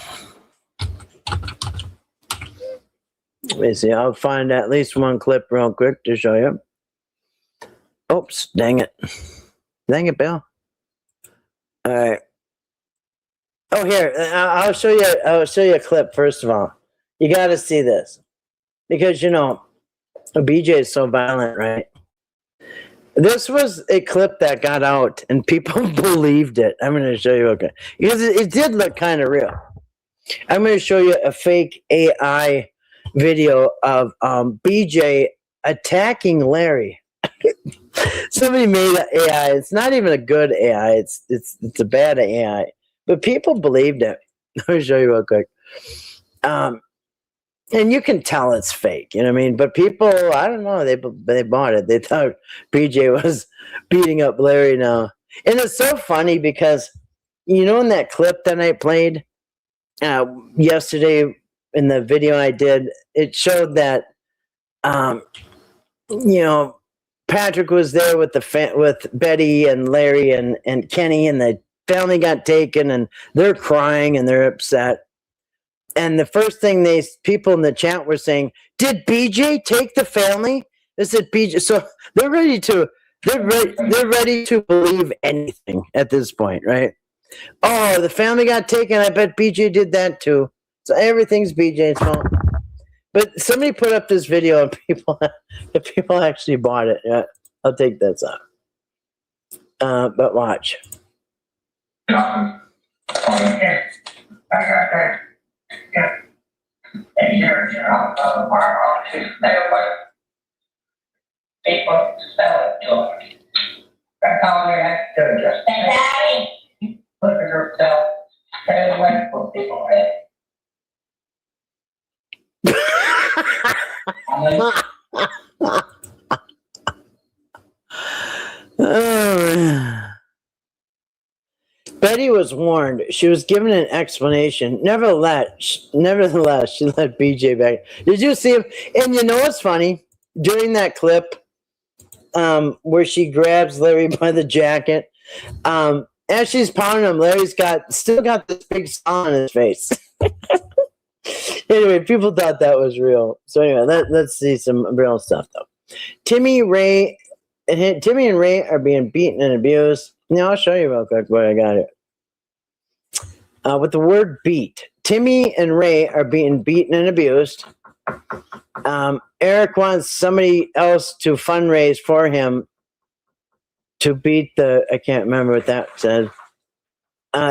me see. I'll find at least one clip real quick to show you. Oops, dang it. Dang it, Bill. All right. Oh, here. I'll show you a clip first of all. You got to see this. Because, BJ is so violent, right? This was a clip that got out, and people believed it. I'm going to show you. Okay, because it did look kind of real. I'm going to show you a fake AI video of BJ attacking Larry. Somebody made an AI. It's not even a good AI. It's a bad AI, but people believed it. Let me show you real quick. And you can tell it's fake, you know what I mean? But people, I don't know, they bought it. They thought BJ was beating up Larry now. And it's so funny because, in that clip that I played yesterday in the video I did, it showed that, Patrick was there with with Betty and Larry and Kenny, and the family got taken, and they're crying and they're upset. And the first thing people in the chat were saying, did BJ take the family? They said BJ. So they're ready to believe anything at this point, right? Oh, the family got taken. I bet BJ did that too. So everything's BJ's fault. But somebody put up this video and people actually bought it. Yeah, I'll take that out. But watch. Betty was warned. She was given an explanation. Nevertheless, she let BJ back. Did you see him? And you know what's funny? During that clip, where she grabs Larry by the jacket, as she's pounding him, Larry's still got this big smile on his face. Anyway, people thought that was real. So anyway, let's see some real stuff though. Timmy and Ray are being beaten and abused. Now I'll show you real quick what I got here. With the word beat, Timmy and Ray are being beaten and abused. Eric wants somebody else to fundraise for him to beat I can't remember what that said.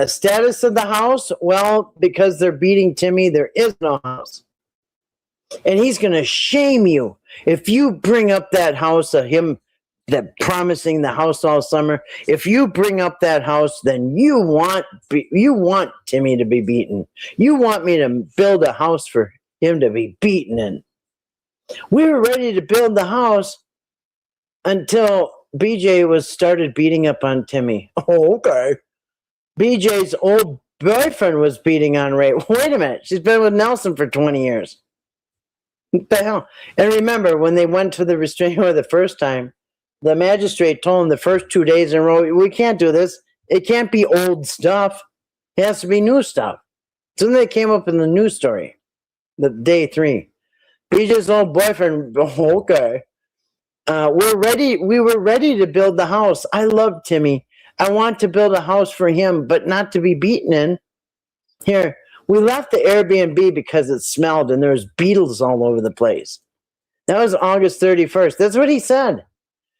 Status of the house? Well, because they're beating Timmy, there is no house. And he's going to shame you if you bring up that house of him that promising the house all summer. If you bring up that house, then you want Timmy to be beaten. You want me to build a house for him to be beaten in. We were ready to build the house until BJ started beating up on Timmy. Oh, okay. BJ's old boyfriend was beating on Ray. Wait a minute. She's been with Nelson for 20 years. What the hell? And remember, when they went to the restraining order the first time, the magistrate told him the first 2 days in a row, we can't do this. It can't be old stuff. It has to be new stuff. So then they came up in the news story, the day 3. BJ's old boyfriend, okay. We were ready to build the house. I love Timmy. I want to build a house for him, but not to be beaten in. Here, we left the Airbnb because it smelled and there was beetles all over the place. That was August 31st. That's what he said.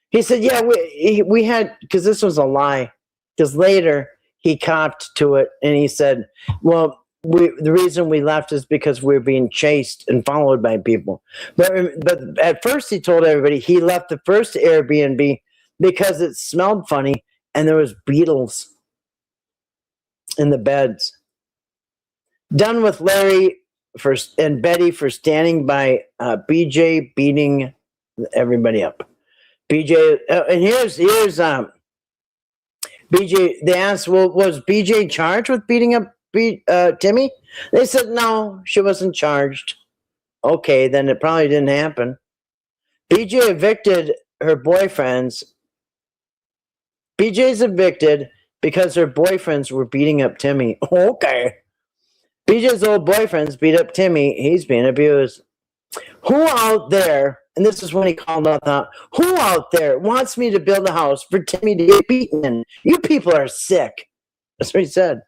He said, yeah, we had, because this was a lie. Because later he copped to it and he said, well, the reason we left is because we were being chased and followed by people. But at first he told everybody he left the first Airbnb because it smelled funny and there was beetles in the beds. Done with Larry and Betty for standing by BJ beating everybody up. BJ, and here's BJ. They asked, well, was BJ charged with beating up Timmy? They said no, she wasn't charged. Okay, then it probably didn't happen. BJ evicted her boyfriends. BJ's evicted because her boyfriends were beating up Timmy. Okay. BJ's old boyfriends beat up Timmy. He's being abused. Who out there, and this is when he called out, who out there wants me to build a house for Timmy to get beaten in? You people are sick. That's what he said.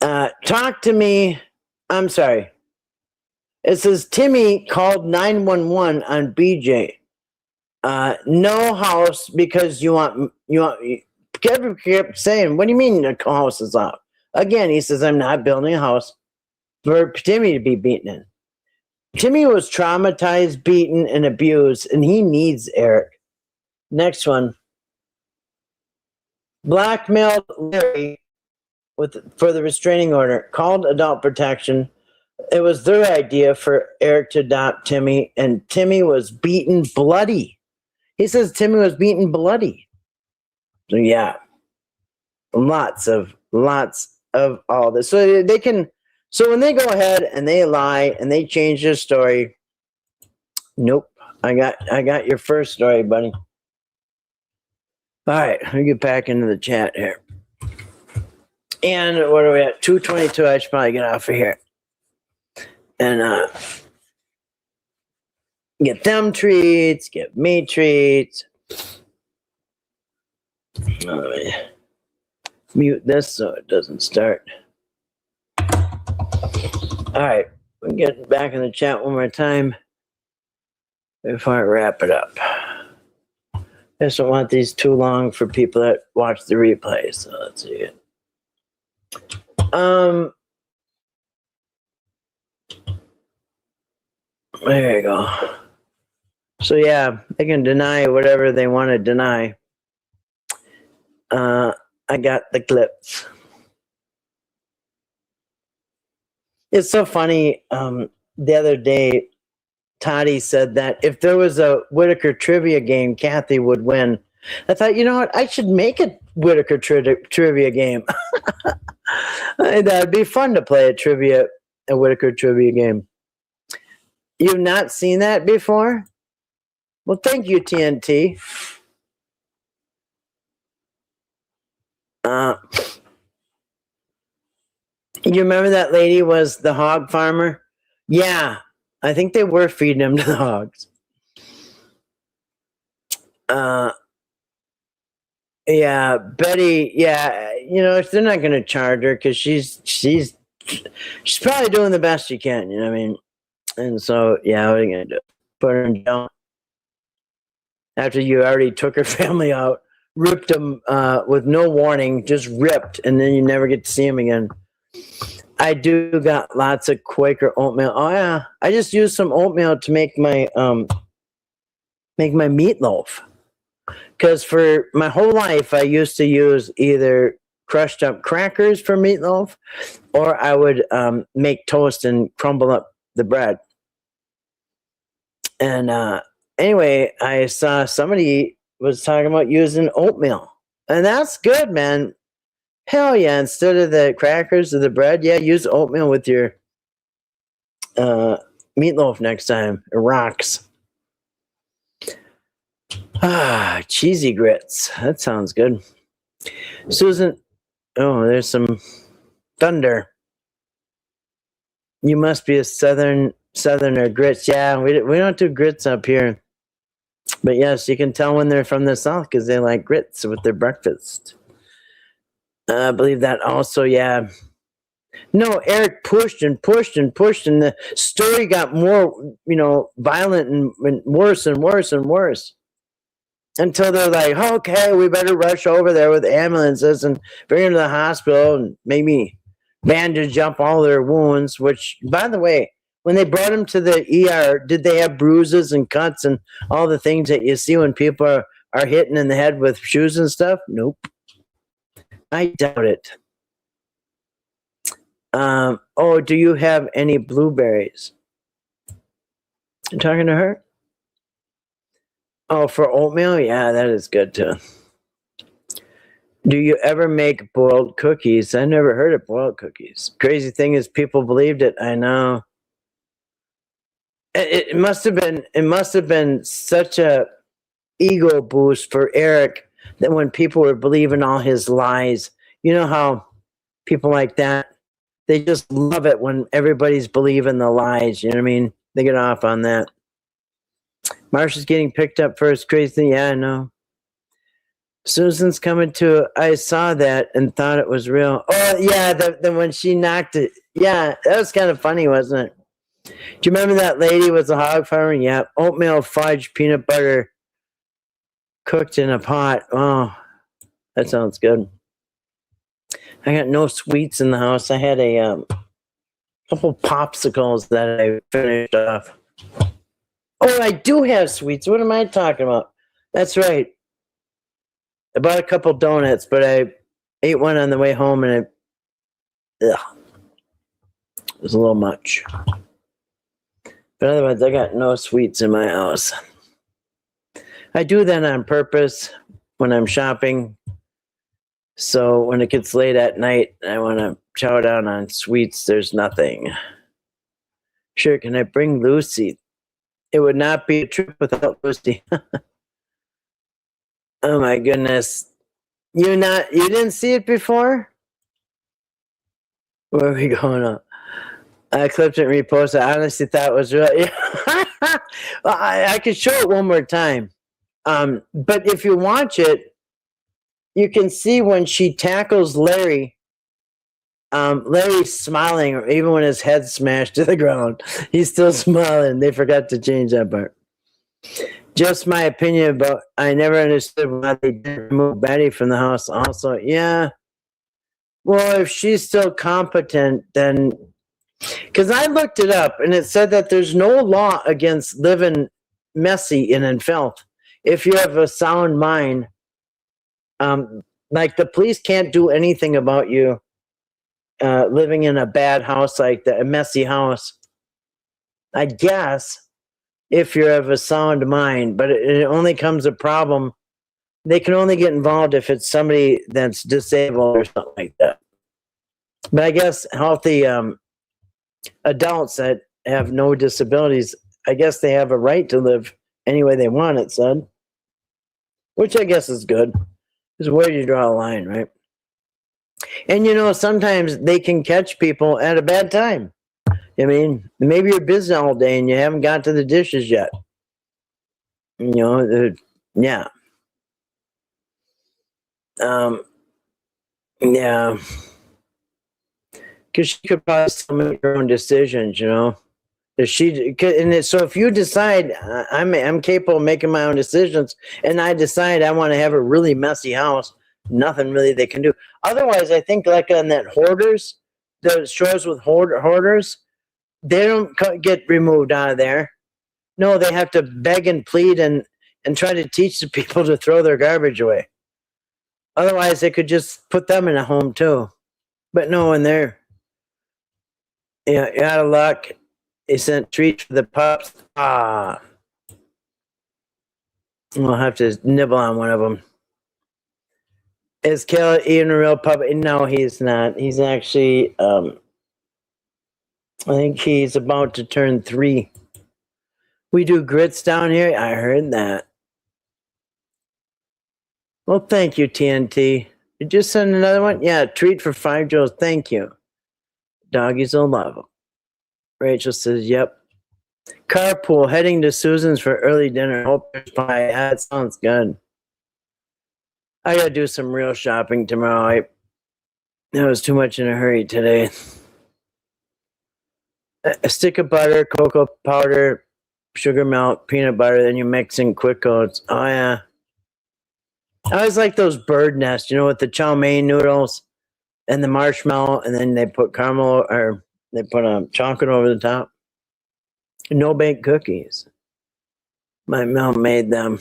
Talk to me. I'm sorry. It says Timmy called 911 on BJ. No house because you want. Kevin kept saying, what do you mean the house is up? Again, he says, I'm not building a house for Timmy to be beaten in. Timmy was traumatized, beaten, and abused, and he needs Eric. Next one. Blackmailed Larry for the restraining order. Called adult protection. It was their idea for Eric to adopt Timmy, and Timmy was beaten bloody. He says Timmy was beaten bloody. So yeah, lots of all this. So they can. So when they go ahead and they lie and they change their story, nope. I got your first story, buddy. All right, let me get back into the chat here. And what are we at? 2:22. I should probably get off of here and get them treats, get me treats. Mute this so it doesn't start. All right, we'll get back in the chat one more time before I wrap it up. I just don't want these too long for people that watch the replay. So let's see it. There you go. So yeah, they can deny whatever they want to deny. I got the clips. It's so funny. The other day, Toddy said that if there was a Whitaker trivia game, Kathy would win. I thought, you know what? I should make a Whitaker trivia game. That'd be fun to play a Whitaker trivia game. You've not seen that before? Well, thank you, TNT. You remember that lady was the hog farmer? Yeah, I think they were feeding him to the hogs. Yeah, Betty. Yeah, you know they're not going to charge her because she's probably doing the best she can. You know what I mean? And so yeah, what are you going to do? Put her in jail after you already took her family out, ripped them with no warning, just ripped, and then you never get to see them again. I do got lots of Quaker oatmeal. Oh yeah, I just used some oatmeal to make my meatloaf. Because for my whole life, I used to use either crushed up crackers for meatloaf, or I would make toast and crumble up the bread. And anyway, I saw somebody was talking about using oatmeal, and that's good, man. Hell yeah! Instead of the crackers or the bread, yeah, use oatmeal with your meatloaf next time. It rocks. Cheesy grits. That sounds good. Susan, Oh, there's some thunder. You must be a southerner. Grits. Yeah, we don't do grits up here. But yes, you can tell when they're from the south because they like grits with their breakfast. I believe that also. Yeah. No, Eric pushed and pushed and pushed, and the story got more, violent and worse and worse and worse. Until they're like, okay, we better rush over there with ambulances and bring them to the hospital and maybe bandage up all their wounds. Which, by the way, when they brought him to the ER, did they have bruises and cuts and all the things that you see when people are hitting in the head with shoes and stuff? Nope. I doubt it. Oh, do you have any blueberries? You talking to her? Oh, for oatmeal? Yeah, that is good too. Do you ever make boiled cookies? I never heard of boiled cookies. Crazy thing is people believed it. I know. It must have been such a ego boost for Eric that when people were believing all his lies, you know how people like that, they just love it when everybody's believing the lies. You know what I mean? They get off on that. Marsha's getting picked up for his crazy thing. Yeah, I know. Susan's coming to. I saw that and thought it was real. Oh yeah, the when she knocked it. Yeah, that was kind of funny, wasn't it? Do you remember that lady with the hog farmer? Yeah, oatmeal, fudge, peanut butter, cooked in a pot. Oh, that sounds good. I got no sweets in the house. I had a couple popsicles that I finished off. Oh, I do have sweets. What am I talking about? That's right. I bought a couple donuts, but I ate one on the way home and it was a little much. But otherwise, I got no sweets in my house. I do that on purpose when I'm shopping. So when it gets late at night, I want to chow down on sweets. There's nothing. Sure, can I bring Lucy? It would not be a trip without Lucy. Oh my goodness. You didn't see it before? Where are we going on? I clipped it and reposted. I honestly thought it was really well, I could show it one more time. But if you watch it, you can see when she tackles Larry, Larry's smiling, even when his head's smashed to the ground. He's still smiling. They forgot to change that part. Just my opinion about, I never understood why they didn't remove Betty from the house also. Yeah. Well, if she's still competent, then, because I looked it up and it said that there's no law against living messy and in filth. If you have a sound mind, like the police can't do anything about you living in a bad house like that, a messy house. I guess if you have a sound mind, but it only comes a problem. They can only get involved if it's somebody that's disabled or something like that. But I guess healthy adults that have no disabilities, I guess they have a right to live any way they want, it said. Which I guess is good. Because where do you draw a line, right? And sometimes they can catch people at a bad time. I mean, maybe you're busy all day and you haven't got to the dishes yet. Yeah. Yeah. Because she could probably still make her own decisions, If so if you decide I'm capable of making my own decisions, and I decide I want to have a really messy house, nothing really they can do. Otherwise, I think like on that Hoarders, the shows with hoarders, they don't get removed out of there. No, they have to beg and plead and try to teach the people to throw their garbage away. Otherwise, they could just put them in a home too. But no, in there, you're out of luck. They sent treats for the pups. We'll have to nibble on one of them. Is Kayla even a real puppy? No, he's not. He's actually, I think he's about to turn 3. We do grits down here. I heard that. Well, thank you, TNT. Did you send another one? Yeah, treat for 5 Joes. Thank you. Doggies will love them. Rachel says, yep. Carpool, heading to Susan's for early dinner. Hope there's pie. Yeah, that sounds good. I gotta do some real shopping tomorrow. I was too much in a hurry today. A stick of butter, cocoa powder, sugar melt, peanut butter, then you mix in quick oats. Oh, yeah. I always like those bird nests, with the chow mein noodles and the marshmallow, and then they put caramel or they put chocolate over the top. No bake cookies. My mom made them.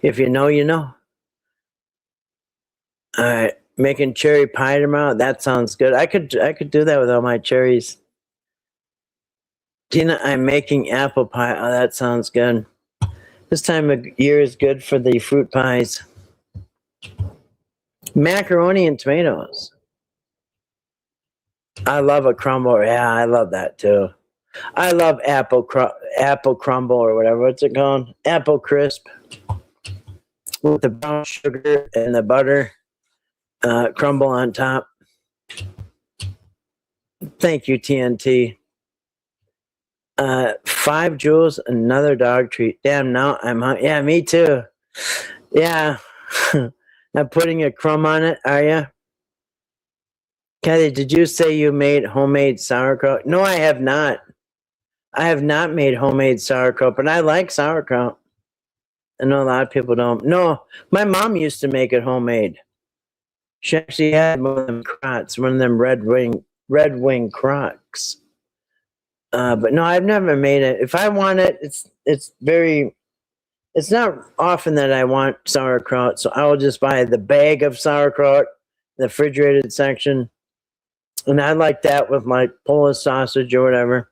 If you know, you know. All right, making cherry pie tomorrow. That sounds good. I could do that with all my cherries. Tina, I'm making apple pie. Oh, that sounds good. This time of year is good for the fruit pies. Macaroni and tomatoes. I love a crumble. Yeah, I love that too. I love apple crumble or whatever. What's it called? Apple crisp with the brown sugar and the butter crumble on top. Thank you, TNT. 5 Joules, another dog treat. Damn, now I'm hungry. Yeah, me too. Yeah. I'm putting a crumb on it, are you? Kathy, did you say you made homemade sauerkraut? No, I have not. I have not made homemade sauerkraut, but I like sauerkraut. I know a lot of people don't. No, my mom used to make it homemade. She actually had one of them crocs, one of them red wing crocs. But no, I've never made it. If I want it, it's not often that I want sauerkraut, so I will just buy the bag of sauerkraut, the refrigerated section. And I like that with my Polish sausage or whatever.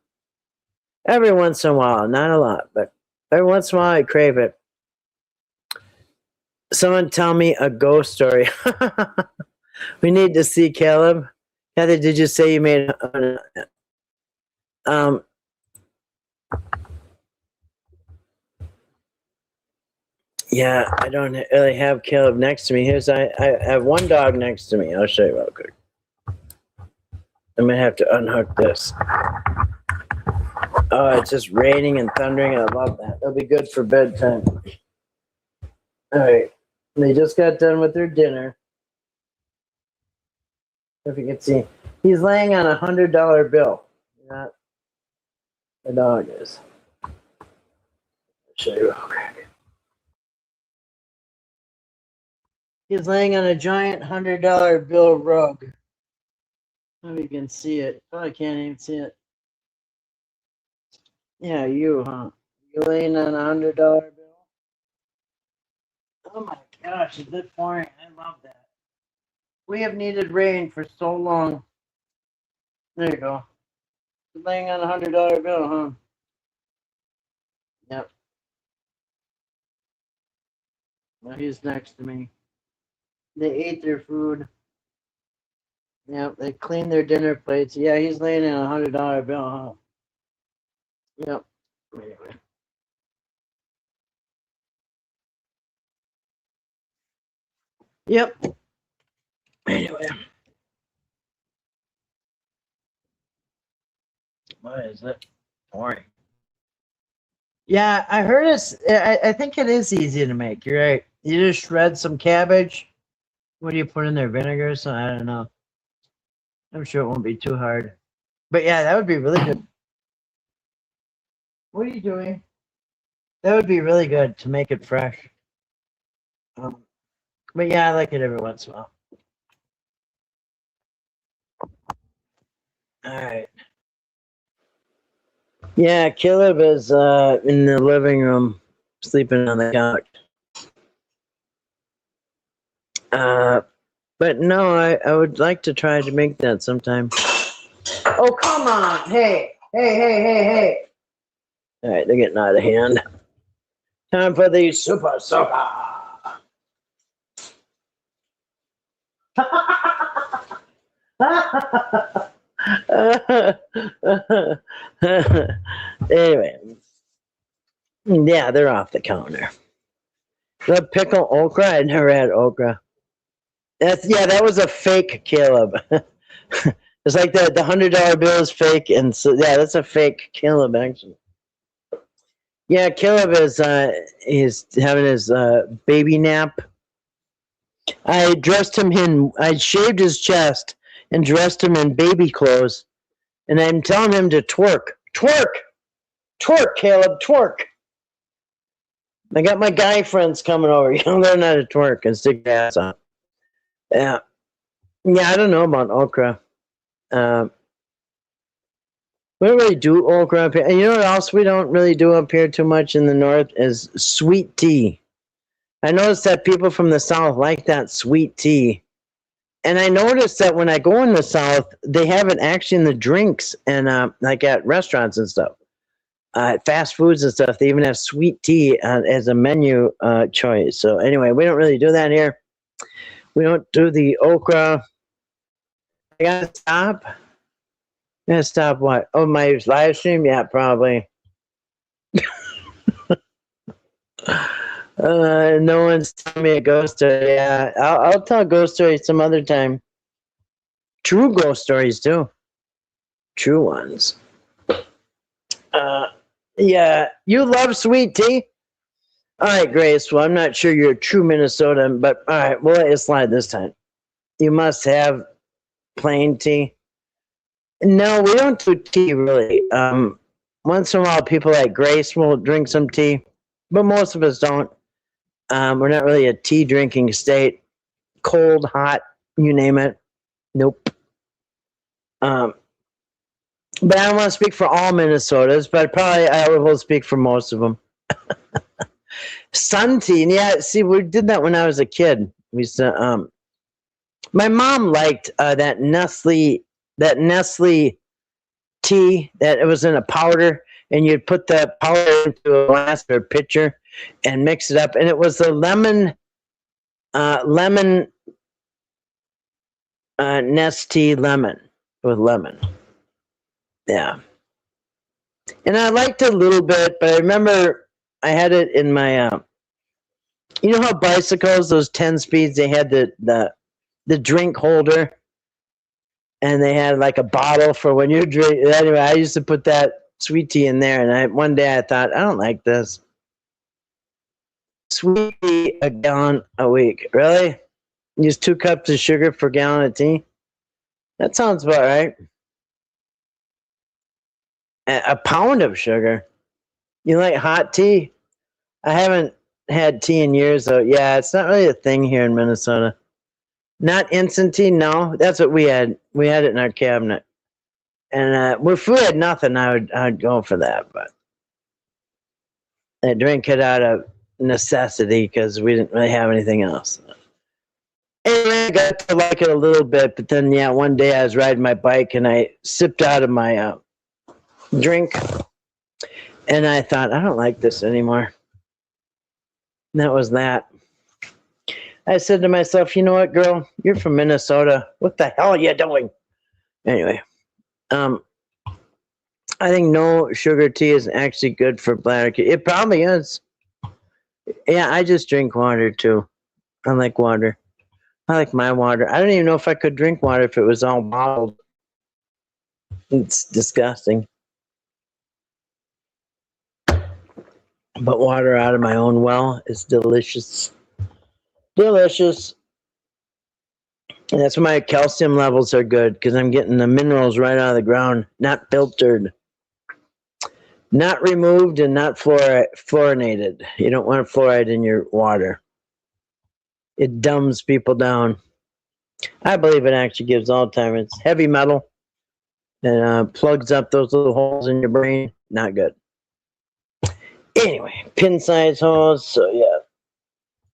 Every once in a while, not a lot, but every once in a while I crave it. Someone tell me a ghost story. We need to see Caleb. Heather, did you say you made yeah, I don't really have Caleb next to me. I have one dog next to me. I'll show you real quick. I'm gonna have to unhook this. Oh, it's just raining and thundering. I love that. That'll be good for bedtime. All right. They just got done with their dinner. If you can see, he's laying on $100 bill. Not the dog is. I'll show you real quick. He's laying on a giant $100 bill rug. If you can see it. Oh, I can't even see it. Yeah, you, huh? You laying on $100 bill? Oh my gosh, is it pouring? I love that. We have needed rain for so long. There you go. You're laying on $100 bill, huh? Yep. Well, he's next to me. They ate their food. Yep, they cleaned their dinner plates. Yeah, he's laying on $100 bill, huh? Yep. Anyway. Yep. Anyway. What is it? Boring. Yeah, I heard it's. I think it is easy to make. You're right. You just shred some cabbage. What do you put in there? Vinegar? So I don't know. I'm sure it won't be too hard. But yeah, that would be really good. What are you doing? That would be really good to make it fresh. But yeah, I like it every once in a while. All right. Yeah, Caleb is in the living room, sleeping on the couch. But no, I would like to try to make that sometime. Oh, come on. Hey. All right, they're getting out of hand. Time for the Super Soaker. Anyway, yeah, they're off the counter. The pickle okra, I never had okra. That was a fake Caleb. It's like the $100 bill is fake, and so yeah, that's a fake Caleb actually. Yeah, Caleb is having his baby nap. I dressed him in. I shaved his chest and dressed him in baby clothes, and I'm telling him to twerk, twerk, twerk, Caleb, twerk. I got my guy friends coming over. You know, learn how to twerk and stick your ass on. Yeah, yeah. I don't know about okra. Um, we don't really do okra up here. And you know what else we don't really do up here too much in the north is sweet tea. I noticed that people from the south like that sweet tea. And I noticed that when I go in the south, they have it actually in the drinks and like at restaurants and stuff, fast foods and stuff. They even have sweet tea as a menu choice. So anyway, we don't really do that here. We don't do the okra. I gotta stop. Yeah, stop what? Oh, my live stream? Yeah, probably. No one's telling me a ghost story. Yeah, I'll tell a ghost story some other time. True ghost stories too. True ones. Yeah, you love sweet tea. All right, Grace. Well, I'm not sure you're a true Minnesotan, but all right, we'll let you slide this time. You must have plain tea. No, we don't do tea really. Once in a while, people like Grace will drink some tea, but most of us don't. We're not really a tea drinking state. Cold, hot, you name it. Nope. But I don't want to speak for all Minnesotas, but probably I will speak for most of them. Sun tea, yeah. See, we did that when I was a kid. We used to. My mom liked that Nestle tea that it was in a powder, and you'd put the powder into a glass or a pitcher and mix it up, and it was the lemon Nestea lemon with lemon. Yeah, and I liked it a little bit, but I remember I had it in my. You know how bicycles, those 10 speeds, they had the drink holder, and they had like a bottle for when you drink. Anyway, I used to put that sweet tea in there, and one day I thought, I don't like this. Sweet tea a gallon a week, really? Use 2 cups of sugar per gallon of tea? That sounds about right. A pound of sugar. You like hot tea? I haven't had tea in years, though. Yeah, it's not really a thing here in Minnesota. Not instant tea, no. That's what we had. We had it in our cabinet. And if we had nothing, I'd go for that. But I drink it out of necessity because we didn't really have anything else. Anyway, I got to like it a little bit, but then yeah, one day I was riding my bike and I sipped out of my drink, and I thought, I don't like this anymore. And that was that. I said to myself, you know what, girl? You're from Minnesota. What the hell are you doing? Anyway, I think no sugar tea is actually good for bladder. It probably is. Yeah, I just drink water too. I like water. I like my water. I don't even know if I could drink water if it was all bottled. It's disgusting. But water out of my own well is delicious. Delicious. And that's why my calcium levels are good, because I'm getting the minerals right out of the ground, not filtered. Not removed and not fluorinated. You don't want fluoride in your water. It dumbs people down. I believe it actually gives Alzheimer's. It's heavy metal and plugs up those little holes in your brain. Not good. Anyway, pin size holes. So yeah.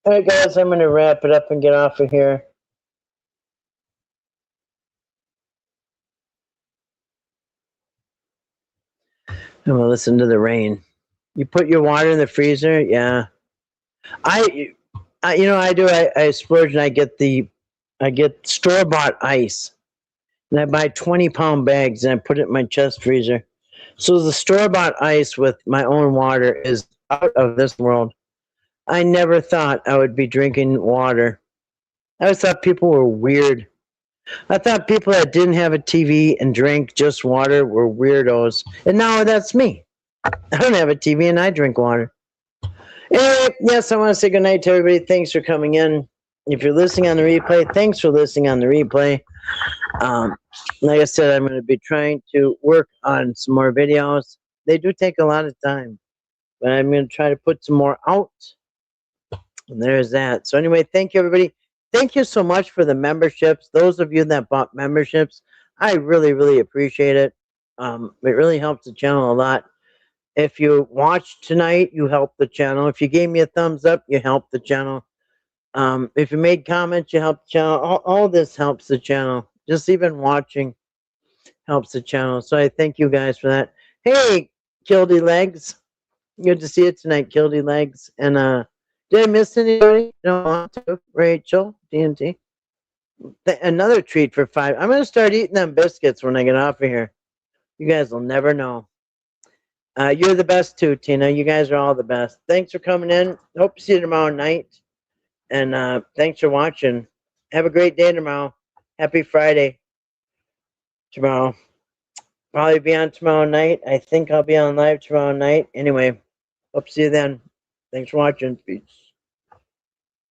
All right, guys, I'm going to wrap it up and get off of here. I'm going to listen to the rain. You put your water in the freezer? Yeah. I you know, I do. I splurge and I get store-bought ice. And I buy 20-pound bags and I put it in my chest freezer. So the store-bought ice with my own water is out of this world. I never thought I would be drinking water I always thought people were weird. I thought people that didn't have a TV and drank just water were weirdos. And now that's me. I don't have a TV and I drink water. Anyway, yes, I want to say goodnight to everybody. Thanks for coming in. If you're listening on the replay, thanks for listening on the replay. Like I said, I'm going to be trying to work on some more videos. They do take a lot of time, but I'm going to try to put some more out. And there's that. So anyway, thank you, everybody. Thank you so much for the memberships. Those of you that bought memberships, I really, really appreciate it. It really helps the channel a lot. If you watched tonight, you helped the channel. If you gave me a thumbs up, you helped the channel. If you made comments, you helped the channel. All this helps the channel. Just even watching helps the channel. So I thank you guys for that. Hey, Kildy Legs. Good to see you tonight, Kildy Legs. And did I miss anybody? Don't want to. Rachel, DNT. Another treat for 5. I'm going to start eating them biscuits when I get off of here. You guys will never know. You're the best too, Tina. You guys are all the best. Thanks for coming in. Hope to see you tomorrow night. And thanks for watching. Have a great day tomorrow. Happy Friday tomorrow. Probably be on tomorrow night. I think I'll be on live tomorrow night. Anyway, hope to see you then. Thanks for watching. Peace.